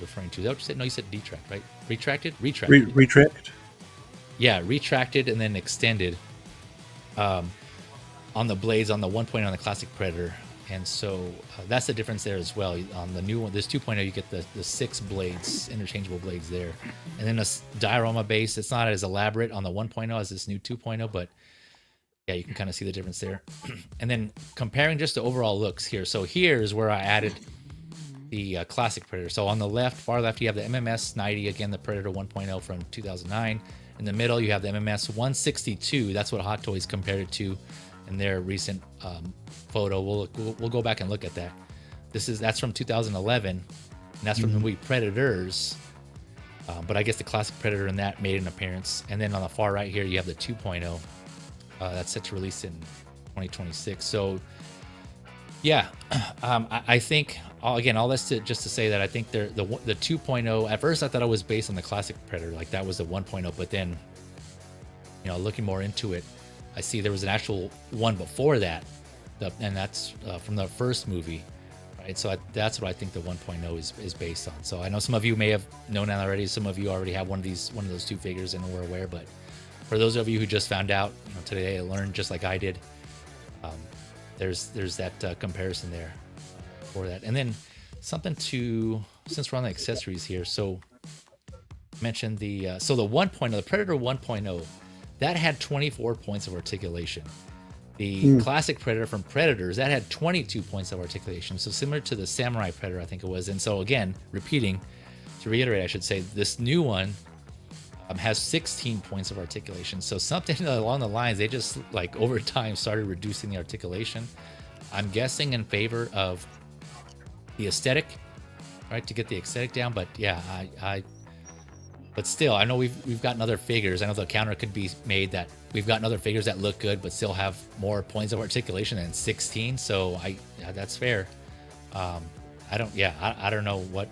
referring to. Is that what you said? No, you said detract, right? Retracted? Retracted. Retract? Yeah, retracted and then extended on the blades on the 1.0 on the classic Predator. And so that's the difference there as well. On the new one, this 2.0, you get the 6 blades, interchangeable blades there. And then a diorama base. It's not as elaborate on the 1.0 as this new 2.0, but yeah, you can kind of see the difference there. And then comparing just the overall looks here. So here's where I added the classic Predator. So on the left, far left, you have the MMS 90, again, the Predator 1.0 from 2009. In the middle, you have the MMS 162. That's what Hot Toys compared it to in their recent photo. We'll go back and look at that. That's from 2011, and that's from the movie Predators. But I guess the classic Predator in that made an appearance. And then on the far right here, you have the 2.0. That's set to release in 2026. So yeah, I think again, all this just to say that I think the 2.0. At first, I thought it was based on the classic Predator, like that was the 1.0. But then, looking more into it, I see there was an actual one before that, and that's from the first movie, right? So that's what I think the 1.0 is based on. So I know some of you may have known that already. Some of you already have one of those 2 figures and were aware. But for those of you who just found out, today, I learned just like I did. There's that comparison there for that. And then something since we're on the accessories here, so I mentioned the 1.0, the Predator 1.0, that had 24 points of articulation. The classic Predator from Predators, that had 22 points of articulation. So similar to the Samurai Predator, I think it was. And so again, to reiterate, I should say, this new one has 16 points of articulation. So something along the lines, they just like over time started reducing the articulation. I'm guessing in favor of the aesthetic, right? To get the aesthetic down. But yeah, but still, I know we've gotten other figures. I know the counter could be made that we've gotten other figures that look good, but still have more points of articulation than 16. So that's fair. I don't know what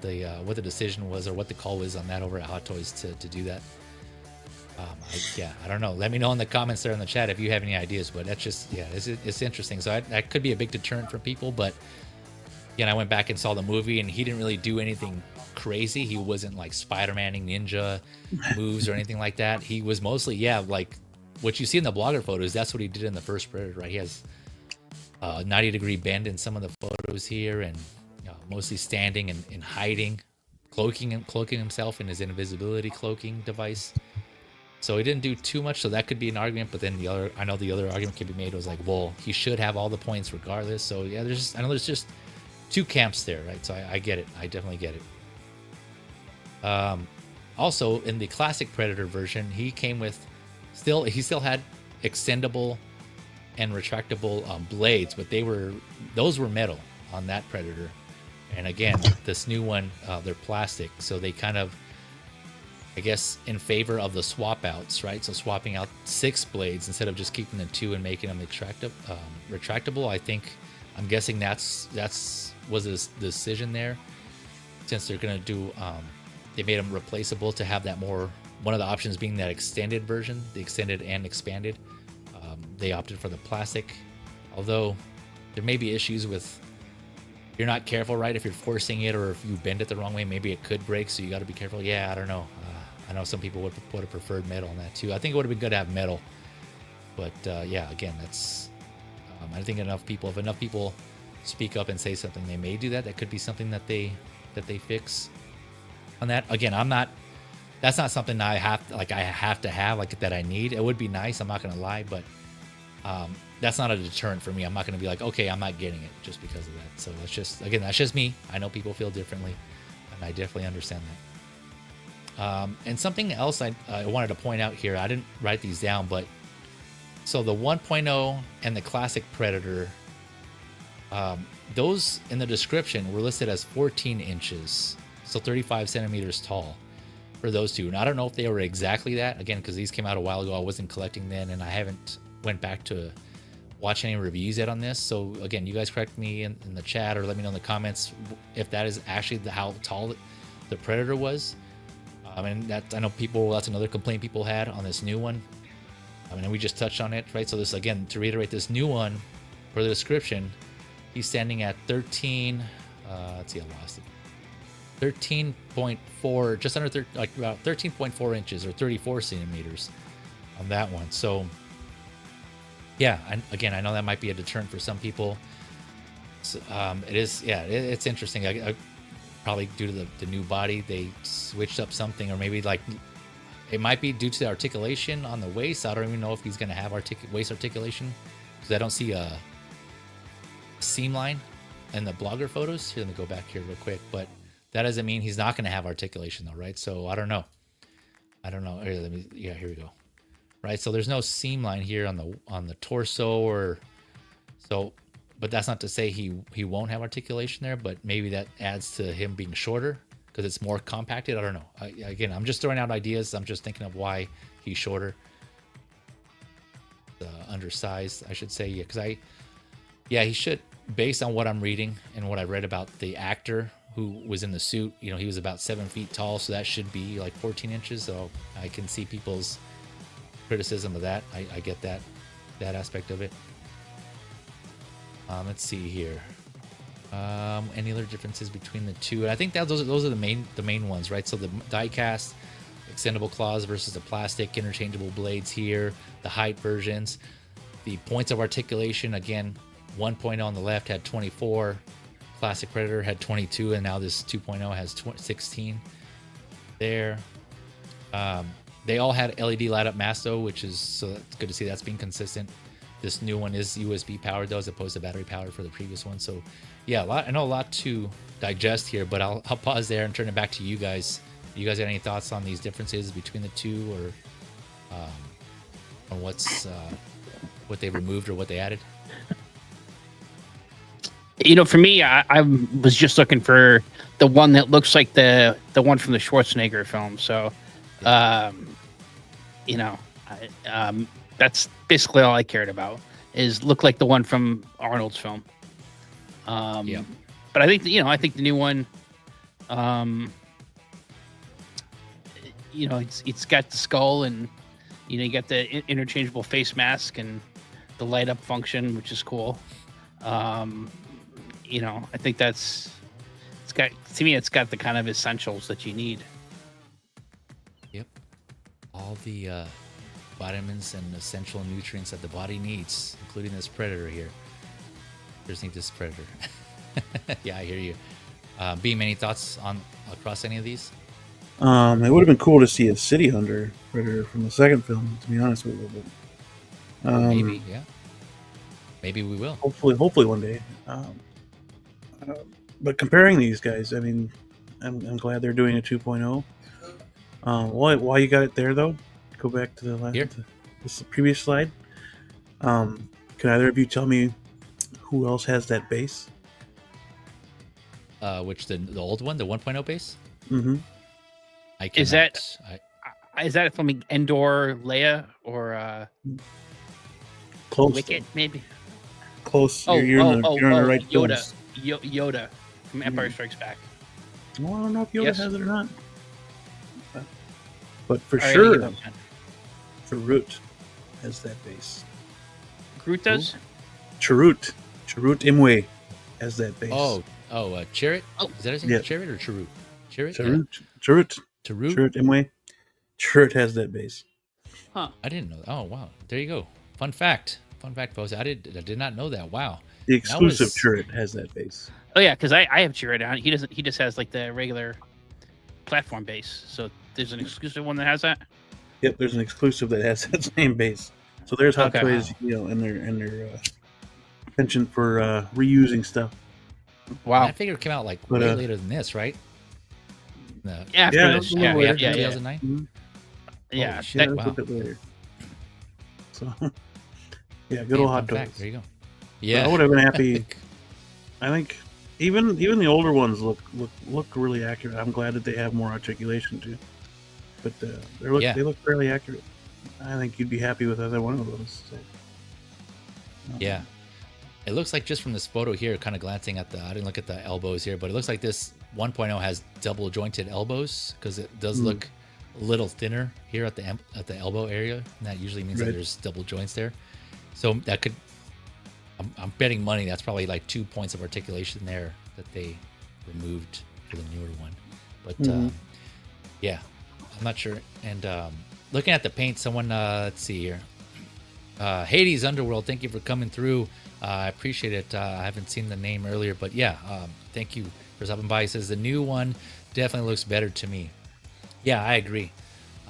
the decision was or what the call was on that over at Hot Toys to do that. I don't know. Let me know in the comments there in the chat if you have any ideas. But that's just it's interesting. So that could be a big deterrent for people. But again, I went back and saw the movie, and he didn't really do anything crazy. He wasn't like Spider-Man-ing ninja moves or anything like that. He was mostly like what you see in the blogger photos. That's what he did in the first Predator, right? He has a 90-degree bend in some of the photos here, and mostly standing and hiding, cloaking himself in his invisibility cloaking device. So he didn't do too much, so that could be an argument. But then the other argument could be made was like, well, he should have all the points regardless. So yeah, there's just 2 camps there, right? So I get it. I definitely get it. Also, in the classic Predator version, he came with he still had extendable and retractable blades, but those were metal on that Predator. And again, this new one, they're plastic, so they kind of, I guess, in favor of the swap outs, right? So swapping out 6 blades instead of just keeping the 2 and making them retractable. I'm guessing was a decision there, since they're gonna do, they made them replaceable to have that more. One of the options being that extended version, the extended and expanded. They opted for the plastic, although there may be issues with. You're not careful, right? If you're forcing it or if you bend it the wrong way, maybe it could break. So you got to be careful. Yeah, I don't know. I know some people would have preferred metal on that too. I think it would have been good to have metal, but again, that's. I think if enough people speak up and say something, they may do that. That could be something that they fix on that. Again, that's not something I have to have that I need. It would be nice. I'm not gonna lie, but that's not a deterrent for me. I'm not going to be like, okay, I'm not getting it just because of that. So that's just me. I know people feel differently, and I definitely understand that. And something else I wanted to point out here, I didn't write these down, but so the 1.0 and the classic Predator, those in the description were listed as 14 inches, so 35 centimeters tall for those 2. And I don't know if they were exactly that, again, because these came out a while ago. I wasn't collecting then, and I haven't went back to watch any reviews yet on this. So again, you guys correct me in the chat or let me know in the comments if that is actually how tall the Predator was. And that, I know that's another complaint people had on this new one. I mean, we just touched on it, right? So this, again, to reiterate, this new one, for the description, he's standing at 13. Let's see, I lost it. 13.4, just under like about 13.4 inches or 34 centimeters on that one. So, yeah, again, I know that might be a deterrent for some people. So, it is, yeah, it's interesting. I probably due to the new body, they switched up something, or maybe like it might be due to the articulation on the waist. I don't even know if he's going to have waist articulation, because I don't see a seam line in the blogger photos. Here, let me go back here real quick, but that doesn't mean he's not going to have articulation though, right? So I don't know. Here, here we go. Right, so there's no seam line here on the torso, or so, but that's not to say he won't have articulation there, but maybe that adds to him being shorter because it's more compacted. I don't know. Again, I'm just throwing out ideas. I'm just thinking of why he's shorter, undersized, I should say. Yeah, because he should, based on what I'm reading and what I read about the actor who was in the suit, you know, he was about 7 feet tall, so that should be like 14 inches. So I can see people's criticism of that. I get that aspect of it. Let's see here. Any other differences between the two? I think that those are the main ones, right? So the die-cast extendable claws versus the plastic interchangeable blades here, the height versions, the points of articulation. Again, 1.0 on the left had 24, classic Predator had 22, and now this 2.0 has 16 there. They all had LED light up mask though, which is, so that's good to see that's being consistent. This new one is USB powered though, as opposed to battery powered for the previous one. So yeah, I know a lot to digest here, but I'll pause there and turn it back to you guys. You guys got any thoughts on these differences between the two, or on what they removed or what they added? You know, for me, I was just looking for the one that looks like the one from the Schwarzenegger film. So, you know, that's basically all I cared about, is look like the one from Arnold's film. Yeah. But I think the new one, you know, it's got the skull, and you know, you got the interchangeable face mask and the light up function, which is cool. You know, I think it's got the kind of essentials that you need. Yep. All the vitamins and essential nutrients that the body needs, including this Predator here. Just need this Predator. Yeah, I hear you. Beam, any thoughts across any of these? It would have been cool to see a City Hunter Predator from the second film, to be honest with you. But, maybe, yeah. Maybe we will. Hopefully one day. But comparing these guys, I mean, I'm glad they're doing a 2.0. Why you got it there though? Go back to the previous slide. Can either of you tell me who else has that base? Which the old one, the 1.0 base? Mm-hmm. Is that from Endor, Leia, or Close. Wicket, maybe? Close. You're on the right Yoda. place. Yoda from Empire Strikes Back. Well, I don't know if Yoda Yes. has it or not. But for All right, sure, Chirrut has that base. Groot does? Chirrut Imwe has that base. Chirrut? Oh. Is that his name? Yeah. Chirrut or Chirrut? Chirrut? Chirrut Chirrut? Imwe. Chirrut has that base. Huh. I didn't know that. Oh, wow. There you go. Fun fact, folks. I did not know that. Wow. The exclusive Chirrut has that base. Oh yeah, because I have Chirrut on. He doesn't. He just has like the regular platform base. So there's an exclusive one that has that. Yep, there's an exclusive that has that same base. So there's Hot Okay. Toys, you know, in their penchant for reusing stuff. Wow. I figured it came out like But, way later than this, right? After Yeah, this. a Yeah, little yeah, later. yeah, yeah. 2009? Mhm. Yeah, Holy shit, that- That's wow. a bit later. So, yeah, good old Fun Hot Toys. fact. There you go. But Yeah. I would have been happy. I think even the older ones look really accurate. I'm glad that they have more articulation too. But they look fairly accurate. I think you'd be happy with either one of those. So. Yeah. It looks like just from this photo here, kind of glancing at I didn't look at the elbows here, but it looks like this 1.0 has double jointed elbows because it does look a little thinner here at the elbow area. And that usually means that there's double joints there. So that could, I'm betting money that's probably like 2 points of articulation there that they removed for the newer one. But yeah, I'm not sure. And looking at the paint, someone, let's see here. Hades Underworld, thank you for coming through. I appreciate it. I haven't seen the name earlier, but yeah, thank you for stopping by. He says the new one definitely looks better to me. Yeah, I agree.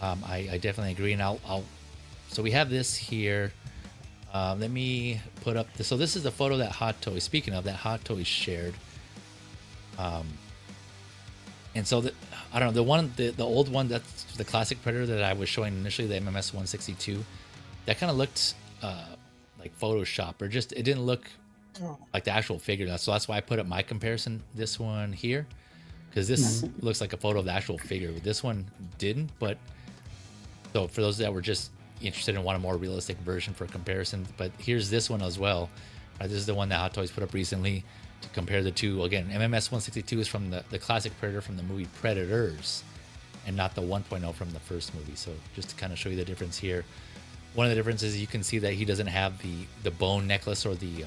I definitely agree. And I'll so we have this here. Let me put up this. So this is the photo that Hot Toys, speaking of that, Hot Toys shared. And so I don't know, the old one, that's the classic Predator that I was showing initially, the MMS 162. That kind of looked like Photoshop, or just, it didn't look like the actual figure. So that's why I put up my comparison, this one here, because this looks like a photo of the actual figure. This one didn't, but so for those that were just interested in want a more realistic version for comparison, but here's this one as well. This is the one that Hot Toys put up recently to compare the two. Again, MMS 162 is from the classic Predator from the movie Predators, and not the 1.0 from the first movie. So just to kind of show you the difference here. One of the differences, you can see that he doesn't have the bone necklace or the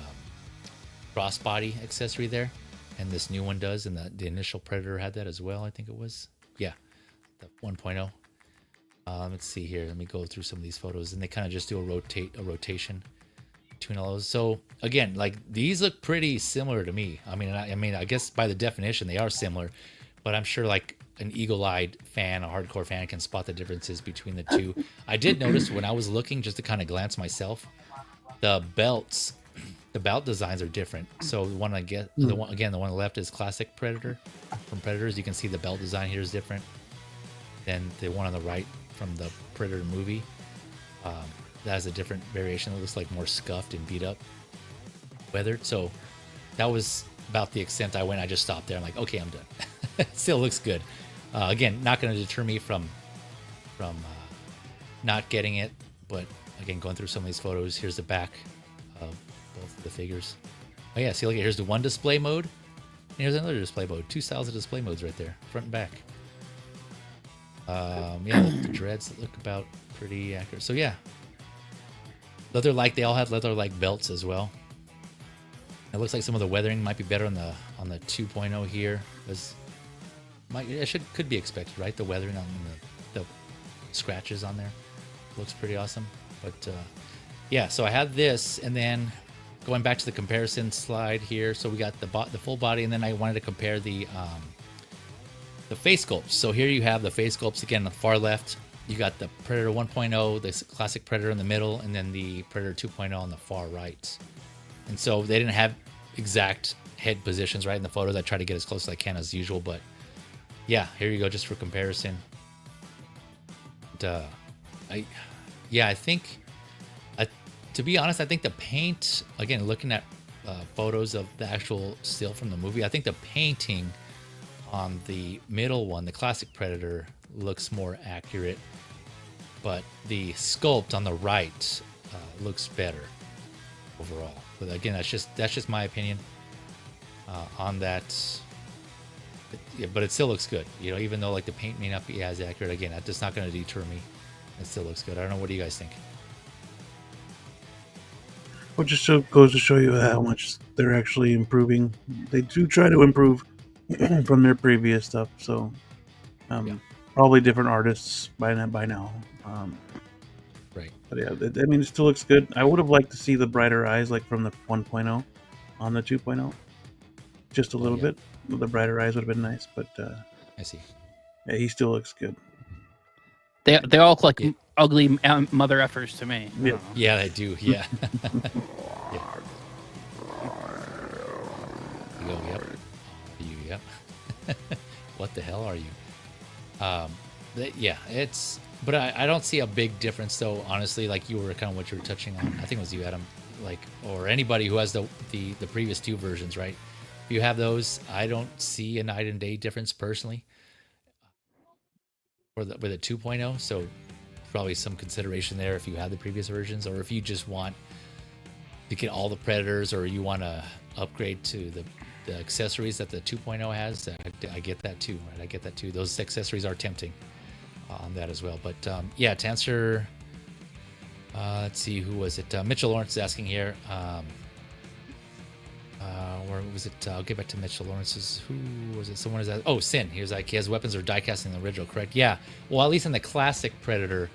crossbody accessory there, and this new one does, and the initial Predator had that as well, I think it was. Yeah, the 1.0. Let's see here. Let me go through some of these photos, and they kind of just do a rotation between all those. So again, like these look pretty similar to me. I mean, I guess by the definition they are similar, but I'm sure like an eagle-eyed fan, a hardcore fan, can spot the differences between the two. I did notice when I was looking, just to kind of glance myself, the belt designs are different. So the one the one on the left is classic Predator from Predators. You can see the belt design here is different than the one on the right from the Predator movie. That has a different variation. It looks like more scuffed and beat up, weathered. So that was about the extent I went. I just stopped there. I'm like, okay, I'm done. Still looks good. Again, not going to deter me from not getting it, but again, going through some of these photos. Here's the back of both of the figures. Oh yeah, see, look, here's the one display mode, and here's another display mode. Two styles of display modes right there, front and back. Yeah, the dreads look about pretty accurate. So yeah, they all have leather-like belts as well. It looks like some of the weathering might be better on the 2.0 here, because could be expected, right? The weathering on the scratches on there looks pretty awesome. But yeah, so I have this, and then going back to the comparison slide here. So we got the full body, and then I wanted to compare the face sculpts. So here you have the face sculpts again on the far left. You got the Predator 1.0, the classic Predator in the middle, and then the Predator 2.0 on the far right. And so they didn't have exact head positions right in the photos. I try to get as close as I can as usual, but yeah, here you go, just for comparison. And, I think, to be honest, I think the paint, again, looking at photos of the actual still from the movie, I think the painting on the middle one, the classic Predator, looks more accurate, but the sculpt on the right looks better overall. But again, that's just my opinion on that. Yeah, but it still looks good, even though like the paint may not be as accurate. Again, that's not going to deter me. It still looks good. I don't know. What do you guys think? Well, just goes to show you how much they're actually improving. They do try to improve from their previous stuff. So probably different artists by now. Right. But yeah, I mean, it still looks good. I would have liked to see the brighter eyes, like from the 1.0 on the 2.0, just a little bit. The brighter eyes would have been nice, but I see. Yeah, he still looks good. They all look like ugly mother effers to me. Yeah, they do. Yeah. Yep. What the hell are you? Yeah, but I don't see a big difference though, honestly. Like you were kind of what you were touching on. I think it was you, Adam, or anybody who has the previous two versions, right? If you have those, I don't see a night and day difference personally with a 2.0. So probably some consideration there if you have the previous versions, or if you just want you get all the Predators, or you want to upgrade to the accessories that the 2.0 has, I get that too. Right? I get that too. Those accessories are tempting on that as well. But yeah, to answer, let's see, who was it? Mitchell Lawrence is asking here. Where was it? I'll get back to Mitchell Lawrence's. Who was it? Someone is asking. Oh, Sin. He was like, he has weapons or die cast in the original, correct? Yeah. Well, at least in the classic Predator,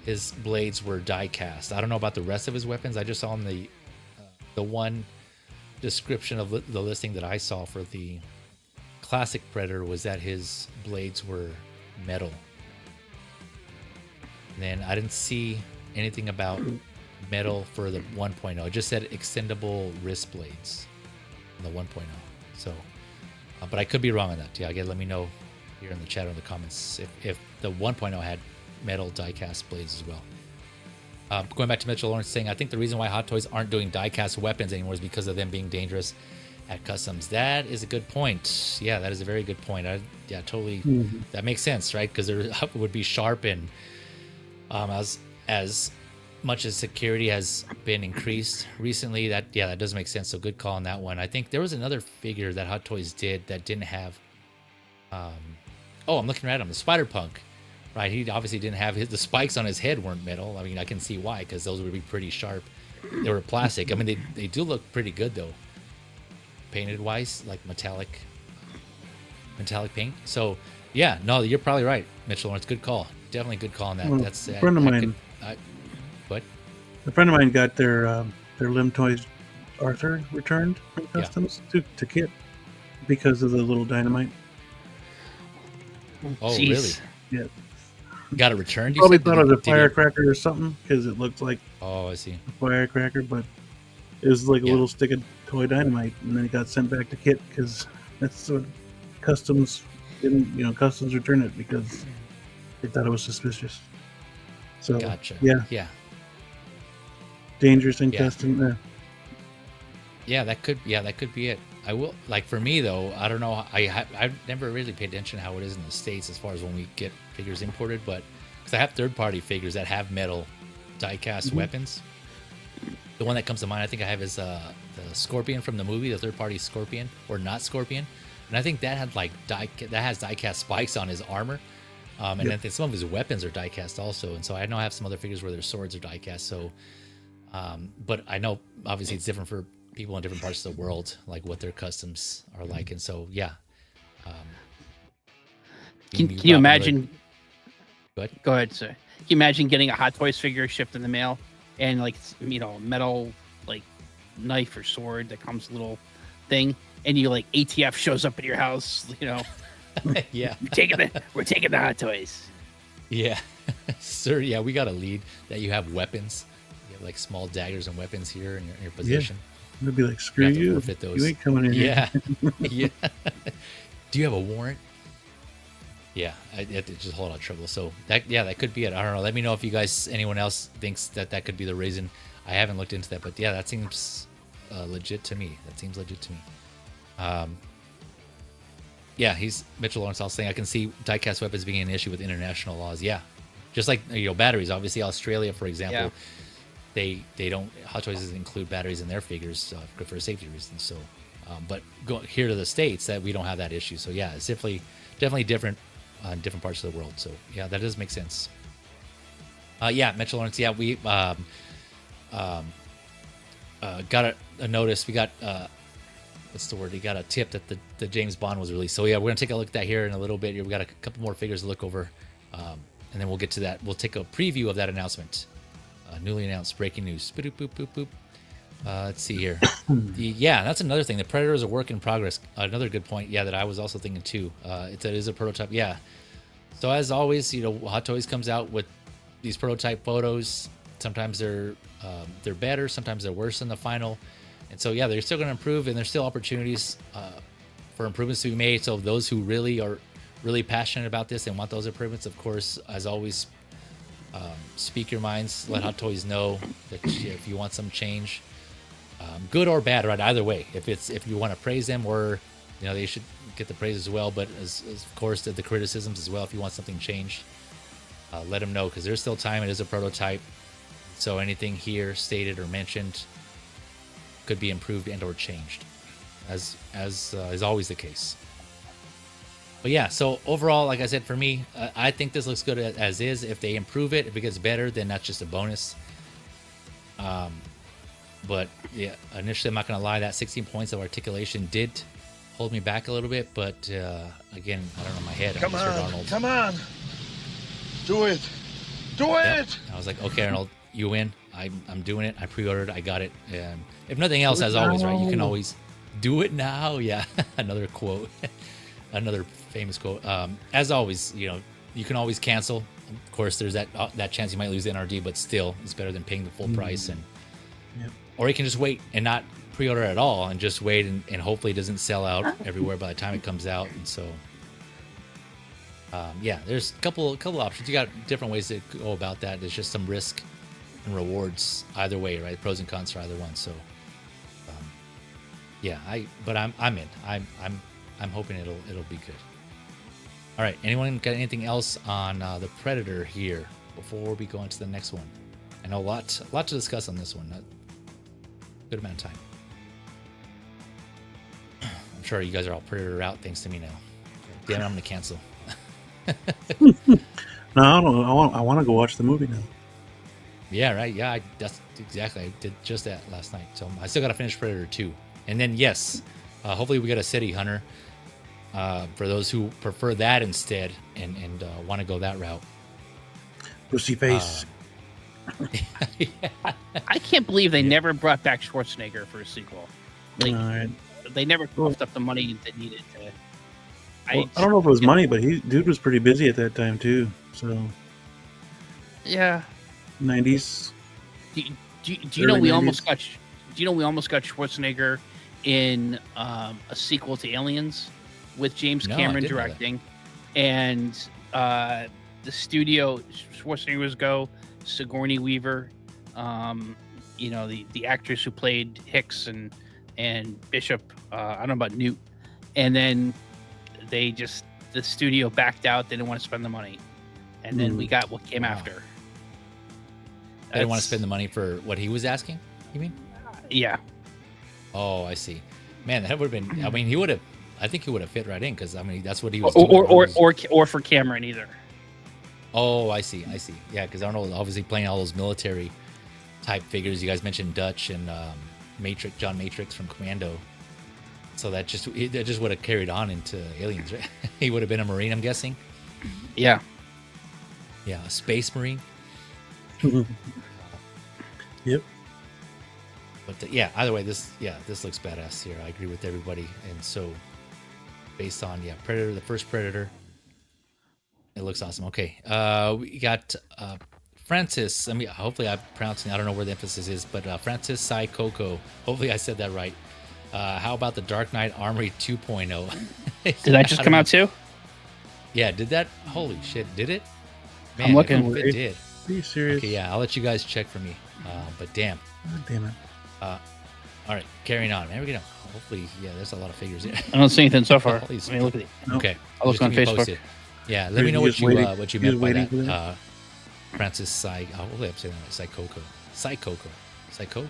his blades were die cast. I don't know about the rest of his weapons. I just saw in the one description of the listing that I saw for the classic Predator was that his blades were metal. And then I didn't see anything about metal for the 1.0. It just said extendable wrist blades in the 1.0. So, but I could be wrong on that. Yeah, again, let me know here in the chat or in the comments if the 1.0 had metal die-cast blades as well. Going back to Mitchell Lawrence saying, I think the reason why Hot Toys aren't doing die-cast weapons anymore is because of them being dangerous at customs. That is a good point. Yeah, that is a very good point. Totally. That makes sense, right? Because there would be sharp and as much as security has been increased recently, that does make sense. So good call on that one. I think there was another figure that Hot Toys did that didn't have. I'm looking at him, the Spider-Punk. Right, he obviously didn't have the spikes on his head weren't metal. I mean, I can see why, because those would be pretty sharp. They were plastic. I mean, they do look pretty good though, painted wise, like metallic paint. So yeah, no, you're probably right, Mitchell Lawrence. Good call, definitely good call on that. Well, That's a friend of mine. What? A friend of mine got their Limb Toys Arthur returned from customs to kit because of the little dynamite. Oh, Jeez. Really? Yeah. Got it returned? Probably thought it was a firecracker or something because it looked like I see. a firecracker, but it was like a little stick of toy dynamite, and then it got sent back to kit because that's what customs didn't. Customs returned it because they thought it was suspicious. So Gotcha. Yeah. Dangerous in Yeah. custom. Yeah, that could be it. I will, like, for me though, I don't know. I've never really paid attention to how it is in the States as far as when we get figures imported, but because I have third-party figures that have metal die-cast weapons. The one that comes to mind, I think I have is the Scorpion from the movie, the third-party Scorpion, or not Scorpion, and I think that had has die-cast spikes on his armor, and then some of his weapons are die-cast also. And so I know I have some other figures where their swords are die-cast. So, but I know obviously it's different for people in different parts of the world, like what their customs are like. And so Can you imagine? Go ahead, sir. Can you imagine getting a Hot Toys figure shipped in the mail and metal like knife or sword that comes little thing, and you like ATF shows up at your house, Yeah, we're taking the Hot Toys. Yeah. Sir, yeah, we got a lead that you have weapons. You have like small daggers and weapons here in your possession. They'd be like, screw you. You ain't coming in here. Yeah. Do you have a warrant? Yeah, it just hold on trouble. So that could be it. I don't know. Let me know if anyone else thinks that could be the reason. I haven't looked into that, but yeah, that seems legit to me. He's Mitchell Lawrence. I was saying I can see die-cast weapons being an issue with international laws. Yeah, just like batteries. Obviously, Australia, for example, they don't. Hot Toys doesn't include batteries in their figures for safety reasons. So, but going here to the States, that we don't have that issue. So yeah, it's definitely different in different parts of the world. So yeah, that does make sense. Mitchell Lawrence. Yeah, we got a notice. We got what's the word? He got a tip that the James Bond was released. So yeah, we're gonna take a look at that here in a little bit. We got a couple more figures to look over, and then we'll get to that. We'll take a preview of that announcement. Newly announced breaking news. Boop, boop, boop, boop. Let's see here. That's another thing. The Predator is a work in progress. Another good point. Yeah, that I was also thinking too. It is a prototype. Yeah. So as always, Hot Toys comes out with these prototype photos. Sometimes they're better. Sometimes they're worse than the final. And so they're still going to improve, and there's still opportunities for improvements to be made. So those who really are really passionate about this and want those improvements, of course, as always, speak your minds. Let Hot Toys know that if you want some change, good or bad, right? Either way, if you want to praise them, or they should get the praise as well. But as of course the criticisms as well. If you want something changed, let them know, because there's still time. It is a prototype, so anything here stated or mentioned could be improved and or changed, as is always the case. But yeah, so overall, like I said, for me, I think this looks good as is. If they improve it, if it gets better, then that's just a bonus. But yeah, initially, I'm not going to lie, that 16 points of articulation did hold me back a little bit. But again, I don't know, my head. Come on. Do it. Yep. I was like, okay, Arnold, you win. I'm doing it. I pre-ordered. I got it. If nothing else, as always, right? You can always do it now. Yeah, another quote. Another famous quote. As always, you can always cancel. Of course, there's that chance you might lose the NRD, but still, it's better than paying the full price. And or you can just wait and not pre-order at all, and just wait and hopefully it doesn't sell out everywhere by the time it comes out. And so, there's a couple options. You got different ways to go about that. There's just some risk and rewards either way, right? Pros and cons for either one. So, I'm in. I'm hoping it'll be good. All right. Anyone got anything else on the Predator here before we go on to the next one? I know a lot to discuss on this one. Good amount of time. I'm sure you guys are all Predator out thanks to me now. Damn it, I'm gonna cancel. No, I want to go watch the movie now. Yeah, right. Yeah, that's exactly. I did just that last night. So I still got to finish Predator 2. And then, yes, hopefully we get a City Hunter for those who prefer that instead and want to go that route. Pussy face. Yeah. I can't believe they never brought back Schwarzenegger for a sequel. Like, All right. They never coughed up the money that needed to. Well, I don't know if it was money, but dude was pretty busy at that time too. So yeah, 90s. Do you know we 90s. almost got? Do you know we almost got Schwarzenegger in a sequel to Aliens with James No, I Cameron didn't know that. directing, and the studio Schwarzenegger was go, Sigourney Weaver, the actress who played Hicks and Bishop. I don't know about Newt, and then the studio backed out. They didn't want to spend the money, and then we got what came after. I didn't want to spend the money for what he was asking, you mean? Yeah. Oh, I see. Man, that would have been. I mean, I think he would have fit right in because that's what he was doing. Or for Cameron either. Oh, I see. Yeah, because Arnold obviously playing all those military type figures. You guys mentioned Dutch and John Matrix from Commando. So that just would have carried on into Aliens, right? He would have been a Marine, I'm guessing. Yeah. Yeah, a Space Marine. Yep. But either way, this looks badass here. I agree with everybody. And so, based on Predator, the first Predator, it looks awesome. Okay, we got Francis. I mean, hopefully I'm pronouncing. I don't know where the emphasis is, but Francis Sai Coco. Hopefully I said that right. How about the Dark Knight Armory 2.0? Did that just come out too? Yeah, did that? Holy shit, did it? Man, I'm looking. If it did. Are you serious? Okay, yeah, I'll let you guys check for me. But damn. God damn it. All right, carrying on. There we go. Hopefully, there's a lot of figures here. I don't see anything so far. Please. I mean, look at it. Okay. I'll look Just on keep me Facebook. posted. Yeah, let me know You're what you meant by waiting for that. Francis Sai. Hopefully I'm saying that right. Psycho.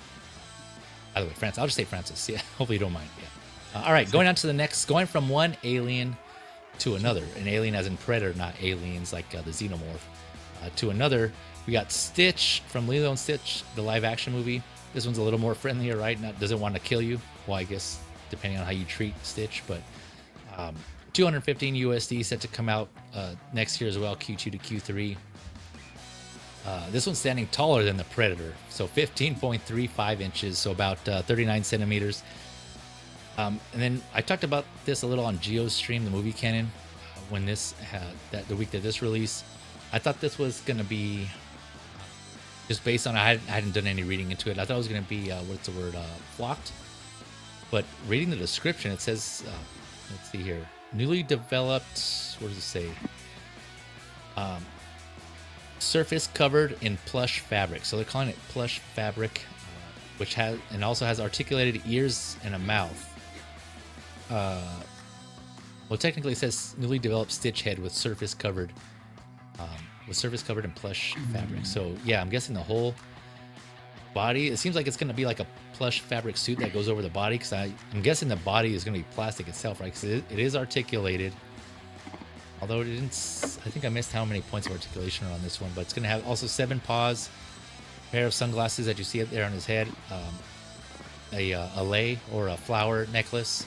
By the way, Francis. I'll just say Francis. Yeah. Hopefully you don't mind. Yeah. All right. Going on to the next. Going from one alien to another. An alien as in Predator, not aliens like the Xenomorph. To another, we got Stitch from Lilo and Stitch, the live action movie. This one's a little more friendlier, right? Doesn't want to kill you. Well, I guess depending on how you treat Stitch, but 215 USD set to come out next year as well, Q2 to Q3. This one's standing taller than the Predator, so 15.35 inches, so about 39 centimeters. And then I talked about this a little on GeoStream, the movie canon, when the week that this released. I thought this was going to be, just based on, I hadn't done any reading into it. I thought it was going to be, flocked. But reading the description, it says, let's see here, newly developed, what does it say? Surface covered in plush fabric. So they're calling it plush fabric, which also has articulated ears and a mouth. Well, technically it says newly developed Stitch head with surface covered in plush fabric. So yeah, I'm guessing the whole body. It seems like it's going to be like a plush fabric suit that goes over the body, because I'm guessing the body is going to be plastic itself, right? Because it is articulated. Although it didn't, I think I missed how many points of articulation are on this one, but it's going to have also 7 paws, pair of sunglasses that you see up there on his head, a lei or a flower necklace,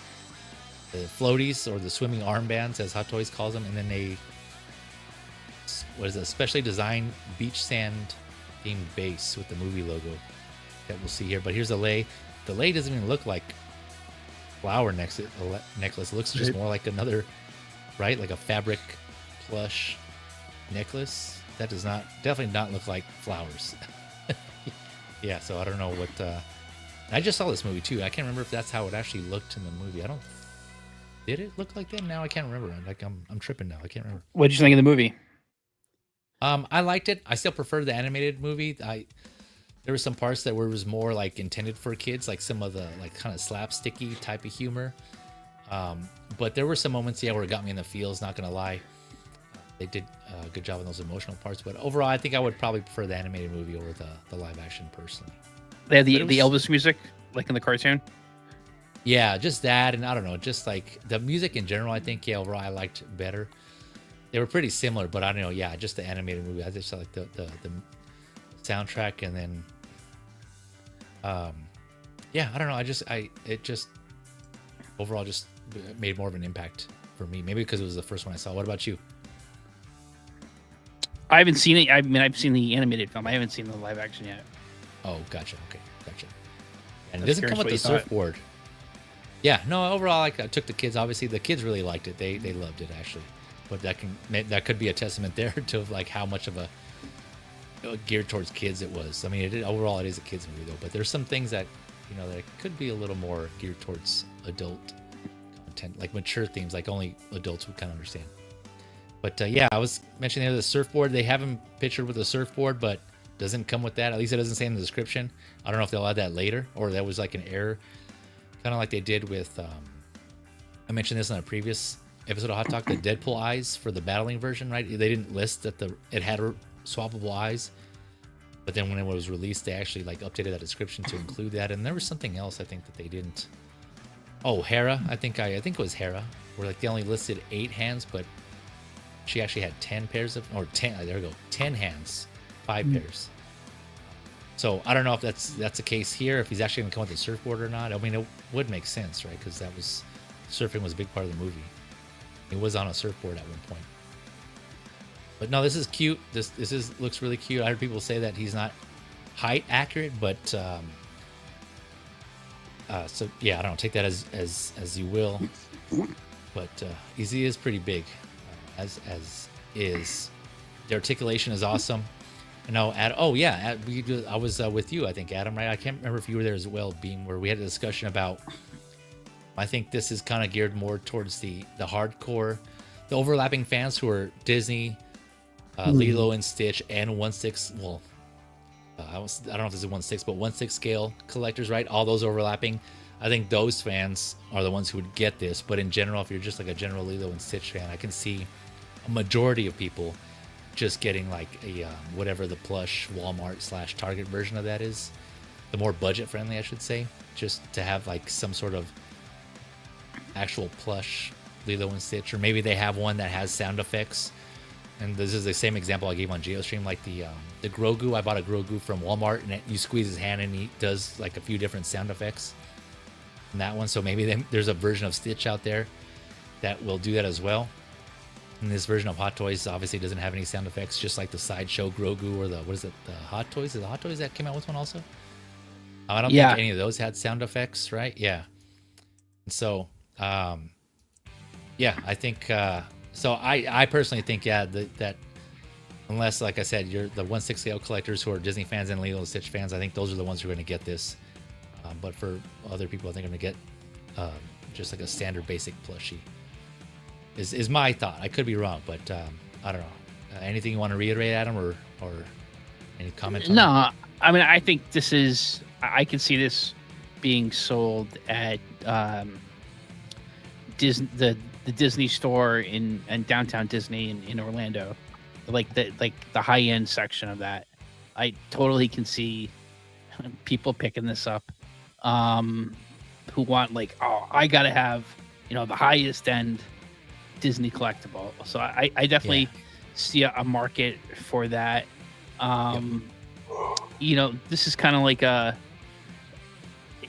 the floaties or the swimming armbands, as Hot Toys calls them, and then a specially designed beach sand themed base with the movie logo that we'll see here. But here's a lei. The lei doesn't even look like flower necklace. It looks just more like another, right? Like a fabric plush necklace. That does definitely not look like flowers. Yeah, so I don't know what. I just saw this movie too. I can't remember if that's how it actually looked in the movie. Did it look like that? Now I can't remember. Like I'm tripping now. I can't remember. What did you think of the movie? I liked it. I still prefer the animated movie. There were some parts that was more like intended for kids, like some of the like kind of slapsticky type of humor. But there were some moments, where it got me in the feels. Not gonna lie, they did a good job on those emotional parts. But overall, I think I would probably prefer the animated movie over the live action personally. They had the Elvis music, like in the cartoon. Yeah, just that, and I don't know, just like the music in general. I think overall I liked better. They were pretty similar, but I don't know. Yeah, just the animated movie. I just like the soundtrack, and then, yeah, I don't know. It just overall just made more of an impact for me. Maybe because it was the first one I saw. What about you? I haven't seen it. I mean, I've seen the animated film. I haven't seen the live action yet. Oh, gotcha. Okay, gotcha. And it doesn't come with the surfboard. Yeah, no. Overall, I took the kids. Obviously, the kids really liked it. They loved it actually. But that could be a testament there to like how much of a geared towards kids it was. I mean, overall it is a kids movie though. But there's some things that that could be a little more geared towards adult content, like mature themes, like only adults would kind of understand. But yeah, I was mentioning the surfboard. They have him pictured with a surfboard, but doesn't come with that. At least it doesn't say in the description. I don't know if they'll add that later or that was like an error, kind of like they did with. I mentioned this in a previous episode of Hot Talk, the Deadpool eyes for the battling version, right? They didn't list that it had swappable eyes, but then when it was released, they actually like updated that description to include that. And there was something else I think that they didn't. Oh, Hera, I think it was Hera, where like they only listed 8 hands, but she actually had 10 pairs of, or 10. There we go, 10 hands, 5 pairs. So I don't know if that's the case here. If he's actually going to come with a surfboard or not. I mean, it would make sense, right? Because surfing was a big part of the movie. He was on a surfboard at one point. But no, this is cute. This looks really cute. I heard people say that he's not height accurate, but so yeah, I don't know. Take that as you will. But he is pretty big, as is. The articulation is awesome. I was with you, I think, Adam, right? I can't remember if you were there as well, Beam, where we had a discussion about. I think this is kind of geared more towards the hardcore, the overlapping fans who are Disney, Lilo and Stitch, and 1/6. Well, I don't know if this is 1/6, but 1/6 scale collectors, right? All those overlapping. I think those fans are the ones who would get this. But in general, if you're just like a general Lilo and Stitch fan, I can see a majority of people just getting like a whatever the plush Walmart/Target version of that is, the more budget friendly, I should say, just to have like some sort of actual plush Lilo and Stitch, or maybe they have one that has sound effects. And this is the same example I gave on GeoStream, like the Grogu. I bought a Grogu from Walmart, and you squeeze his hand, and he does like a few different sound effects in that one. So maybe there's a version of Stitch out there that will do that as well. And this version of Hot Toys obviously doesn't have any sound effects, just like the Sideshow Grogu or the Hot Toys? Is the Hot Toys that came out with one also? I don't think any of those had sound effects, right? Yeah. So, yeah, I think so. I personally think that unless, like I said, you're the 1/6 scale collectors who are Disney fans and Lilo and Stitch fans, I think those are the ones who are going to get this. But for other people, I think I'm going to get just like a standard basic plushie. Is my thought. I could be wrong, but I don't know. Anything you want to reiterate, Adam, or any comment? No, that? I mean, I think this is. I can see this being sold at the Disney store in downtown Disney in Orlando, like the high end section of that. I totally can see people picking this up, who want like, oh, I gotta have, the highest end Disney collectible. So I definitely see a market for that. This is kind of like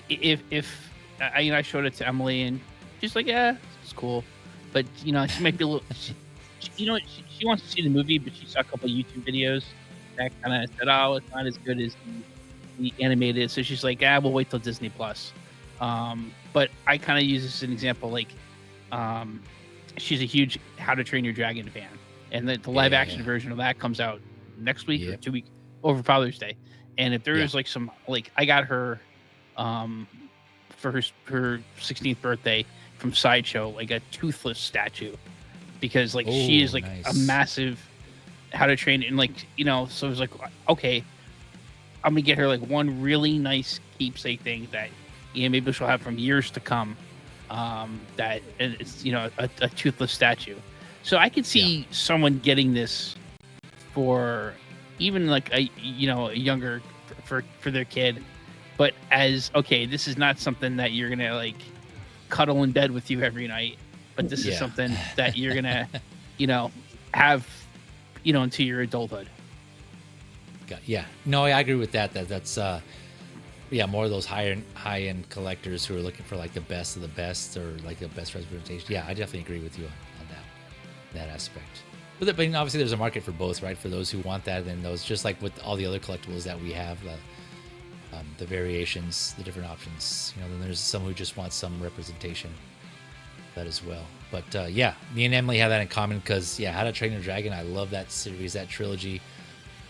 if I showed it to Emily and she's like, yeah, it's cool, but she might be a little, she wants to see the movie, but she saw a couple of YouTube videos that kind of said, oh, it's not as good as the animated, so she's like, we'll wait till Disney Plus. But I kind of use this as an example, like, she's a huge How to Train Your Dragon fan, and the live action version of that comes out next week or 2 weeks over Father's Day. And if there is like some, like, I got her for her 16th birthday from Sideshow, like a toothless statue, because like she is like a massive How to Train, and like, so it was like, okay, I'm gonna get her like one really nice keepsake thing that maybe she'll have from years to come, that it's a toothless statue. So I could see someone getting this for even like a younger for their kid, but as, okay, this is not something that you're gonna like cuddle in bed with you every night, but this is something that you're gonna have into your adulthood. No, I agree with that. That's more of those high end collectors who are looking for like the best of the best, or like the best representation. I definitely agree with you on that aspect. But obviously there's a market for both, right? For those who want that, and those, just like with all the other collectibles that we have, the variations, the different options. Then there's some who just want some representation of that as well. But me and Emily have that in common, because How to Train Your Dragon, I love that series, that trilogy.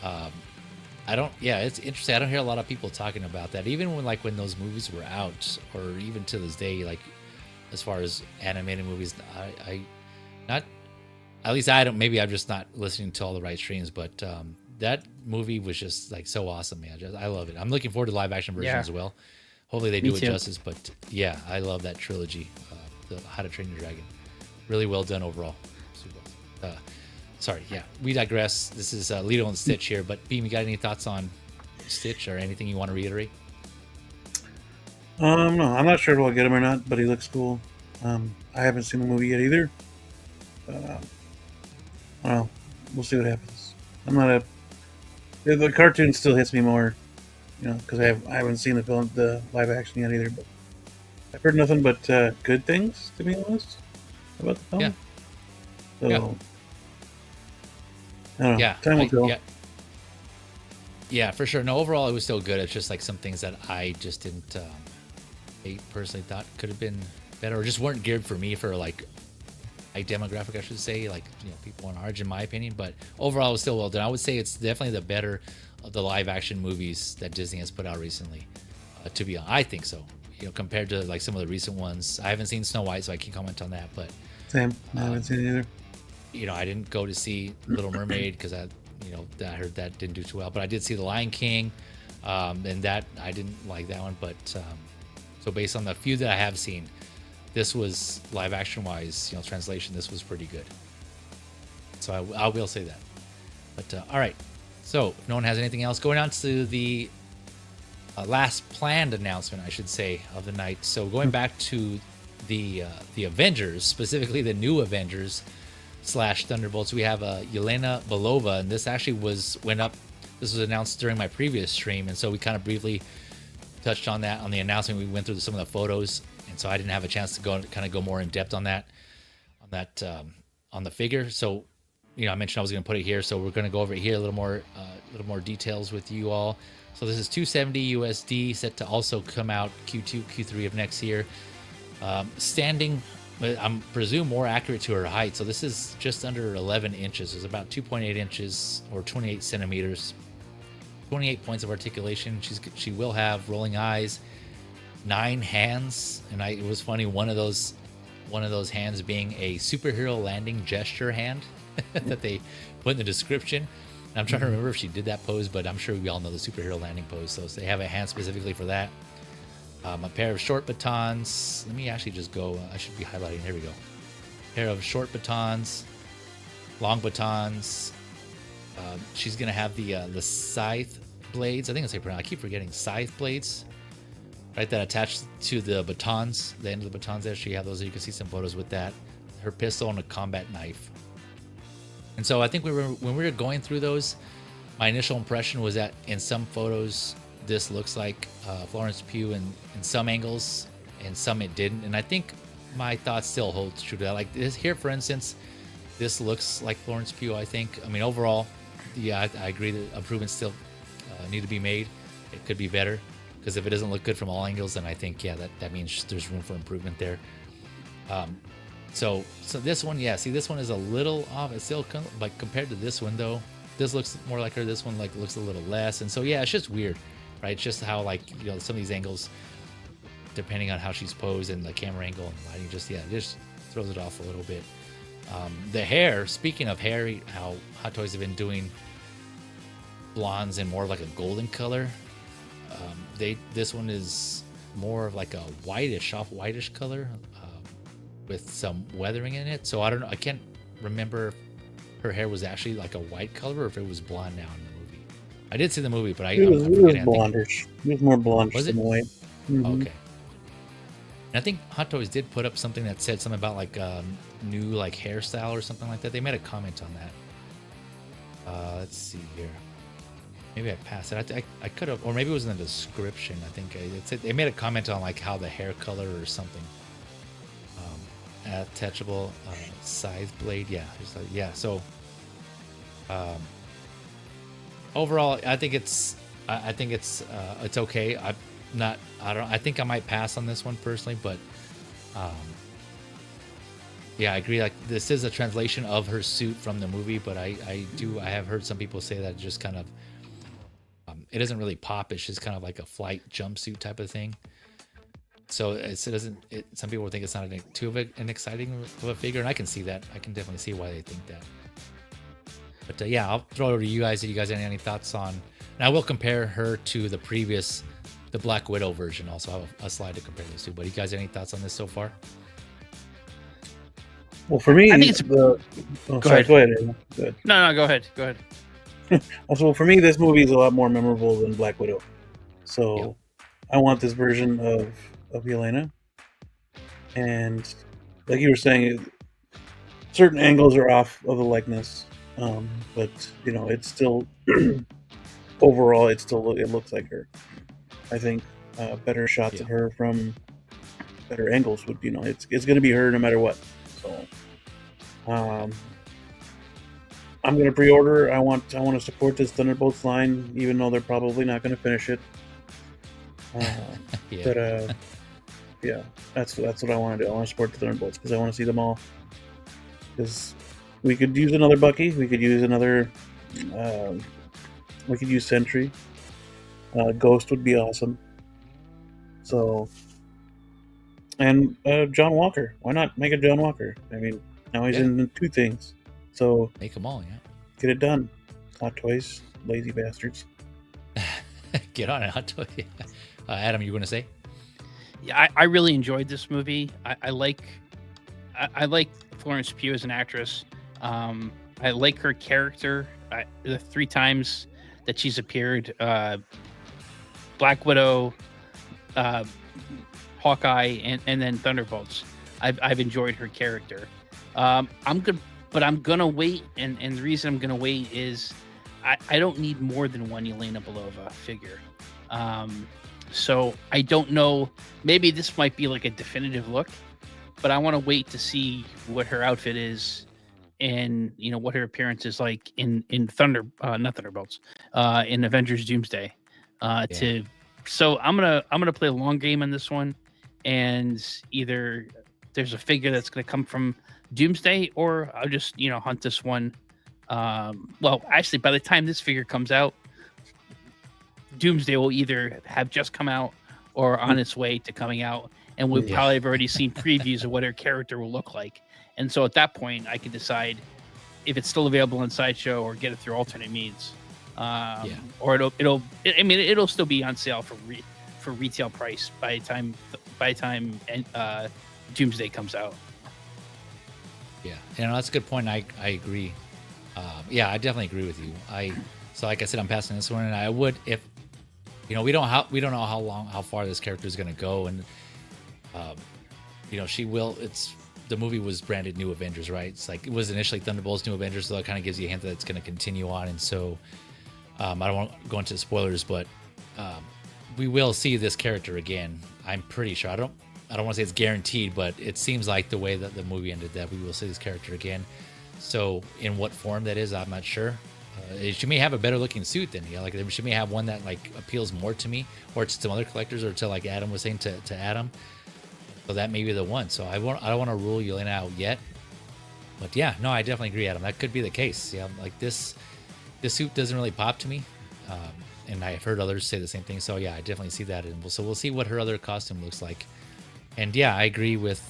It's interesting. I don't hear a lot of people talking about that, even when those movies were out, or even to this day, like as far as animated movies. At least I don't. Maybe I'm just not listening to all the right streams, but that movie was just like so awesome, man. I love it. I'm looking forward to the live action version as well. Hopefully they do it justice. But I love that trilogy, the How to Train Your Dragon. Really well done overall. Super. Sorry, we digress. This is Lilo and Stitch here, but Beam, you got any thoughts on Stitch or anything you want to reiterate? No, I'm not sure if I'll get him or not, but he looks cool. I haven't seen the movie yet either. Well, we'll see what happens. The cartoon still hits me more, because I haven't seen the live action yet either. But I've heard nothing but good things, to be honest, about the film. So. I don't know. Time will tell. Yeah, for sure. No, overall it was still good. It's just like some things that I just didn't. I personally thought could have been better, or just weren't geared for me, for like a demographic, I should say. Like people on our age, in my opinion. But overall, it was still well done. I would say it's definitely the better of the live action movies that Disney has put out recently. To be honest, I think so. Compared to like some of the recent ones. I haven't seen Snow White, so I can't comment on that. But same, I haven't seen it either. I didn't go to see Little Mermaid because I heard that didn't do too well. But I did see The Lion King, and that I didn't like that one. But so based on the few that I have seen, this was live action wise, translation. This was pretty good. So I will say that. But all right. So if no one has anything else, going on to the last planned announcement, I should say, of the night. So going back to the Avengers, specifically the new Avengers / Thunderbolts, we have Yelena Belova, and this actually went up. This was announced during my previous stream, and so we kind of briefly touched on that on the announcement. We went through some of the photos, and so I didn't have a chance to go more in depth on the figure. So I mentioned I was going to put it here, so we're going to go over it here a little more details with you all. So this is $270 USD, set to also come out Q2, Q3 of next year. Standing, I'm presume more accurate to her height. So this is just under 11 inches. It's about 2.8 inches or 28 centimeters. 28 points of articulation. She will have rolling eyes, 9 hands, and it was funny. One of those hands being a superhero landing gesture hand that they put in the description. And I'm trying to remember if she did that pose, but I'm sure we all know the superhero landing pose. So they have a hand specifically for that. A pair of short batons. Let me actually just go. I should be highlighting. Here we go. Pair of short batons, long batons. She's gonna have the scythe blades. I think I keep forgetting scythe blades, right? That attached to the batons, the end of the batons there. She had those. You can see some photos with that. Her pistol and a combat knife. And so I think when we were going through those, my initial impression was that in some photos, this looks like Florence Pugh in some angles, and some it didn't. And I think my thoughts still hold true to that. Like this here, for instance, this looks like Florence Pugh, I think. I mean, overall, yeah, I agree that improvements still need to be made. It could be better, because if it doesn't look good from all angles, then I think, yeah, that means there's room for improvement there. So this one, yeah, see, this one is a little off. It's still like compared to this one, though. This looks more like her. This one like looks a little less. And so, yeah, it's just weird, right? It's just how, like, you know, some of these angles, depending on how she's posed and the camera angle and lighting, just throws it off a little bit. The hair, speaking of hair, how Hot Toys have been doing blondes in more of like a golden color. This one is more of like a whitish, off whitish color, with some weathering in it. So I don't know. I can't remember if her hair was actually like a white color or if it was blonde now in the movie. I did see the movie, but it was blondish. It was more blondish than white. Mm-hmm. Okay. And I think Hot Toys did put up something that said something about like new like hairstyle or something like that. They made a comment on that. Let's see here. Maybe I passed it. I could have, or maybe it was in the description. I think they made a comment on like how the hair color or something. Attachable scythe blade, yeah. So overall, I think it's okay. I think I might pass on this one personally, but yeah, I agree. Like, this is a translation of her suit from the movie, but I have heard some people say that it just kind of it doesn't really pop. It's just kind of like a flight jumpsuit type of thing. So some people think it's not too of an exciting of a figure, and I can see that. I can definitely see why they think that. But yeah, I'll throw it over to you guys. Do you guys have any thoughts on? And I will compare her to the Black Widow version. Also, I have a slide to compare those two. But you guys have any thoughts on this so far? Well, for me, I think it's. Go ahead. Go ahead. No, go ahead. Go ahead. Also, for me, this movie is a lot more memorable than Black Widow. So, yep. I want this version of Yelena, and like you were saying, certain angles are off of the likeness, but you know, it's still overall it looks like her. I think better shots of her from better angles would, you know, it's going to be her no matter what. So I'm going to pre-order. I want to support this Thunderbolts line, even though they're probably not going to finish it. But yeah, that's what I want to do. I want to support the Thunderbolts because I want to see them all. Because we could use another Bucky. We could use another. We could use Sentry. Ghost would be awesome. So, and John Walker. Why not make a John Walker? I mean, now he's in two things. So make them all, yeah. Get it done. Hot Toys, lazy bastards. Get on it, Hot Toys. Adam, you going to say? Yeah, I really enjoyed this movie. I like Florence Pugh as an actress. I like her character. The 3 times that she's appeared, Black Widow, Hawkeye, and then Thunderbolts. I've enjoyed her character. I'm gonna wait, and the reason I'm gonna wait is I don't need more than one Yelena Belova figure. So I don't know. Maybe this might be like a definitive look, but I want to wait to see what her outfit is, and you know what her appearance is like in not Thunderbolts, in Avengers Doomsday. So I'm gonna play a long game on this one, and either there's a figure that's gonna come from Doomsday, or I'll just hunt this one. Well, actually, by the time this figure comes out, Doomsday will either have just come out or on its way to coming out, and we'll probably have already seen previews of what her character will look like. And so at that point, I can decide if it's still available on Sideshow or get it through alternate means. Or it'll still be on sale for retail price by the time Doomsday comes out. Yeah, that's a good point. I agree. I definitely agree with you. So like I said, I'm passing this one, and I would if we don't know how far this character is going to go, and she will. The movie was branded New Avengers, right? It's like it was initially Thunderbolts, New Avengers, so that kind of gives you a hint that it's going to continue on, and so I don't want to go into the spoilers, but we will see this character again. I'm pretty sure. I don't want to say it's guaranteed, but it seems like the way that the movie ended that we will see this character again. So in what form that is, I'm not sure. She may have a better looking suit than me. Like she may have one that like appeals more to me, or to some other collectors, or to like Adam was saying to Adam. So that may be the one. So I don't want to rule Yelena out yet. But yeah, no, I definitely agree, Adam. That could be the case. Yeah, like this suit doesn't really pop to me, and I've heard others say the same thing. So yeah, I definitely see that. And so we'll see what her other costume looks like. And yeah, I agree with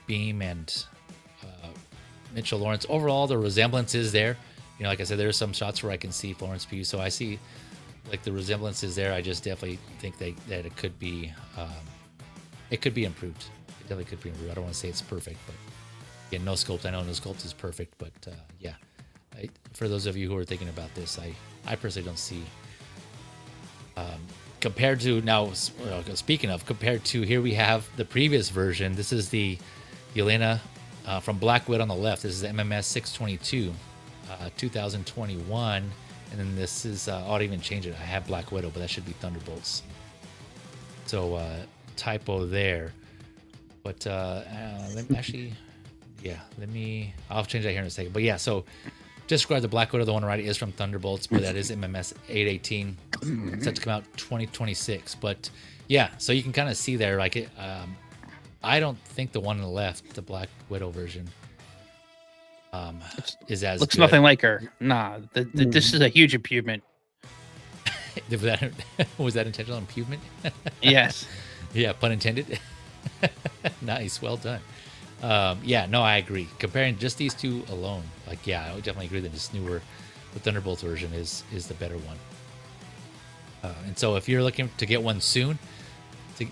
Beam and Mitchell Lawrence. Overall, the resemblance is there. Like I said, there are some shots where I can see Florence Pugh, so I see like the resemblance is there. I just definitely think that it could be improved. It definitely could be improved. I don't want to say it's perfect, but again, no sculpt. I know no sculpt is perfect, but yeah. For those of you who are thinking about this, I personally don't see. Compared to now, speaking of, compared to here we have the previous version. This is the Yelena from Black Widow on the left. This is the MMS 622. 2021, and then this is I'll even change it. I have Black Widow, but that should be Thunderbolts. So typo there. But let me I'll change that here in a second. But yeah, so just describe the Black Widow. The one right is from Thunderbolts, but that is MMS 818. It's set to come out 2026. But yeah, so you can kind of see there, like it. I don't think the one on the left, the Black Widow version, is as looks good. nothing like her. Nah, this is a huge improvement. Was that intentional improvement? Yes. Yeah, pun intended. Nice, well done. Yeah, no, I agree. Comparing just these two alone, like yeah, I would definitely agree that this newer, the Thunderbolts version is the better one. And so if you're looking to get one soon,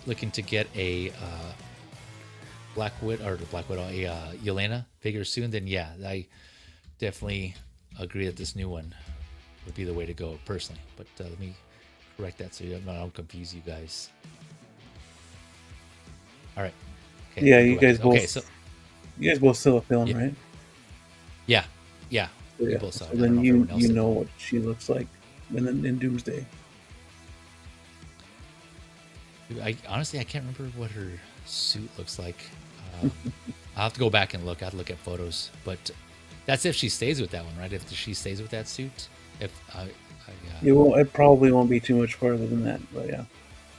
looking to get a Black Widow, a Yelena figure soon, then yeah, I definitely agree that this new one would be the way to go personally. But let me correct that so I don't confuse you guys. All right. Okay, Yeah, you guys both. Okay, so you guys both saw the film, right? Yeah. We Yeah. both saw it. So I don't then know if you everyone else did. know what she looks like in Doomsday. I honestly can't remember what her suit looks like. I'll have to go back and look. I have to look at photos, but that's if she stays with that one, right? If she stays with that suit, It probably won't be too much farther than that, but yeah.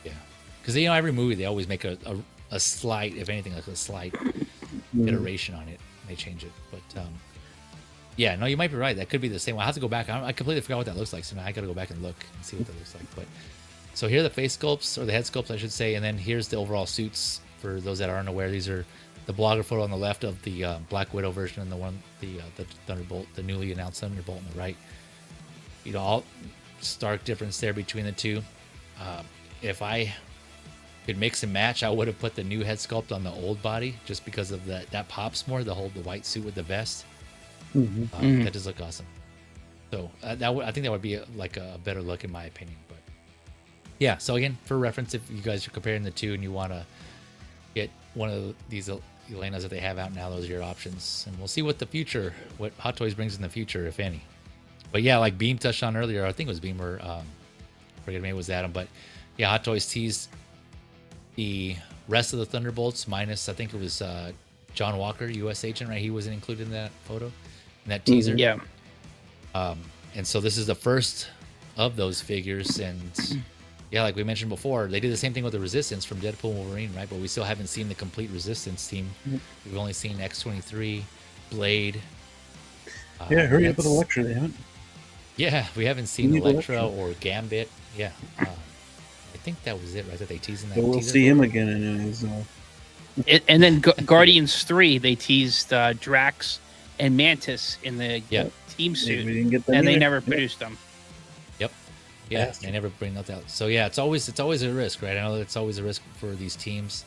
Yeah, because every movie they always make a slight, if anything, like a slight iteration on it. They change it, but yeah, no, you might be right. That could be the same one. I have to go back. I completely forgot what that looks like, so now I got to go back and look and see what that looks like. But so here are the face sculpts, or the head sculpts, I should say, and then here's the overall suits. For those that aren't aware, these are the blogger photo on the left of the Black Widow version, and the Thunderbolt, the newly announced Thunderbolt on the right. All stark difference there between the two. If I could mix and match, I would have put the new head sculpt on the old body, just because of that pops more. The white suit with the vest. That does look awesome. So I think that would be a better look in my opinion. But yeah, so again, for reference, if you guys are comparing the two and you want to get one of these Yelenas that they have out now, those are your options, and we'll see what Hot Toys brings in the future, if any. But yeah, like Beam touched on earlier, I think it was Beam or forget, maybe it was Adam, but yeah, Hot Toys teased the rest of the Thunderbolts minus, I think it was John Walker, U.S. agent, right? He wasn't included in that photo, in that teaser. Yeah. And so this is the first of those figures, and yeah, like we mentioned before, they did the same thing with the Resistance from Deadpool and Wolverine, right? But we still haven't seen the complete Resistance team. We've only seen X-23, Blade. Yeah, hurry up with Elektra, they haven't. Yeah, we haven't seen Elektra or Gambit. Yeah, I think that was it, right? That they teased in that. But we'll teaser see him photo. again anyways. And then Guardians 3, they teased Drax and Mantis in the team suit, we didn't get them and they either. never produced them. Yep. Yeah, Bastard. they never bring that out. So yeah, it's always a risk, right? I know that it's always a risk for these teams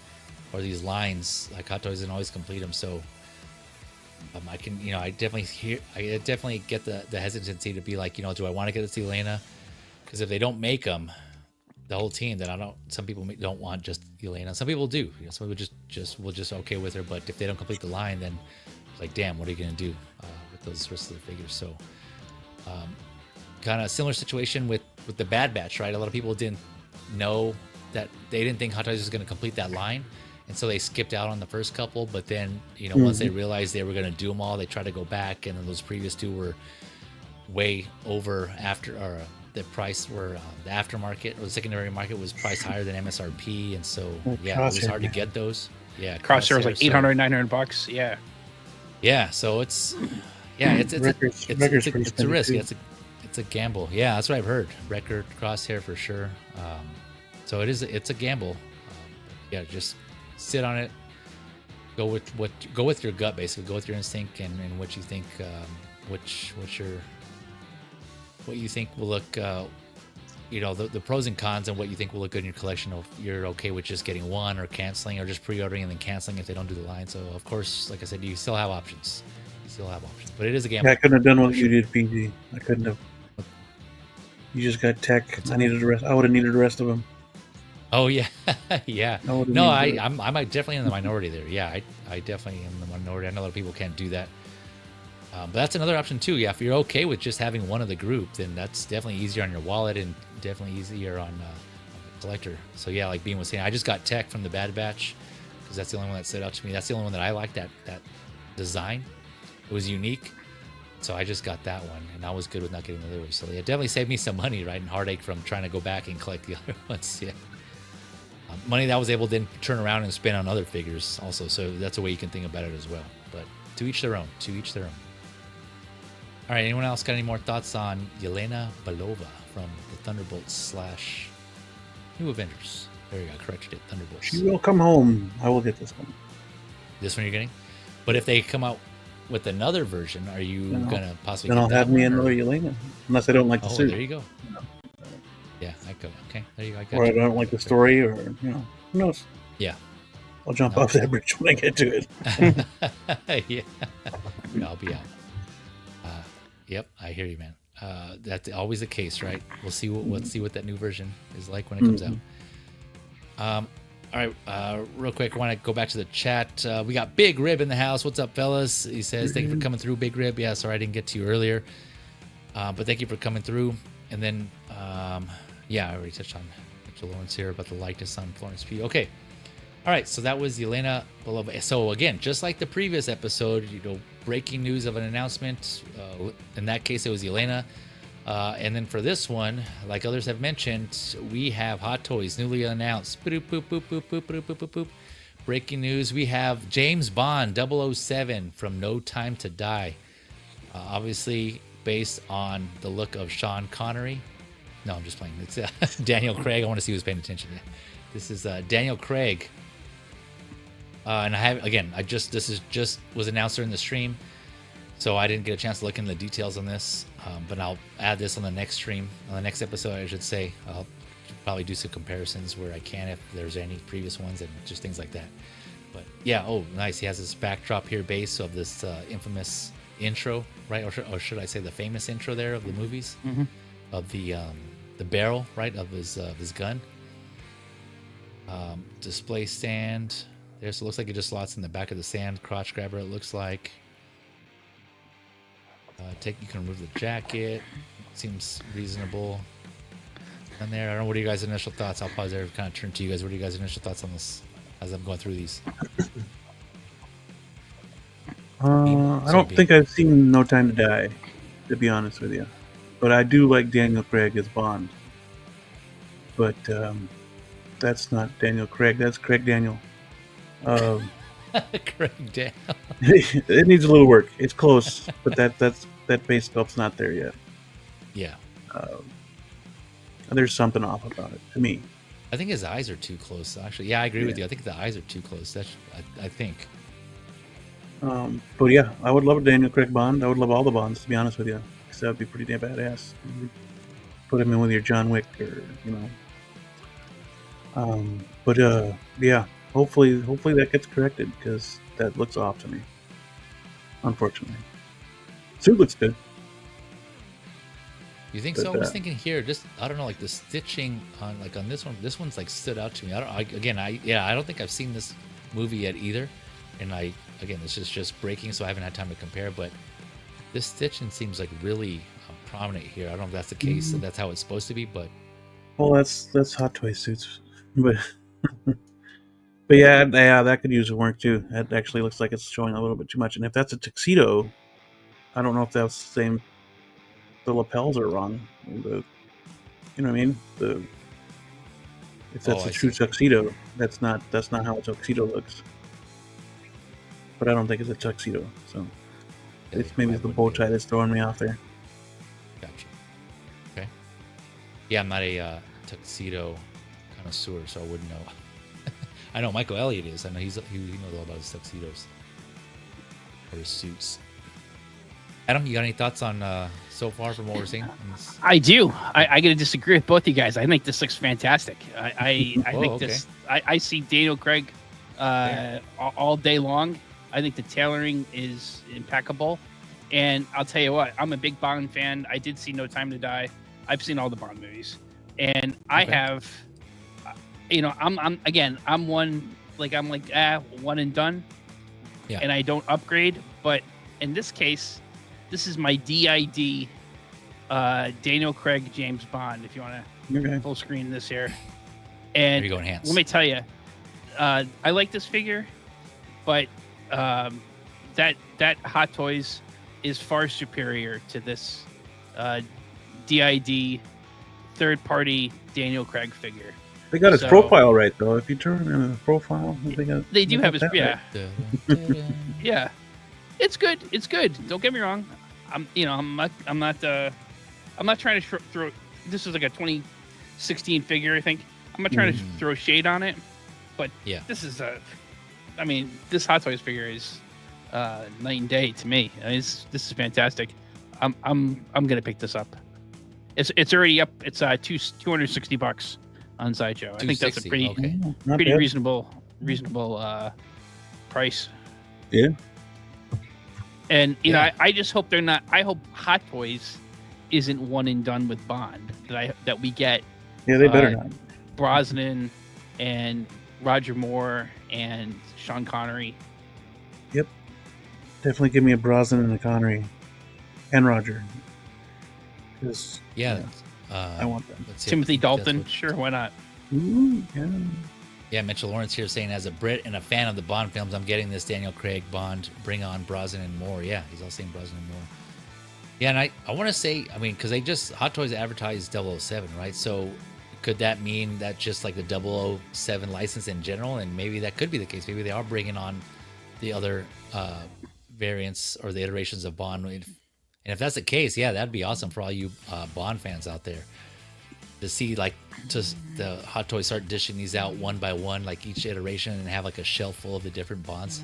or these lines. Like Hot Toys doesn't always complete them. So I can, I definitely get the hesitancy to be like, do I want to get this Yelena? Because if they don't make them, the whole team, then some people don't want just Yelena. Some people do. Some people will just okay with her. But if they don't complete the line, then it's like, damn, what are you gonna do with those rest of the figures? So, kind of similar situation with the Bad Batch, right? A lot of people didn't know that they didn't think Hot Toys was going to complete that line, and so they skipped out on the first couple. But then, once they realized they were going to do them all, they tried to go back, and then those previous two were way over the price were the aftermarket or the secondary market was priced higher than MSRP, and so it was hard to get those. Yeah, Crosshair was like $800, $900. Yeah, so it's it's a risk. It's a gamble. Yeah, that's what I've heard. Record Crosshair for sure. So it's a gamble. Just sit on it. Go with your gut, basically. Go with your instinct and what you think. What you think will look. The pros and cons and what you think will look good in your collection. If you're okay with just getting one or canceling or just pre-ordering and then canceling if they don't do the line. So of course, like I said, you still have options. But it is a gamble. Yeah, I couldn't have done what you did, PG. I couldn't have. You just got tech. I needed the rest. I would have needed the rest of them. Oh yeah, yeah. No, I'm definitely in the minority there. Yeah, I definitely am in the minority. I know a lot of people can't do that. But that's another option too. Yeah, if you're okay with just having one of the group, then that's definitely easier on your wallet and definitely easier on the collector. So yeah, like Bean was saying, I just got tech from the Bad Batch because that's the only one that stood out to me. That's the only one that I liked. That design, it was unique. So I just got that one, and I was good with not getting the other one. So it definitely saved me some money, right, and heartache from trying to go back and collect the other ones. Yeah, money that I was able to then turn around and spend on other figures also. So that's a way you can think about it as well. But to each their own. All right, anyone else got any more thoughts on Yelena Belova from the Thunderbolts / New Avengers? There you go, corrected it, Thunderbolts. She will come home. I will get this one. This one you're getting? But if they come out with another version, are you going to possibly then get I'll have me another Yelena. Unless I don't like the suit. There you go. Yeah, I go. Okay, there you go. I got or you. I don't like the story, or, who knows? Yeah. I'll jump off that bridge when I get to it. Yeah, I'll be out. Yep, I hear you, man. That's always the case, right? We'll see what that new version is like when it comes out. All right, real quick, I want to go back to the chat. We got Big Rib in the house. What's up, fellas? He says, thank you for coming through, Big Rib. Yeah, sorry I didn't get to you earlier, but thank you for coming through. And then, I already touched on Mr. Lawrence here about the likeness on Florence P. Okay. All right, so that was Yelena Belova. So again, just like the previous episode, breaking news of an announcement. In that case, it was Yelena. And then for this one, like others have mentioned, we have Hot Toys newly announced. Boop, boop, boop, boop, boop, boop, boop, boop, boop. Breaking news: we have James Bond 007 from No Time to Die. Obviously based on the look of Sean Connery. No, I'm just playing. It's Daniel Craig. I want to see who's paying attention. This is Daniel Craig. And this was announced during the stream, so I didn't get a chance to look into the details on this. But I'll add this on the next stream, on the next episode, I should say. I'll probably do some comparisons where I can, if there's any previous ones and just things like that. But yeah, nice. He has this backdrop here, base of this infamous intro, right? Or should I say the famous intro there of the movies, of the barrel, right, of his gun. Display stand. There, so it looks like it just slots in the back of the sand crotch grabber. It looks like. You can remove the jacket. Seems reasonable. And there, I don't know. What are you guys' initial thoughts? I'll pause there. Kind of turn to you guys. What are you guys' initial thoughts on this as I'm going through these? I don't think I've seen No Time to Die, to be honest with you. But I do like Daniel Craig as Bond. But that's not Daniel Craig. That's Craig Daniel. Craig Daniel. It needs a little work. It's close, but that base sculpt's not there yet. Yeah. There's something off about it to me. I think his eyes are too close. Actually, yeah, I agree with you. I think the eyes are too close. I think. But yeah, I would love a Daniel Craig Bond. I would love all the Bonds, to be honest with you, because that would be pretty damn badass. Put him in with your John Wick, or yeah. Hopefully that gets corrected, because that looks off to me. unfortunately. Suit looks good. You think But, so? I was thinking here, just I don't know, like the stitching on this one. This one's like stood out to me. I don't think I've seen this movie yet either. And this is just breaking, so I haven't had time to compare. But this stitching seems like really prominent here. I don't know if that's the case, and that's how it's supposed to be. But well, that's Hot Toy suits, but but yeah, that could use some work too. That actually looks like it's showing a little bit too much. And if that's a tuxedo, I don't know if that's the same. The lapels are wrong. You know what I mean? If that's a true tuxedo, that's not how a tuxedo looks. But I don't think it's a tuxedo, so it's maybe the bow tie that's throwing me off there. Gotcha. Okay. Yeah, I'm not a tuxedo connoisseur, so I wouldn't know. I know Michael Elliott is. I know he knows all about his tuxedos or his suits. Adam, you got any thoughts on so far from what we're seeing? I do. I got to disagree with both you guys. I think this looks fantastic. I think this. I see Daniel Craig all day long. I think the tailoring is impeccable, and I'll tell you what. I'm a big Bond fan. I did see No Time to Die. I've seen all the Bond movies, and I have. I'm one and done. Yeah. And I don't upgrade, but in this case, this is my DID Daniel Craig James Bond, if you want to full screen this here. And there you go, enhance. Let me tell you, I like this figure, but that Hot Toys is far superior to this DID third-party Daniel Craig figure. They got his profile right, though. If you turn in the profile, they do have his right. Yeah. It's good. It's good. Don't get me wrong. I'm not trying to throw. This is like a 2016 figure, I think. I'm not trying to throw shade on it, but this is this Hot Toys figure is night and day to me. This is fantastic. I'm gonna pick this up. It's already up. It's $260 on Sideshow. I think that's a pretty reasonable price. Yeah. And I just hope they're not. I hope Hot Toys isn't one and done with Bond. That we get. Yeah, they better not. Brosnan and Roger Moore and Sean Connery. Yep. Definitely give me a Brosnan and a Connery, and Roger. I want them. Timothy Dalton, sure, why not? Ooh, yeah. Yeah, Mitchell Lawrence here saying, as a Brit and a fan of the Bond films, I'm getting this Daniel Craig Bond, bring on Brosnan and Moore. Yeah, he's all saying Brosnan and Moore. Yeah, and I want to say, because Hot Toys advertised 007, right? So could that mean that just like the 007 license in general? And maybe that could be the case. Maybe they are bringing on the other variants or the iterations of Bond. And if that's the case, yeah, that'd be awesome for all you Bond fans out there. To see the Hot Toys start dishing these out one by one, like each iteration, and have like a shelf full of the different Bonds.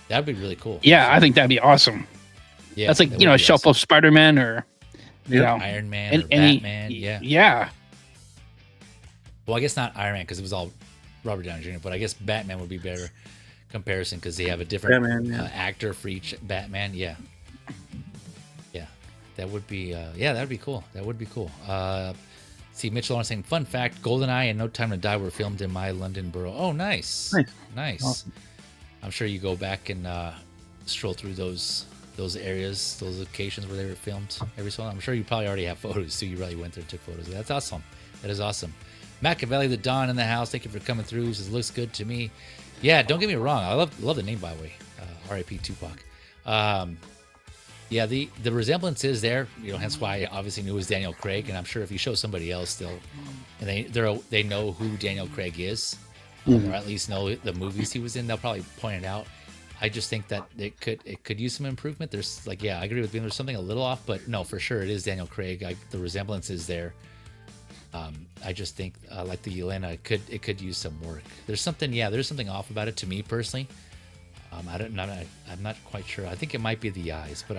That'd be really cool. Yeah, I think that'd be awesome. Yeah, that's like a shelf of Spider-Man or Iron Man or Batman. Yeah. Well, I guess not Iron Man because it was all Robert Downey Jr. But I guess Batman would be better comparison because they have a different actor for each Batman. Yeah. That would be that'd be cool. That would be cool. See, Mitchell Lawrence saying, fun fact, GoldenEye and No Time to Die were filmed in my London borough. Oh, nice. Awesome. I'm sure you go back and stroll through those areas, those locations where they were filmed every so long. I'm sure you probably already have photos, too. You really went there and took photos. That's awesome. That is awesome. Machiavelli the Don in the house. Thank you for coming through. He says, looks good to me. Yeah, don't get me wrong. I love the name, by the way. R.I.P. Tupac. Yeah, the resemblance is there, hence why I obviously knew it was Daniel Craig, and I'm sure if you show somebody else still, and they know who Daniel Craig is, or at least know the movies he was in, they'll probably point it out. I just think that it could use some improvement. There's I agree with being there's something a little off, but no, for sure it is Daniel Craig. The resemblance is there. I just think like the Yelena, it could use some work. There's something off about it to me personally. I'm not quite sure. I think it might be the eyes, but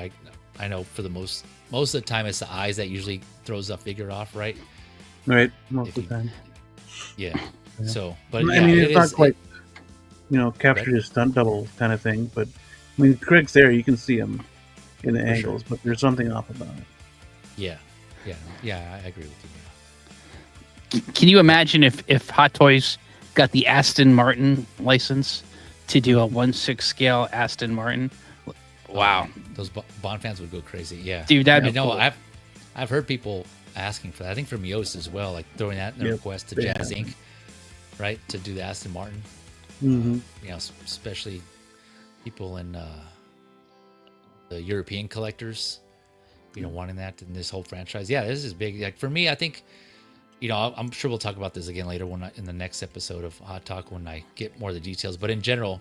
I know for the most of the time it's the eyes that usually throws the figure off, right? Right, most of the time. Yeah. So, but it's not quite, captured his stunt double kind of thing, but I mean, Craig's there. You can see him in the For angles, but there's something off about it. Yeah, I agree with you. Can you imagine if Hot Toys got the Aston Martin license to do a 1/6 scale Aston Martin? Wow, Those Bond fans would go crazy. Yeah, dude, that'd I be know. cool. I've heard people asking for that. I think from Yost as well, like throwing that in the Yep, request to they Jazz have. Inc. Right, to do the Aston Martin. Mm-hmm. You know, especially people in the European collectors. You know, wanting that in this whole franchise. Yeah, this is big. Like for me, I think. You know, I'm sure we'll talk about this again later in the next episode of Hot Talk when I get more of the details. But in general,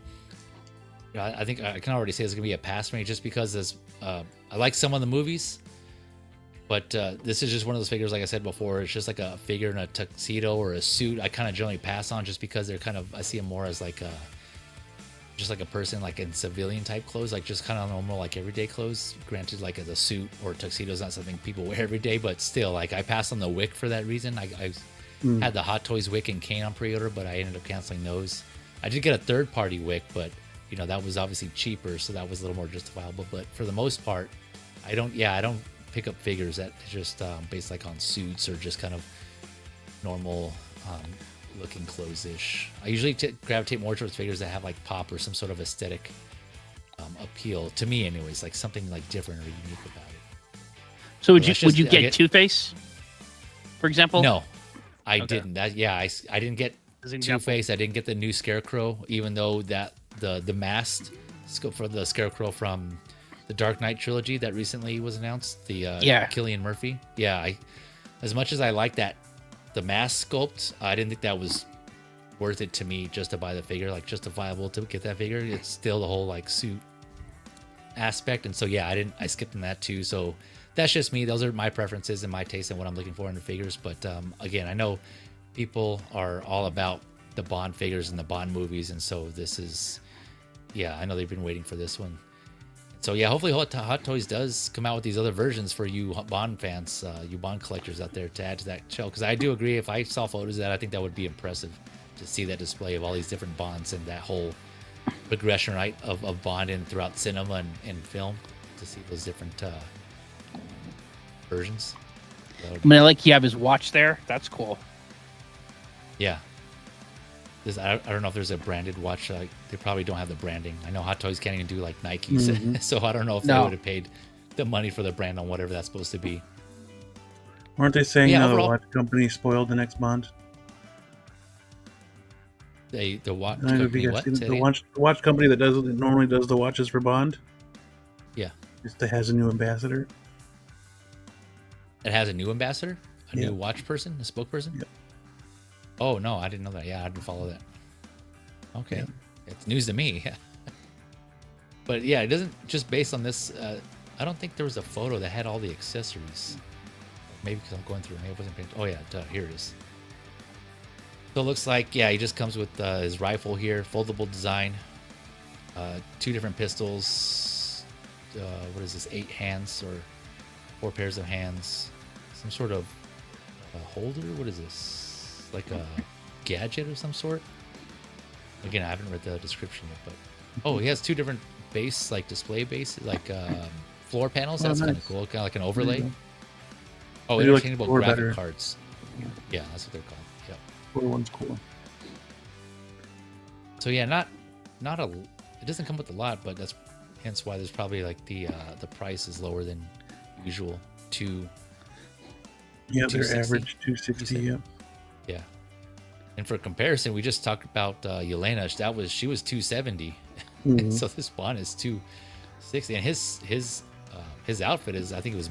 you know, I think I can already say it's going to be a pass for me just because I like some of the movies. But this is just one of those figures, like I said before, it's just like a figure in a tuxedo or a suit. I kind of generally pass on just because they're kind of, I see them more as like just like a person like in civilian type clothes, like just kind of normal, like everyday clothes. Granted, like the suit or tuxedo is not something people wear every day, but still, like I passed on the wick for that reason. I had the Hot Toys wick and cane on pre-order, but I ended up canceling those. I did get a third-party wick, but you know that was obviously cheaper, so that was a little more justifiable. But for the most part, I don't pick up figures that just based like on suits or just kind of normal looking clothes-ish. I usually gravitate more towards figures that have like pop or some sort of aesthetic appeal to me, anyways, like something like different or unique about it. So Well, that's would you just- I get Two-Face, for example? No, I Okay. didn't. I didn't get As an example. Two-Face. I didn't get the new Scarecrow, even though that the masked scope for the Scarecrow from the Dark Knight trilogy that recently was announced, the Cillian Murphy. Yeah, as much as I like that the mask sculpt, I didn't think that was worth it to me just to buy the figure, like justifiable to get that figure. It's still the whole like suit aspect, and so yeah, I skipped on that too. So that's just me. Those are my preferences and my taste and what I'm looking for in the figures. But again, I know people are all about the Bond figures and the Bond movies, and so this is, yeah, I know they've been waiting for this one. So yeah, hopefully Hot Toys does come out with these other versions for you Bond fans, you Bond collectors out there to add to that show. Because I do agree, if I saw photos of that, I think that would be impressive to see that display of all these different Bonds and that whole progression, right, of Bond in throughout cinema and film, to see those different versions. I mean, I like you have his watch there. That's cool. Yeah. I don't know if there's a branded watch. They probably don't have the branding. I know Hot Toys can't even do like Nikes, so I don't know if they would have paid the money for the brand on whatever that's supposed to be. Weren't they saying Yeah, the overall- watch company spoiled the next Bond? The watch I don't know if company, you guys what? seen Say the it watch company that normally does the watches for Bond. Yeah. Just has a new ambassador. It has a new ambassador, a Yeah. new watch person, a spokesperson. Yep. Oh no, I didn't know that. Yeah, I didn't follow that. Okay, Yeah. it's news to me. But yeah, it doesn't just based on this. I don't think there was a photo that had all the accessories. Maybe because I'm going through. Maybe I wasn't paying. Oh yeah, here it is. So it looks like, yeah, he just comes with his rifle here, foldable design, 2 different pistols. What is this? 8 hands or 4 pairs of hands. Some sort of holder. What is this? Like a gadget of some sort. Again, I haven't read the description yet, but he has 2 different base, like display base, like floor panels. That's kind of nice. cool, kind of like an overlay. There you Oh, They do like interchangeable floor graphic better. cards. Yeah, that's what they're called. Yeah. Four one's cool. So yeah, not a. It doesn't come with a lot, but that's hence why there's probably like the price is lower than usual. Yeah, they're 260, average 260. you Yeah. said? Yeah. And for comparison, we just talked about Yelena. She was 270. Mhm. So this Bond is 260, and his outfit is, I think it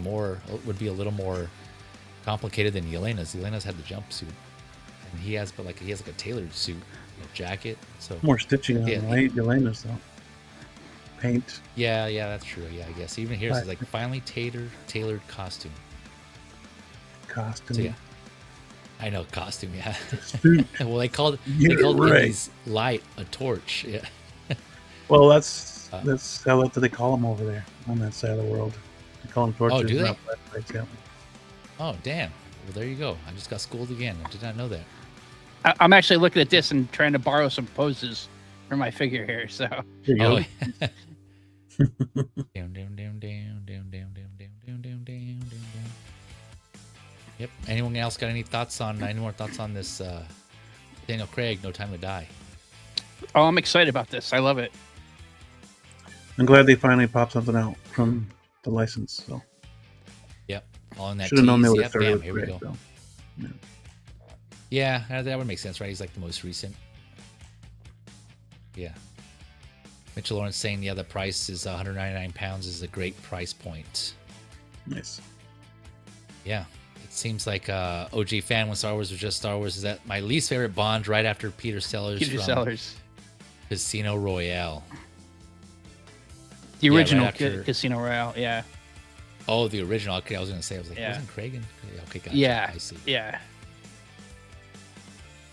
would be a little more complicated than Yelena's. Yelena's had the jumpsuit, and he has like a tailored suit, jacket. So More stitching on Yeah, the light Yelena's though. Paint. yeah, that's true. Yeah, I guess even here it's like finely tailored costume. Costume. So yeah, I know costume. Yeah. Suit. Well, they called Get it right. Indy's light a torch. Yeah. Well, that's how do they call them over there on that side of the world? They call them torches. do they? not flashlights, yeah. Oh damn. Well, there you go. I just got schooled again. I did not know that. I'm actually looking at this and trying to borrow some poses for my figure here. So There you go. Oh, Down, down, down, down, down, down, down, down, down, down, down, down. Yep. Anyone else got any more thoughts on this? Daniel Craig, No Time to Die. Oh, I'm excited about this. I love it. I'm glad they finally popped something out from the license. So Yep. All in that. should have known they would tease. have started with Here we Craig, go. though. Yeah, that would make sense, right? He's like the most recent. Yeah. Mitchell Lawrence saying, yeah, the price is 199 pounds is a great price point. Nice. Yeah. It seems like OG fan when Star Wars was just Star Wars is that my least favorite Bond right after Peter Sellers from Casino Royale. The original right after... Casino Royale, yeah. Oh, the original. Okay, I was going to say, I was like, yeah. Wasn't Craig in? Okay, gotcha. Yeah, I see. Yeah.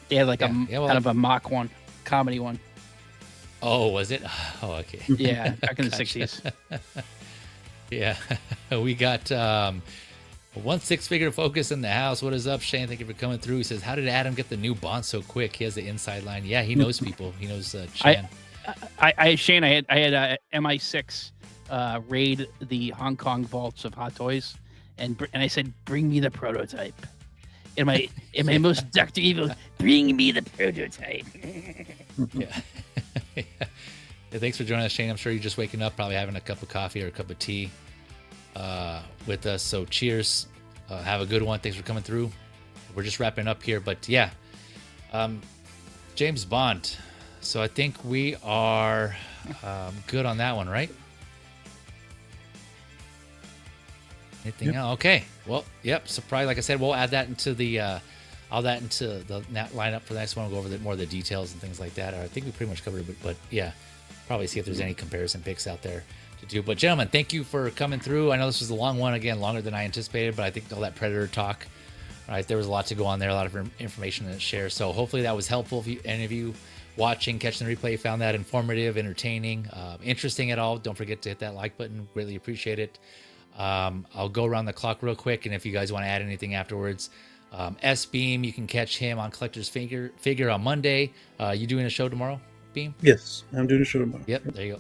They had like kind of a mock one, comedy one. Oh, was it? Oh, okay. Yeah, back in the 60s. Yeah. We got 1 6-figure focus in the house. What is up, Shane? Thank you for coming through. He says, how did Adam get the new Bond so quick? He has the inside line. Yeah, he knows people. He knows Chan. Shane, I had MI6 raid the Hong Kong vaults of Hot Toys, and I said, bring me the prototype. In my most Dr. Evil, bring me the prototype. Yeah. Yeah. Thanks for joining us, Shane. I'm sure you're just waking up, probably having a cup of coffee or a cup of tea with us. So cheers. Have a good one. Thanks for coming through. We're just wrapping up here, but yeah. James Bond. So I think we are good on that one, right? Anything else? Okay. Well, yep. Surprise. Like I said, we'll add that into the lineup for the next one. We'll go over more of the details and things like that. I think we pretty much covered it, but yeah, probably see if there's any comparison picks out there to do. But gentlemen, thank you for coming through. I know this was a long one, again, longer than I anticipated, but I think all that Predator talk, right? There was a lot to go on there, a lot of information to share. So hopefully that was helpful. If any of you watching, catching the replay, found that informative, entertaining, interesting at all, don't forget to hit that like button. Really appreciate it. I'll go around the clock real quick, and if you guys want to add anything afterwards, S-Beam, you can catch him on Collector's Figure on Monday. You doing a show tomorrow, Beam? Yes, I'm doing a show tomorrow. Yep, there you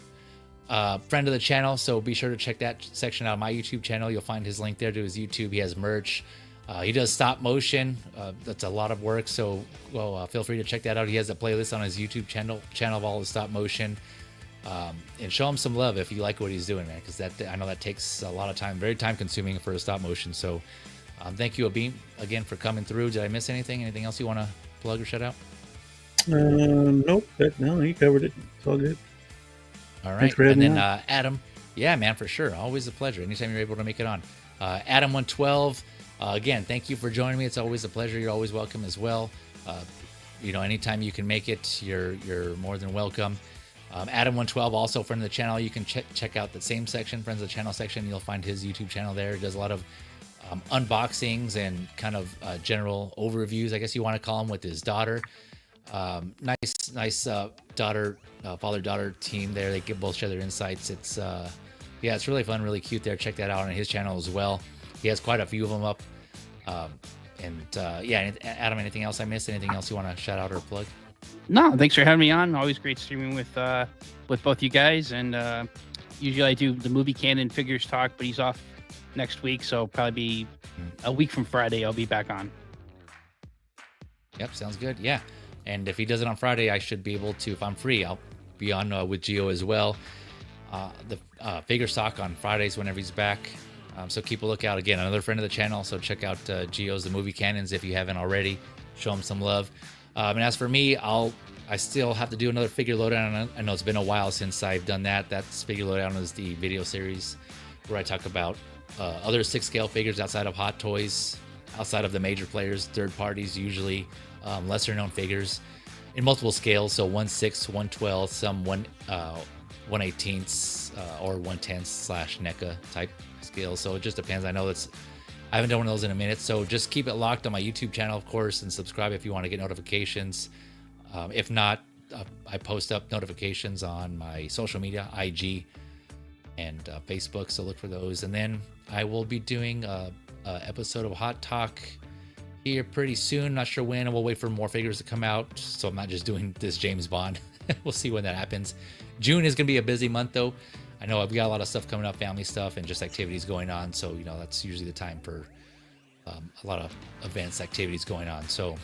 go. Friend of the channel, so be sure to check that section out of my YouTube channel. You'll find his link there to his YouTube. He has merch. He does stop motion. That's a lot of work, so feel free to check that out. He has a playlist on his YouTube channel of all the stop motion. And show him some love if you like what he's doing, man, because I know that takes a lot of time, very time consuming for a stop motion. So thank you, Abim, again for coming through. Did I miss anything? Anything else you want to plug or shout out? Nope. No, you covered it. It's all good. All right. And then Adam, yeah, man, for sure. Always a pleasure. Anytime you're able to make it on. Adam 112, again, thank you for joining me. It's always a pleasure. You're always welcome as well. Anytime you can make it, you're more than welcome. Adam 112, also friend of the channel. You can check out the same section, friends of the channel section. You'll find his YouTube channel there. He does a lot of unboxings and kind of general overviews, I guess you want to call them, with his daughter. Nice father-daughter team there. They give both each other insights. It's it's really fun, really cute there. Check that out on his channel as well. He has quite a few of them up. Adam, anything else I missed? Anything else you want to shout out or plug? No, thanks for having me on. Always great streaming with both you guys. And usually I do the movie canon figures talk, but he's off next week, so probably be a week from Friday I'll be back on. Yep, sounds good. Yeah, and if he does it on Friday, I should be able to, if I'm free, I'll be on with Gio as well. The figure stock on Fridays whenever he's back. So keep a lookout. Again, another friend of the channel, so check out Gio's The Movie Canons if you haven't already. Show him some love. And as for me, I still have to do another figure lowdown. I know it's been a while since I've done that. That's figure lowdown is the video series where I talk about other 6-scale figures outside of Hot Toys, outside of the major players, third parties, usually lesser known figures in multiple scales. So 1/6, 1/12, some 1/18 or 1/10 / NECA type scales. So it just depends. I know I haven't done one of those in a minute, so just keep it locked on my YouTube channel, of course, and subscribe if you want to get notifications. If not, I post up notifications on my social media, IG and Facebook, so look for those. And then I will be doing a episode of Hot Talk here pretty soon. Not sure when, and we'll wait for more figures to come out, so I'm not just doing this James Bond. We'll see when that happens. June is going to be a busy month, though. I know I've got a lot of stuff coming up, family stuff, and just activities going on. So, you know, that's usually the time for a lot of events, activities going on. So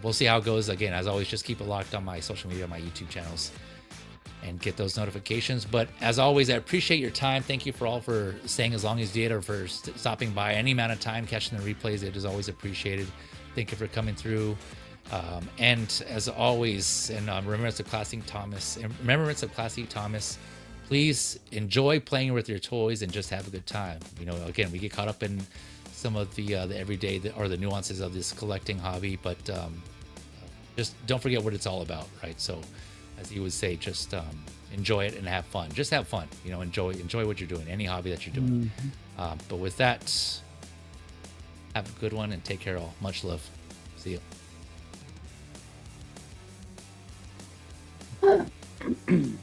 we'll see how it goes. Again, as always, just keep it locked on my social media, my YouTube channels, and get those notifications. But as always, I appreciate your time. Thank you for staying as long as you did, or for stopping by any amount of time, catching the replays. It is always appreciated. Thank you for coming through. And as always, in remembrance of Classy Thomas, please enjoy playing with your toys and just have a good time. You know, again, we get caught up in some of the everyday or the nuances of this collecting hobby, but just don't forget what it's all about, right? So, as you would say, just enjoy it and have fun. Just have fun. You know, enjoy what you're doing, any hobby that you're doing. But with that, have a good one and take care all. Much love. See you.